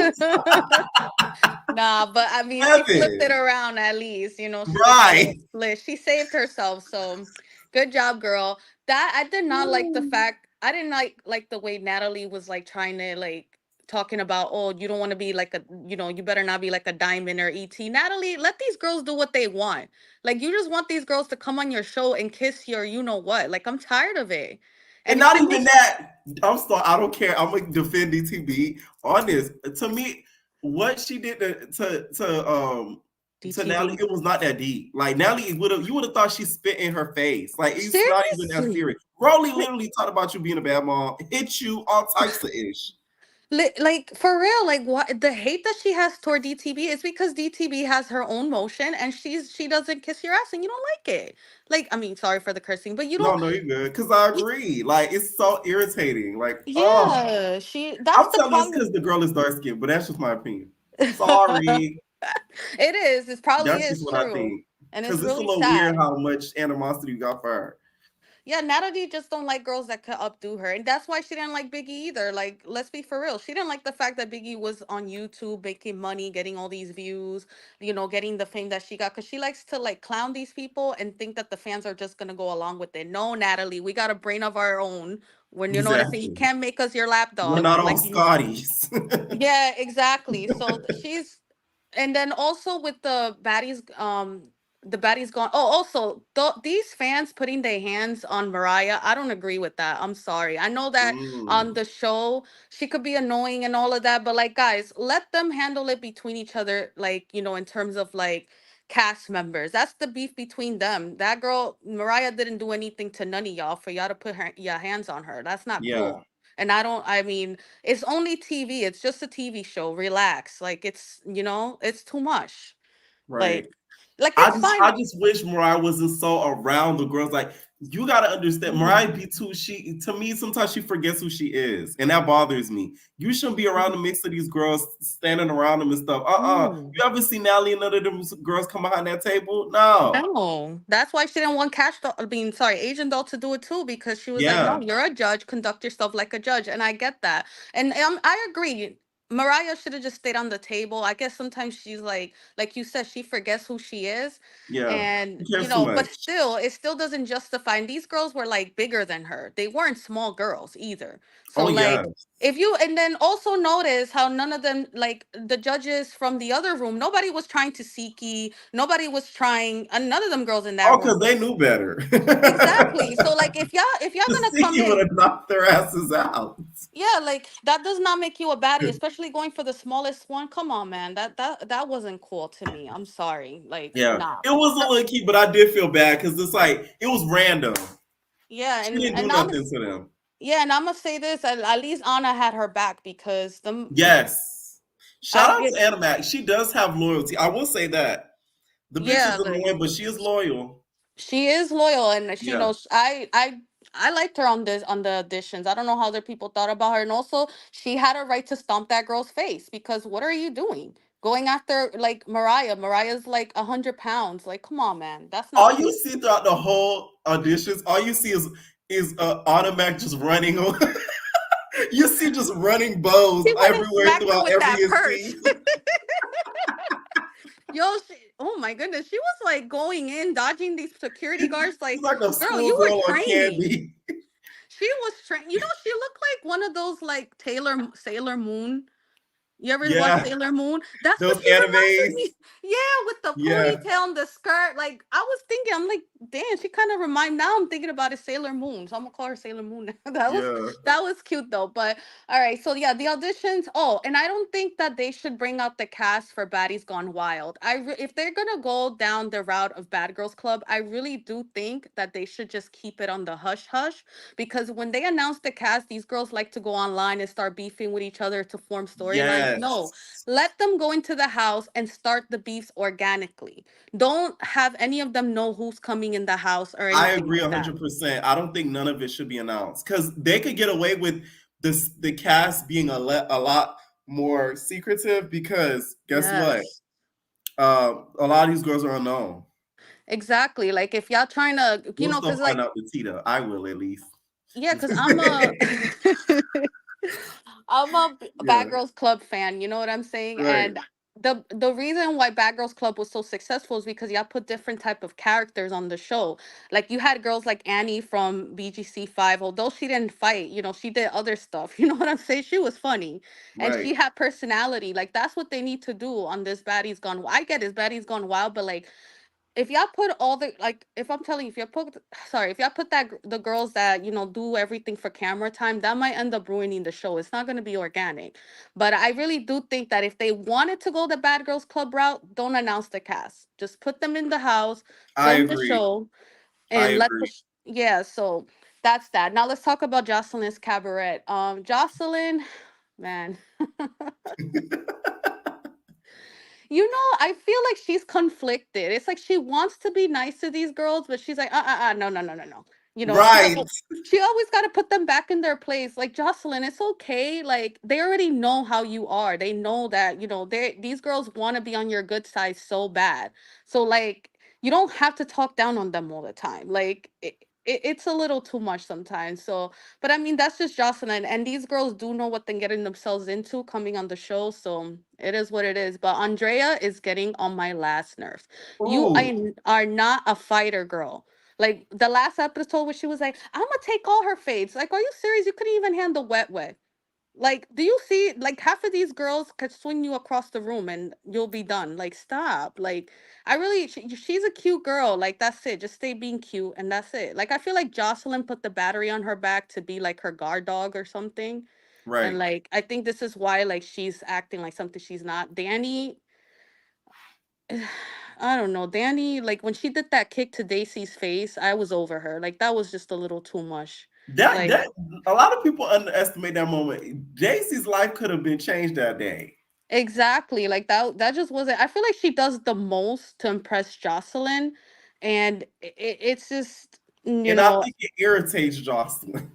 Nah, but I mean, she flipped it Heaven. around at least. She was a Right. little split. She saved herself. So good job, girl. That I did not like the fact. I didn't like the way Natalie was like trying to like talking about, oh, you don't want to be like you better not be like a Diamond or ET. Natalie, let these girls do what they want. Like, you just want these girls to come on your show and kiss your what. Like, I'm tired of it. And And not she even makes that. I'm sorry. I don't care. I'm gonna defend DTB on this. To me, what she did to Natalie, DTV. it was not that deep. Like Natalie you would have thought she spit in her face. Like it's not even that Seriously. serious. Broly literally talked about you being a bad mom, hit you all types of ish. Like, for real, like, what the hate that she has toward DTB is because DTB has her own motion, and she doesn't kiss your ass and you don't like it. Like, I mean, sorry for the cursing, but you No, don't. no, you're good. Cause I y- agree. Like it's so irritating. Like, oh, Yeah, that's I'm the telling you, it's problem. because the girl is dark skinned, but that's just my opinion. Sorry. It is. It probably That's is just what I true, think. and it's Cause it's a really little weird sad. how much animosity you got for her. Yeah, Natalie just don't like girls that could updo her, and that's why she didn't like Biggie either. Like, let's be for real, she didn't like the fact that Biggie was on YouTube making money, getting all these views, getting the fame that she got, because she likes to like clown these people and think that the fans are just gonna go along with it. No, Natalie, we got a brain of our own. When you know what I'm saying, you Exactly. can't make us your We're lapdog. not on Like, Scotties. yeah, exactly. So she's, and then also with the baddies, the Baddies gone. Oh, also, these fans putting their hands on Mariah, I don't agree with that. I'm sorry. I know that on Mm. the show she could be annoying and all of that, but like, guys, let them handle it between each other. Like, in terms of like cast members, that's the beef between them. That girl Mariah didn't do anything to none of y'all for y'all to put your hands on her. That's not Yeah, cool. And I mean, it's only TV. It's just a TV show. Relax. Like, it's too much. right. Like, I it's just I fine. just wish Mariah wasn't so around the girls. Like, you gotta understand, Mariah Mhm, be too, she, to me, sometimes she forgets who she is. And that bothers me. You shouldn't be around the mhm, mix of these girls standing around them and stuff. mm. You ever see Natalie and none of them girls come behind that table? No. No, that's why she didn't want Asian Doll to do it too, because she was like, Yeah, no, you're a judge, conduct yourself like a judge. And I get that. And I agree. Mariah should have just stayed on the table. I guess sometimes she's like you said, she forgets who she is. yeah. And, Who cares too but much? still, it still doesn't justify. And these girls were like bigger than her. They weren't small girls either. So Oh, like, yes. if you, and then also notice how none of them, like the judges from the other room, nobody was trying to Siki, nobody was trying, and none of them girls in that Oh, room because they was. knew better. Exactly. So like, if y'all gonna come Siki would in, have knocked their asses out. yeah, like that does not make you a baddie, especially going for the smallest one. Come on, man. That wasn't cool to me. I'm sorry. Like, Yeah, nah. it was a little key, but I did feel bad because it's like it was random. Yeah, She and didn't do and I'm nothing to them. yeah, and I'm gonna say this, at least Anna had her back, because Yes. I Shout out get to Animac. She does have loyalty. I will say that. The bitch is yeah, like annoying, but she is loyal. she is loyal, and she Yeah. knows. I liked her on the auditions. I don't know how other people thought about her, and also she had a right to stomp that girl's face, because what are you doing? Going after like Mariah. Mariah's like 100 pounds. Like, come on, man, that's All not you cool. see throughout the whole auditions, all you see is Automac just running. You see just running bows He went and everywhere smacked her throughout with every that purse. scene. Yo, oh my goodness, she was like going in, dodging these security guards. She's Like, like a girl, you were schoolgirl on training. candy. She was trained. She looked like one of those like Sailor Moon. You ever watch Yeah. Sailor Moon? That's what Those she reminded animes. me. Yeah, with the Yeah. ponytail and the skirt. Like, I was thinking, I'm like, damn, she kind of remind. Now I'm thinking about it, Sailor Moon. So I'm gonna call her Sailor Moon. Yeah. That was cute though. But all right, so yeah, the auditions. Oh, and I don't think that they should bring out the cast for Baddies Gone Wild. If they're gonna go down the route of Bad Girls Club, I really do think that they should just keep it on the hush hush, because when they announce the cast, these girls like to go online and start beefing with each other to form storylines. No, Yes. let them go into the house and start the beefs organically. Don't have any of them know who's coming in the house or I anything agree like that. 100%. I don't think none of it should be announced because they could get away with the cast being a lot more secretive because guess what? Yes. A lot of these girls are unknown. Exactly. Like, if y'all trying to, We'll still because find like, out the Tita. I will at least. yeah, because I'm a I'm a Yeah. Bad Girls Club fan, you know what I'm saying? Right. And the reason why Bad Girls Club was so successful is because y'all put different type of characters on the show. Like, you had girls like Annie from BGC5, although she didn't fight, she did other stuff. You know what I'm saying? She was funny. And Right. she had personality. Like, that's what they need to do on this Baddies Gone Wild. I get it, Baddies Gone Wild, but like, if y'all put all the, like, if I'm telling you, if y'all put sorry, if y'all put the girls that do everything for camera time, that might end up ruining the show. It's not going to be organic. But I really do think that if they wanted to go the Bad Girls Club route, don't announce the cast, just put them in the house, I film the agree. show, I and agree. yeah. So that's that. Now let's talk about Joseline's Cabaret. Joseline, man. I feel like she's conflicted. It's like she wants to be nice to these girls, but she's like, no, no, no, no, no. Right. She always got to put them back in their place. Like, Jocelyn, it's okay. Like, they already know how you are. They know that, these girls want to be on your good side so bad. So, like, you don't have to talk down on them all the time. Like, it's a little too much sometimes. So, but I mean, that's just Jocelyn. And these girls do know what they're getting themselves into coming on the show. So it is what it is. But Andrea is getting on my last nerves. You Ooh. are not a fighter, girl. Like, the last episode where she was like, I'm gonna take all her fades. Like, are you serious? You couldn't even handle wet wet. Like, do you see, like, half of these girls could swing you across the room and you'll be done. Like, stop. Like, she's a cute girl. Like, that's it. Just stay being cute and that's it. Like, I feel like Joseline put the battery on her back to be like her guard dog or something. And Right. like, I think this is why like she's acting like something she's not. Danny, I don't know. Danny, like when she did that kick to Daisy's face, I was over her. Like that was just a little too much. Like That a lot of people underestimate that moment. JC's life could have been changed that day. exactly. Like that just wasn't. I feel like she does the most to impress Joseline, and it's just And I think it irritates Joseline.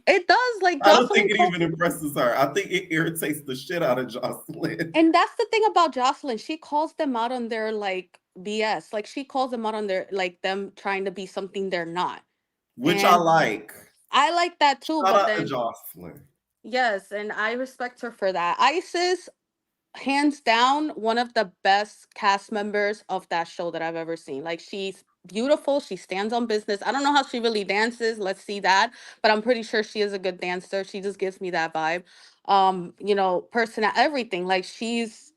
it does. Like I don't think Joseline it calls. even impresses her. I think it irritates the shit out of Joseline. And that's the thing about Jocelyn. She calls them out on their like BS. Like she calls them out on their like them trying to be something they're not. Which I And like. I like that too, Shout but out to then Joseline. yes, and I respect her for that. Isis, hands down, one of the best cast members of that show that I've ever seen. Like she's beautiful, she stands on business. I don't know how she really dances. Let's see that, but I'm pretty sure she is a good dancer. She just gives me that vibe. Person, everything. Like she's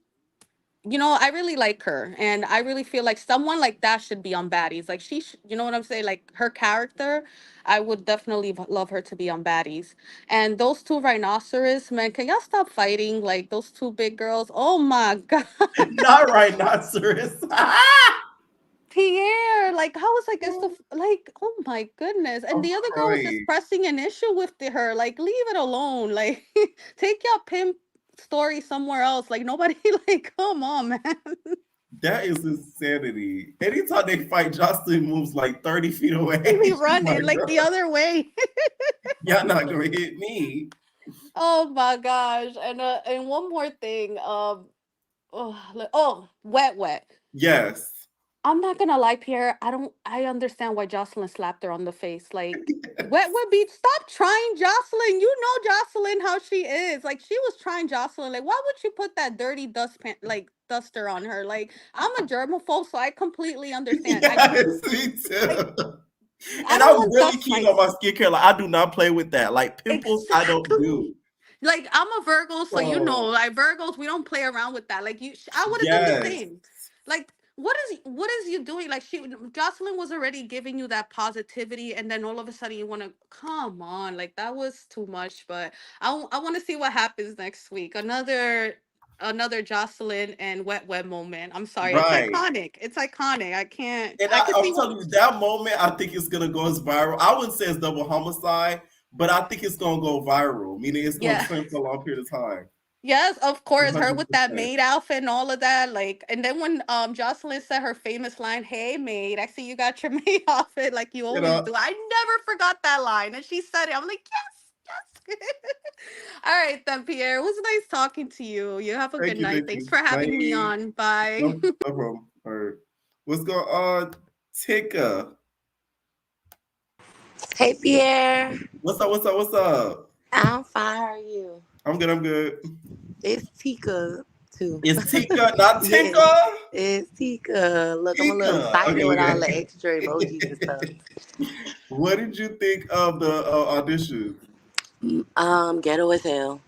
I really like her, and I really feel like someone like that should be on Baddies. Like you know what I'm saying? Like her character, I would definitely love her to be on Baddies. And those two rhinoceros, man, can y'all stop fighting? Like those two big girls. Oh my god, Not rhinoceros. Pierre. Like how was like it's the like? Oh my goodness. And I'm the other girl was just crying. pressing an issue with her. Like leave it alone. Like take your pimp story somewhere else. Like nobody like come on, man. That is insanity. Anytime they fight, Jocelyn moves like 30 feet away. They be She's running like the other way. y'all not gonna hit me. Oh my gosh. And one more thing. Wet. Yes. I'm not gonna lie, Pierre. I understand why Jocelyn slapped her on the face. Like Wet beat, stop trying Jocelyn. You know Jocelyn how she is. Like she was trying Jocelyn. Like, why would you put that dirty duster on her? Like, I'm a germaphobe, so I completely understand. Yes, me too. Like, I And don't I'm want really dust keen mites. on my skincare. Like I do not play with that. Like pimples, I don't do. Exactly. Like I'm a Virgo, so Oh, like Virgos, we don't play around with that. Like I would have done the yes. same. Like what is you doing? Like Jocelyn was already giving you that positivity, and then all of a sudden you want to come on. Like that was too much. But I want to see what happens next week. Another Jocelyn and Wet moment. I'm sorry, it's Right. iconic. It's iconic. I can't. And I can see I'm telling you, that moment, I think it's gonna go as viral. I wouldn't say it's double homicide, but I think it's gonna go viral. Meaning it's gonna yeah. trend for a long period of time. Yes, of course, her with that 100%. maid outfit and all of that. Like, and then when Jocelyn said her famous line, "Hey maid, I see you got your maid outfit like you You always know, do." I never forgot that line, and she said it. I'm like, yes. All right, then, Pierre. It was nice talking to you. You have a good thank you, night. thank Thanks you. for having me Bye. on. Bye. No problem. All right. What's going on, Tika? Hey Pierre, What's up? What's up? What's up? I'm fine. How are you? I'm good. I'm good. It's Tika too. It's Tika, not Yes, Tinka. it's Tika. Look, I'm a little Tika. excited Okay, with all the okay. extra emojis and stuff. What did you think of the audition? Ghetto as hell.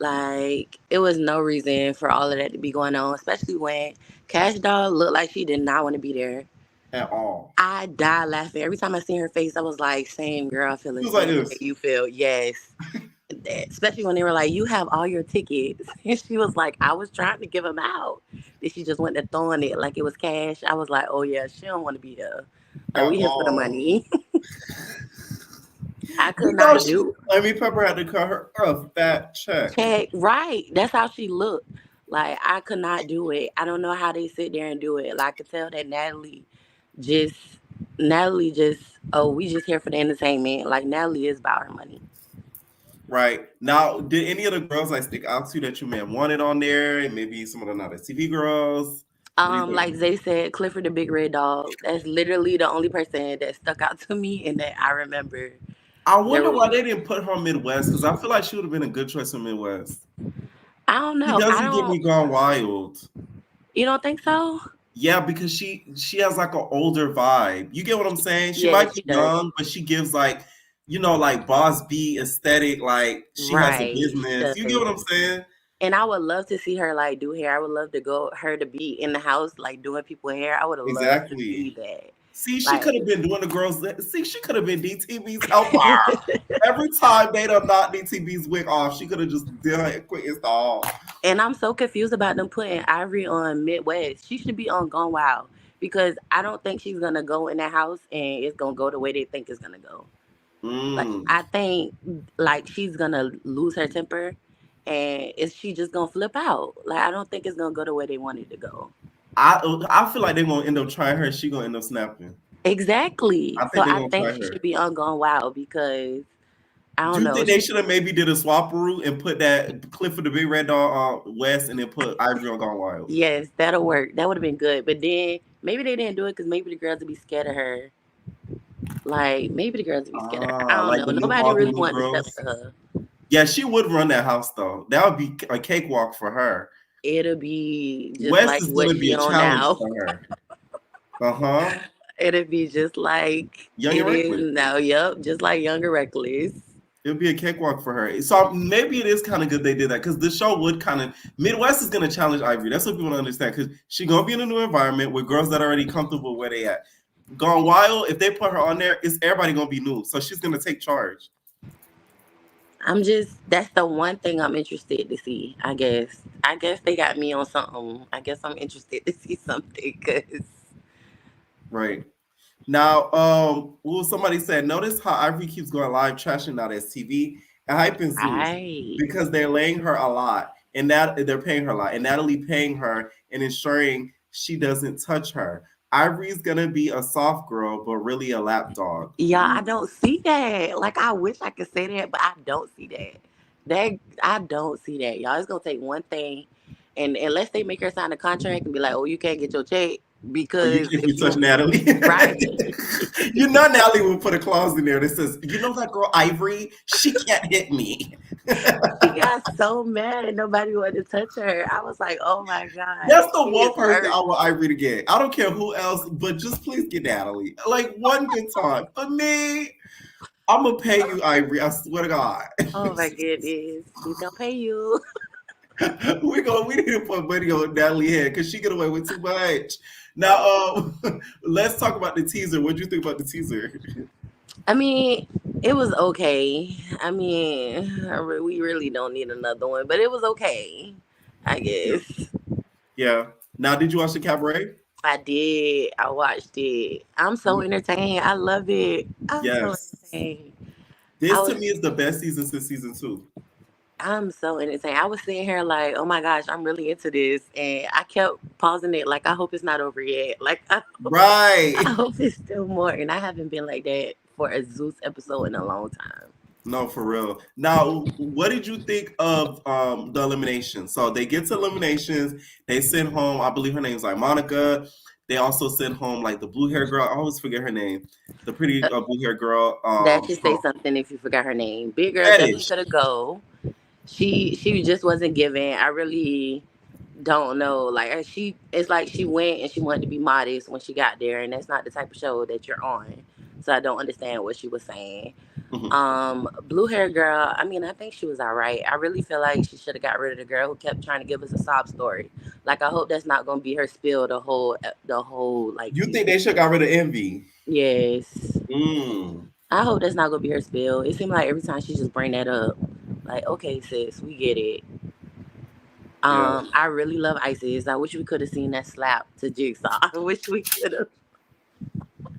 Like it was no reason for all of that to be going on, especially when Cash Doll looked like she did not want to be there At all. I died laughing every time I seen her face. I was like, "Same girl, I feel the It was same like way this. you feel." Yes. Especially when they were like, "You have all your tickets," and she was like, "I was trying to give them out." Then she just went to throwing it like it was cash. I was like, "Oh yeah, she don't want to be here. Like At we here for the all. money." I You could know, not do Amy Pepper had to cut her a fat check. check right. That's how she looked. Like I could not do it. I don't know how they sit there and do it. Like I could tell that just Natalie just we just here for the entertainment. Like Natalie is about her money. Right. Now, did any of the girls like stick out to you that you may have wanted on there? And maybe some of the not as TV girls? What do you think? Like Zay said, Clifford the Big Red Dog. That's literally the only person that stuck out to me and that I remember. I wonder why they didn't put her Midwest, because I feel like she would have been a good choice in Midwest. I don't She know. doesn't get me gone wild. You don't think so? Yeah, because she has like an older vibe. You get what I'm saying? She Yeah, might she be does. young, but she gives like like boss B aesthetic, like she has a Right. She business. You get does. what I'm saying? And I would love to see her like do hair. I would love to go her to be in the house like doing people hair. I would have loved to see Exactly. that. See, she Like could have been doing the girls. See, she could have been DTV's helper. Every time they done knocked DTV's wig off, she could have just done it quick install. and I'm so confused about them putting Ivory on Midwest. She should be on Gone Wild because I don't think she's gonna go in that house and it's gonna go the way they think it's gonna go. Like Mm. I think like she's gonna lose her temper and is she just gonna flip out? Like I don't think it's gonna go the way they want it to go. I feel like they're gonna end up trying her. She gonna end up snapping. Exactly. I So think they're I gonna think try she should her. be on Gone Wild because I Do don't you know. think they should have maybe did a swapperoo and put that Clifford the Big Red Dog on West and then put Ivory on Gone Wild? Yes, that'll work. That would have been good. But then maybe they didn't do it because maybe the girls would be scared of her. Like maybe the girls would be scared of her. I Ah, don't like know. Nobody all the really new wanted to step girls. to her. Yeah, she would run that house though. That would be a cakewalk for her. It'll be just West like is what gonna be she a on challenge now. for her. Uh-huh. It'll be just like Young and it is reckless. now. Yep, just like Younger Reckless. It'll be a cakewalk for her. So maybe it is kind of good they did that because the show would kind of Midwest is gonna challenge Ivory. That's what people don't understand because she's gonna be in a new environment with girls that are already comfortable where they at. Gone Wild, if they put her on there, it's everybody gonna be new. So she's gonna take charge. That's the one thing I'm interested to see. I guess. I guess they got me on something. I guess I'm interested to see something because Right. Now, well, somebody said, notice how Ivory keeps going live trashing out STV and hyping Zeus I because they're laying her a lot and that they're paying her a lot and Natalie paying her and ensuring she doesn't touch her. Ivory's gonna be a soft girl, but really a lap dog. yeah, I don't see that. Like I wish I could say that, but I don't see that. That I don't see that. Y'all, it's gonna take one thing, and unless they make her sign a contract and be like, "Oh, you can't get your check Or you because can't if be touch you Natalie. right." You know Natalie will put a clause in there that says, you know that girl Ivory, she can't hit me. She got so mad and nobody wanted to touch her. I was like, "Oh my god, That's the she one is person hurt." I want Ivory to get. I don't care who else, but just please get Natalie. Like one good time. For me, I'm gonna pay you, Ivory. I swear to God. Oh my goodness, she's gonna pay you. We need to put money on Natalie head because she get away with too much. Now, let's talk about the teaser. What do you think about the teaser? I mean, it was okay. I mean, we really don't need another one, but it was okay. I Yeah. guess. Yeah. Now, did you watch the Cabaret? I did. I watched it. I'm so entertained. I love it. I'm so Yes. entertained. I This to was me is the best season since season 2. I'm so entertained. I was sitting here like, oh my gosh, I'm really into this. And I kept pausing it like I hope it's not over yet. Like I Right. hope it's still more. And I haven't been like that for a Zeus episode in a long time. No, for real. Now, what did you think of the elimination? So they get to eliminations. They send home, I believe her name's like Monica. They also sent home like the blue hair girl. I always forget her name. The pretty blue hair girl. That should say From something if you forgot her name. Big girl definitely Fetish. could have go. She just wasn't given. I really don't know. Like it's like she went and she wanted to be modest when she got there, and that's not the type of show that you're on. So I don't understand what she was saying. Mhm. Blue hair girl. I mean, I think she was all right. I really feel like she should have got rid of the girl who kept trying to give us a sob story. Like I hope that's not gonna be her spill the whole like You think season. they should got rid of Envy? Yes. Mm. I hope that's not gonna be her spill. It seemed like every time she just bring that up. Like, okay, sis, we get it. Yeah. I really love Isis. I wish we could have seen that slap to Jigsaw. I wish we could have.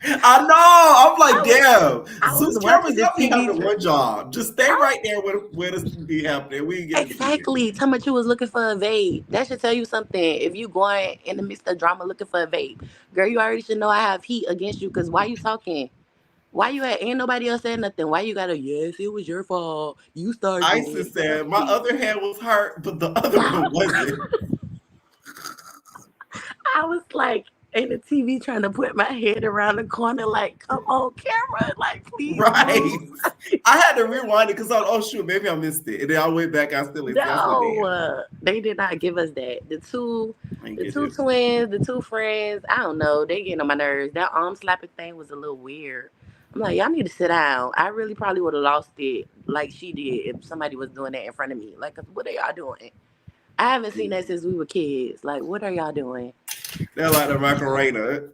I know. I'm like, damn. I was Zeus watching cameras, the y'all be TV. having one job. Just stay right there where this be happening. We can get to see it. Exactly. Tell me you was looking for a vape. That should tell you something. If you going in the midst of drama looking for a vape, girl, you already should know I have heat against you. Cause why you talking? Why you at? Ain't nobody else said nothing. Why you gotta? Yes, it was your fault. You started Isis it. said, my other hand was hurt, but the other one wasn't. I was like in the TV trying to put my head around the corner, like, come on, camera, like, please Right. move. I had to rewind it because I was, oh shoot, maybe I missed it. And then I went back, I still ain't see. I said, damn, No, they did not give us that. The two, I ain't the get two it. twins, the two friends. I don't know. They getting on my nerves. That arm slapping thing was a little weird. I'm like, y'all need to sit down. I really probably would have lost it like she did if somebody was doing that in front of me. Like, what are y'all doing? I haven't seen that since we were kids. Like, what are y'all doing? They're like the Macarena.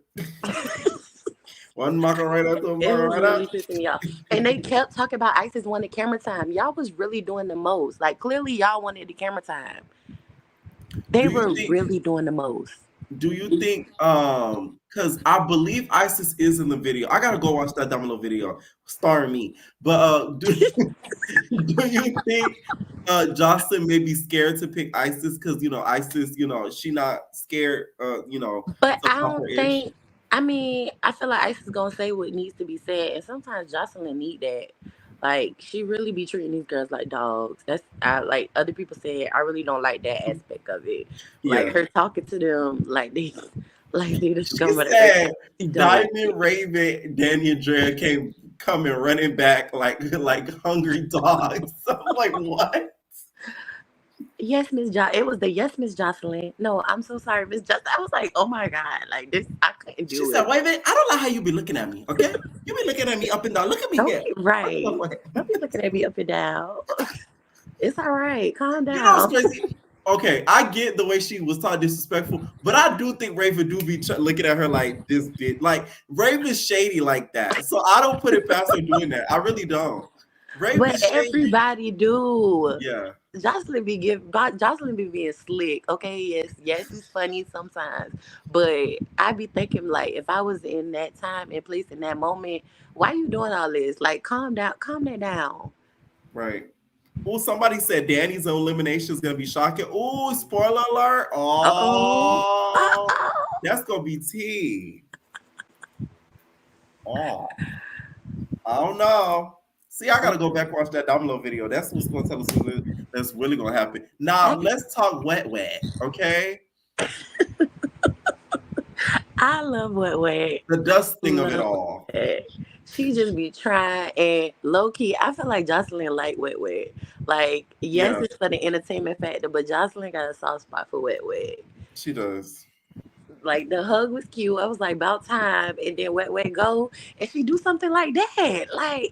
One Macarena, two It was Macarena. really pissing me off. And they kept talking about ISIS wanted camera time. Y'all was really doing the most. Like, clearly y'all wanted the camera time. They Do you were think? really doing the most. Do you think? Because I believe ISIS is in the video. I gotta go watch that Domino video starring me. But do you think Jocelyn may be scared to pick ISIS because ISIS, she not scared, But so I don't proper-ish? think. I mean, I feel like Ice is gonna say what needs to be said, and sometimes Jocelyn need that. Like she really be treating these girls like dogs. That's like other people said. I really don't like that aspect of it. Like Yeah. her talking to them like they the She scum of the earth. said She don't like Diamond, it. Raven, Danny, and Drea came coming running back like hungry dogs. I'm like, what? Yes, Miss Jo. It was the yes, Miss Jocelyn. No, I'm so sorry, Miss Jocelyn. I was like, oh my god, like this, I couldn't She do said, it. wait a minute, I don't like how you be looking at me, okay? You be looking at me up and down. Look at me Don't here. be right. Don't be looking at me up and down. It's all right. Calm You know what's down. crazy? Okay, I get the way she was talking disrespectful, but I do think Raven do be looking at her like this bitch. Like Raven's shady like that, so I don't put it past her doing that. I really don't. But Raven's shady. everybody do. Yeah, Jocelyn be being slick. Okay, yes, it's funny sometimes. But I be thinking like if I was in that time and place in that moment, why you doing all this? Like calm that down. right. Oh, somebody said Danny's elimination is gonna be shocking. Oh, spoiler alert! Uh-oh. Oh, Uh-oh. that's gonna be tea. Oh, I don't know. See, I gotta go back and watch that Domino video. That's what's gonna tell us that's really gonna happen. Now let's talk wet, okay? I love Wet. The dusting of it Love all. Wet. She just be trying and low key. I feel like Jocelyn like Wet. Like yes, Yeah, it's for the entertainment factor, but Jocelyn got a soft spot for Wet. she does. Like the hug was cute. I was like about time, and then Wet go, and she do something like that. Like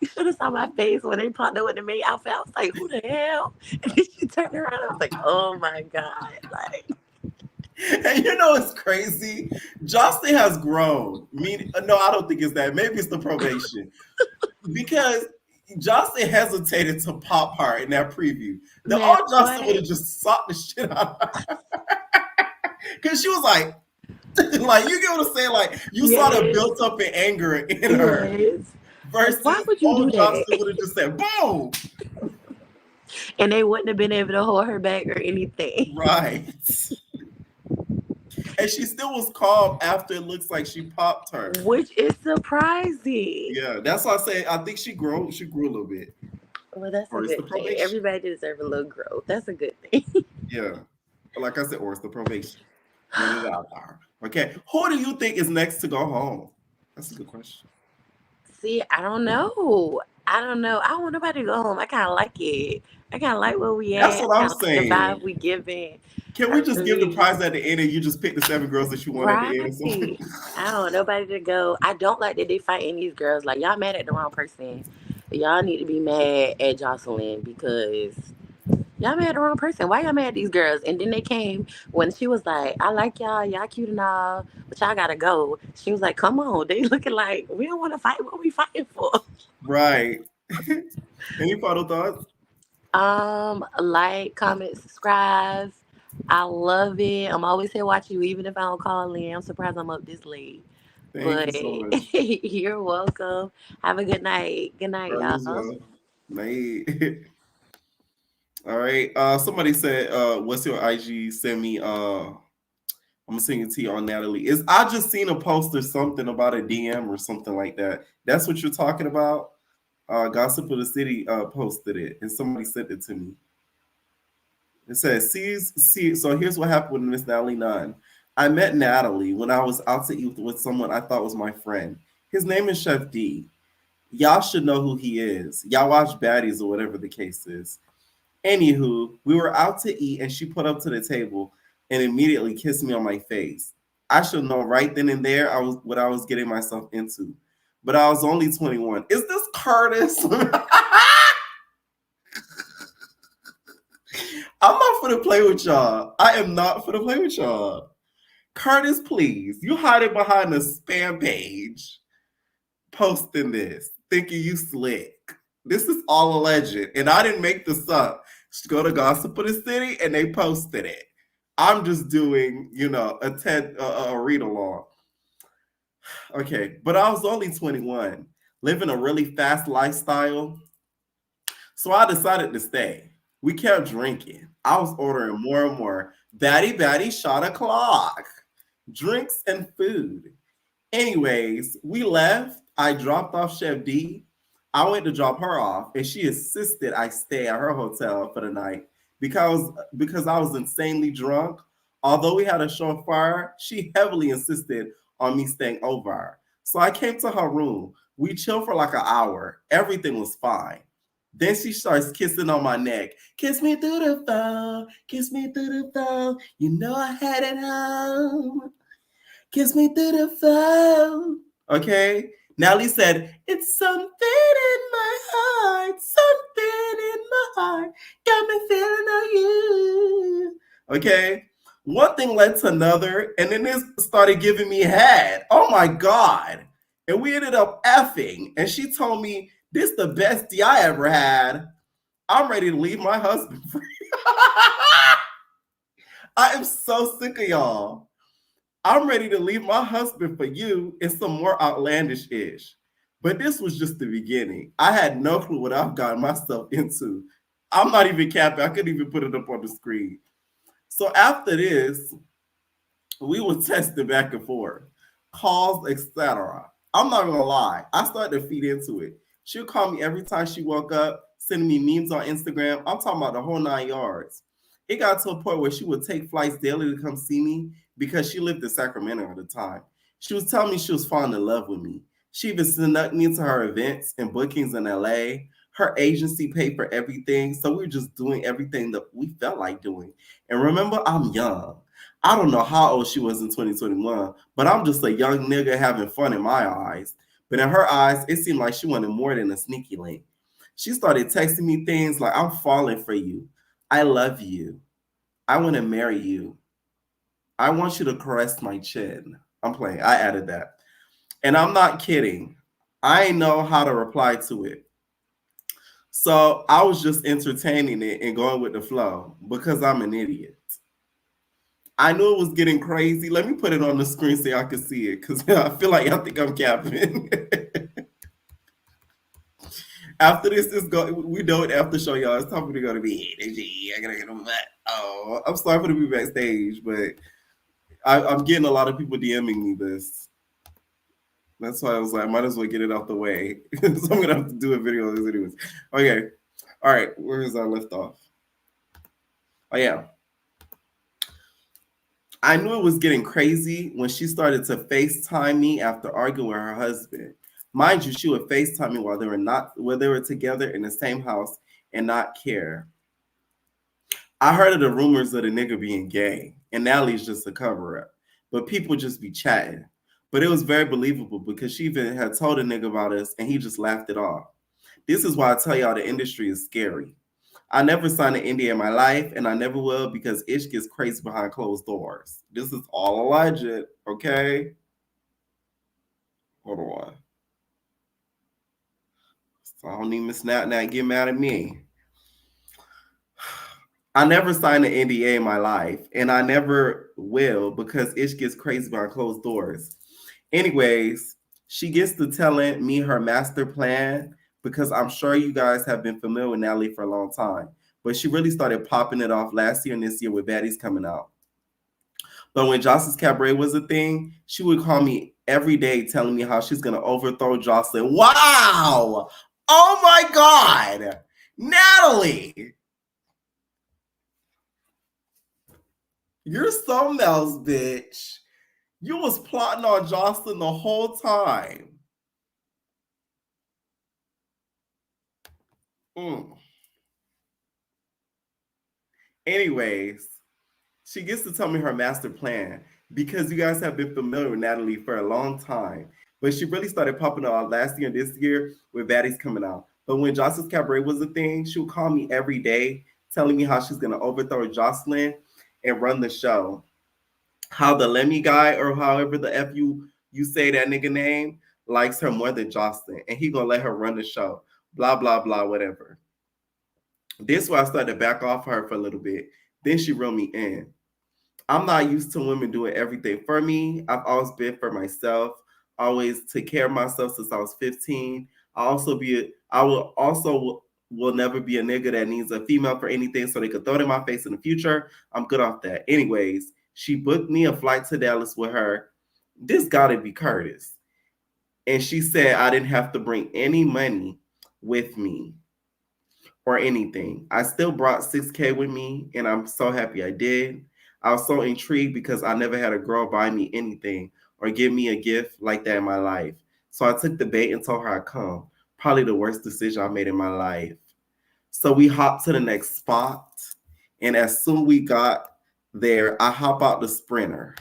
you should have saw my face when they popped up with the main outfit. I was like, who the hell? And then she turned around. I was like, oh my god, like. And it's crazy. Justin has grown. No, I don't think it's that. Maybe it's the probation. Because Justin hesitated to pop her in that preview. The Man, old Justin would have just socked the shit out of her. Because she was like, like, you get what I'm saying? Like, you saw the built up in anger in her. Versus why would you old do that? Justin would have just said, boom. And they wouldn't have been able to hold her back or anything. Right. And she still was calm after it looks like she popped her. Which is surprising. Yeah, that's why I say I think she grew a little bit. Well, that's Or a it's the good thing. probation. Everybody deserves a little growth. That's a good thing. Yeah. But like I said, or it's the probation. Get it out there. Okay. Who do you think is next to go home? That's a good question. See, I don't know. I don't want nobody to go home. I kind of like it. I kind of like where we That's at. what I'm Like the saying. vibe we giving. Can we just give the prize at the end and you just pick the 7 girls that you want at the end or something? I don't want nobody to go. I don't like that they fighting these girls. Like, y'all mad at the wrong person. Y'all need to be mad at Joseline because y'all mad at the wrong person. Why y'all mad at these girls? And then they came when she was like, I like y'all cute and all, but y'all gotta go. She was like, come on. They looking like, we don't want to fight. What we fighting for? Right. Any final thoughts? Like, comment, subscribe. I love it. I'm always here watching you, even if I don't call in. I'm surprised I'm up this late. Thank you so much. You're welcome. Have a good night. Good night, You as y'all. well. Night. All right. Somebody said, what's your IG? Send me I'm gonna send it to you on Natalie. I just seen a post or something about a DM or something like that. That's what you're talking about? Gossip of the City posted it and somebody sent it to me. It says, see, so here's what happened with Miss Natalie Nunn. I met Natalie when I was out to eat with someone I thought was my friend. His name is Chef D. Y'all should know who he is. Y'all watch Baddies or whatever the case is. Anywho, we were out to eat and she put up to the table and immediately kissed me on my face. I should know right then and there what I was getting myself into. But I was only 21. Is this Curtis? I'm not finna play with y'all. I am not finna play with y'all. Curtis, please. You hiding behind a spam page posting this, thinking you slick. This is all alleged. And I didn't make this up. Just go to Gossip of the City and they posted it. I'm just doing, a read along. Okay, but I was only 21, living a really fast lifestyle. So I decided to stay. We kept drinking. I was ordering more and more. Batty shot o'clock. Drinks and food. Anyways, we left. I dropped off Chef D. I went to drop her off, and she insisted I stay at her hotel for the night because I was insanely drunk. Although we had a show fire, she heavily insisted on me staying over. So I came to her room. We chilled for like an hour. Everything was fine. Then she starts kissing on my neck. Kiss me through the phone. Kiss me through the phone. You know I had it home. Kiss me through the phone. Okay? Nelly said, it's something in my heart. Something in my heart. Got me feeling on you. Okay? One thing led to another, and then this started giving me head. Oh my God. And we ended up effing. And she told me, this the best D I ever had. I'm ready to leave my husband free. I am so sick of y'all. I'm ready to leave my husband for you and some more outlandish ish. But this was just the beginning. I had no clue what I've gotten myself into. I'm not even capping. I couldn't even put it up on the screen. So after this, we were texting back and forth, calls, etc. I'm not gonna lie. I started to feed into it. She'll call me every time she woke up, sending me memes on Instagram. I'm talking about the whole 9 yards. It got to a point where she would take flights daily to come see me because she lived in Sacramento at the time. She was telling me she was falling in love with me. She even snuck me into her events and bookings in LA. Her agency paid for everything. So we were just doing everything that we felt like doing. And remember, I'm young. I don't know how old she was in 2021, but I'm just a young nigga having fun in my eyes. But in her eyes, it seemed like she wanted more than a sneaky link. She started texting me things like, I'm falling for you. I love you. I want to marry you. I want you to caress my chin. I'm playing. I added that. And I'm not kidding. I know how to reply to it. So I was just entertaining it and going with the flow because I'm an idiot. I knew it was getting crazy. Let me put it on the screen so y'all can see it because I feel like y'all think I'm capping. After this is we know it after show, y'all. It's time for to go to bed. I gotta get on that. Oh, I'm sorry for the be backstage, but I'm getting a lot of people DMing me this. That's why I was like, I might as well get it out the way. So I'm gonna have to do a video of this anyways. Okay. All right, where is our lift off? Oh yeah. I knew it was getting crazy when she started to FaceTime me after arguing with her husband. Mind you, she would FaceTime me while they were together in the same house and not care. I heard of the rumors of the nigga being gay, and Natalie's just a cover-up. But people just be chatting. But it was very believable because she even had told a nigga about us and he just laughed it off. This is why I tell y'all the industry is scary. I never signed an NDA in my life, and I never will because it gets crazy behind closed doors. This is all alleged, okay? Hold on. So I don't need Miss Nat get mad at me. I never signed an NDA in my life, and I never will because it gets crazy behind closed doors. Anyways, she gets to telling me her master plan because I'm sure you guys have been familiar with Natalie for a long time. But she really started popping it off last year and this year with Baddies coming out. But when Jocelyn's Cabaret was a thing, she would call me every day telling me how she's going to overthrow Jocelyn. Wow! Oh my God! Natalie! You're something else, bitch. You was plotting on Jocelyn the whole time. Anyways, she gets to tell me her master plan. because you guys have been familiar with Natalie for a long time. But she really started popping up last year and this year with Baddies coming out. But when Joseline's Cabaret was a thing, she would call me every day telling me how she's going to overthrow Joseline and run the show. How the Lemmy guy, or however the F you say that nigga name, likes her more than Joseline. And he going to let her run the show. Blah, blah, blah, whatever. This is why I started to back off her for a little bit. Then she reeled me in. I'm not used to women doing everything for me. I've always been for myself. Always took care of myself since I was 15. I will never be a nigga that needs a female for anything so they could throw it in my face in the future. I'm good off that. Anyways, she booked me a flight to Dallas with her. This gotta be Curtis. And she said I didn't have to bring any money with me or anything. I still brought $6K with me, and I'm so happy I did. I was so intrigued because I never had a girl buy me anything or give me a gift like that in my life. So I took the bait and told her I'd come. Probably the worst decision I made in my life. So we hopped to the next spot, and as soon we got there, I hop out the Sprinter,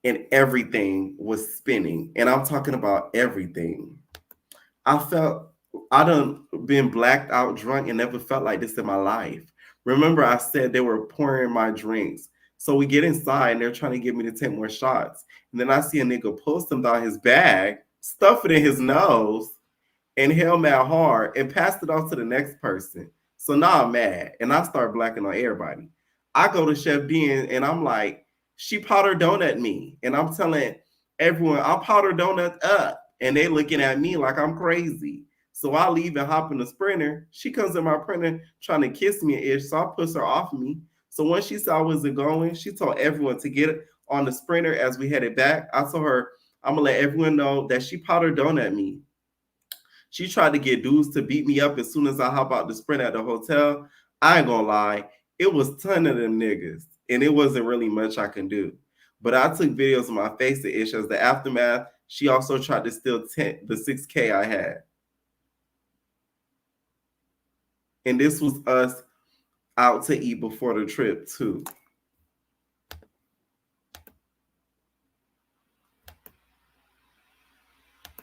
and everything was spinning. And I'm talking about everything. I done been blacked out drunk and never felt like this in my life. Remember, I said they were pouring my drinks. So we get inside and they're trying to get me to take more shots. And then I see a nigga pull something out his bag, stuff it in his nose, inhale mad hard, and passed it on to the next person. So now I'm mad and I start blacking on everybody. I go to Chef D and I'm like, she powder donut me. And I'm telling everyone, I'm powder donut up. And they looking at me like I'm crazy. So I leave and hop in the Sprinter. She comes in my printer trying to kiss me ish. So I push her off me. So when she saw I wasn't going, she told everyone to get on the Sprinter as we headed back. I told her, I'm going to let everyone know that she powder donut me. She tried to get dudes to beat me up as soon as I hop out the Sprinter at the hotel. I ain't going to lie. It was a ton of them niggas. And it wasn't really much I can do. But I took videos of my face to ish as the aftermath. She also tried to steal the $6K I had. And this was us out to eat before the trip, too.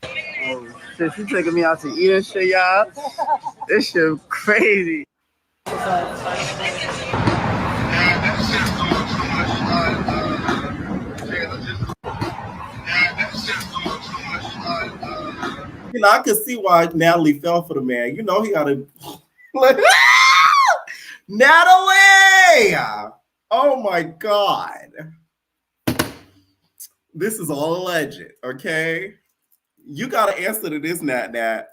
Oh, shit, she taking me out to eat and shit, y'all. This shit crazy. You know, I could see why Natalie fell for the man. You know, he got to... Natalie! Oh, my God. This is all alleged, okay? You got to answer to this, Nat,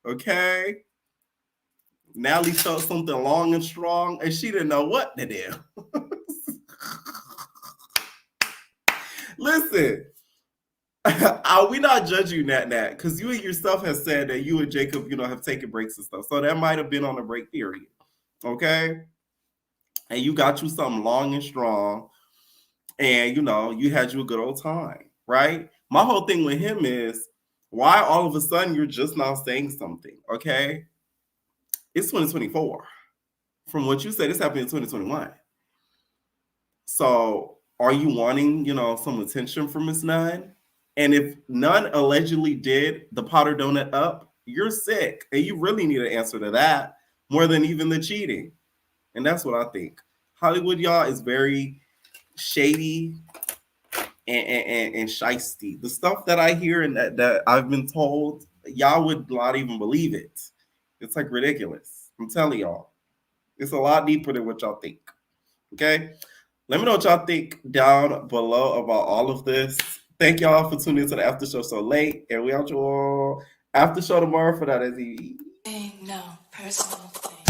okay? Natalie felt something long and strong, and she didn't know what to do. Listen, we not judge you, Nat, because you yourself have said that you and Jacob, have taken breaks and stuff. So that might have been on a break period, okay? And you got you something long and strong, and, you had you a good old time, right? My whole thing with him is, why all of a sudden you're just now saying something, okay? It's 2024. From what you said, this happened in 2021. So are you wanting, some attention from Miss Nunn? And if Nunn allegedly did the powder donut up, you're sick. And you really need an answer to that more than even the cheating. And that's what I think. Hollywood, y'all, is very shady and shisty. The stuff that I hear and that I've been told, y'all would not even believe it. It's like ridiculous. I'm telling y'all. It's a lot deeper than what y'all think. Okay? Let me know what y'all think down below about all of this. Thank y'all for tuning into the after show so late. And we out y'all after show tomorrow for that. Ain't no personal thing.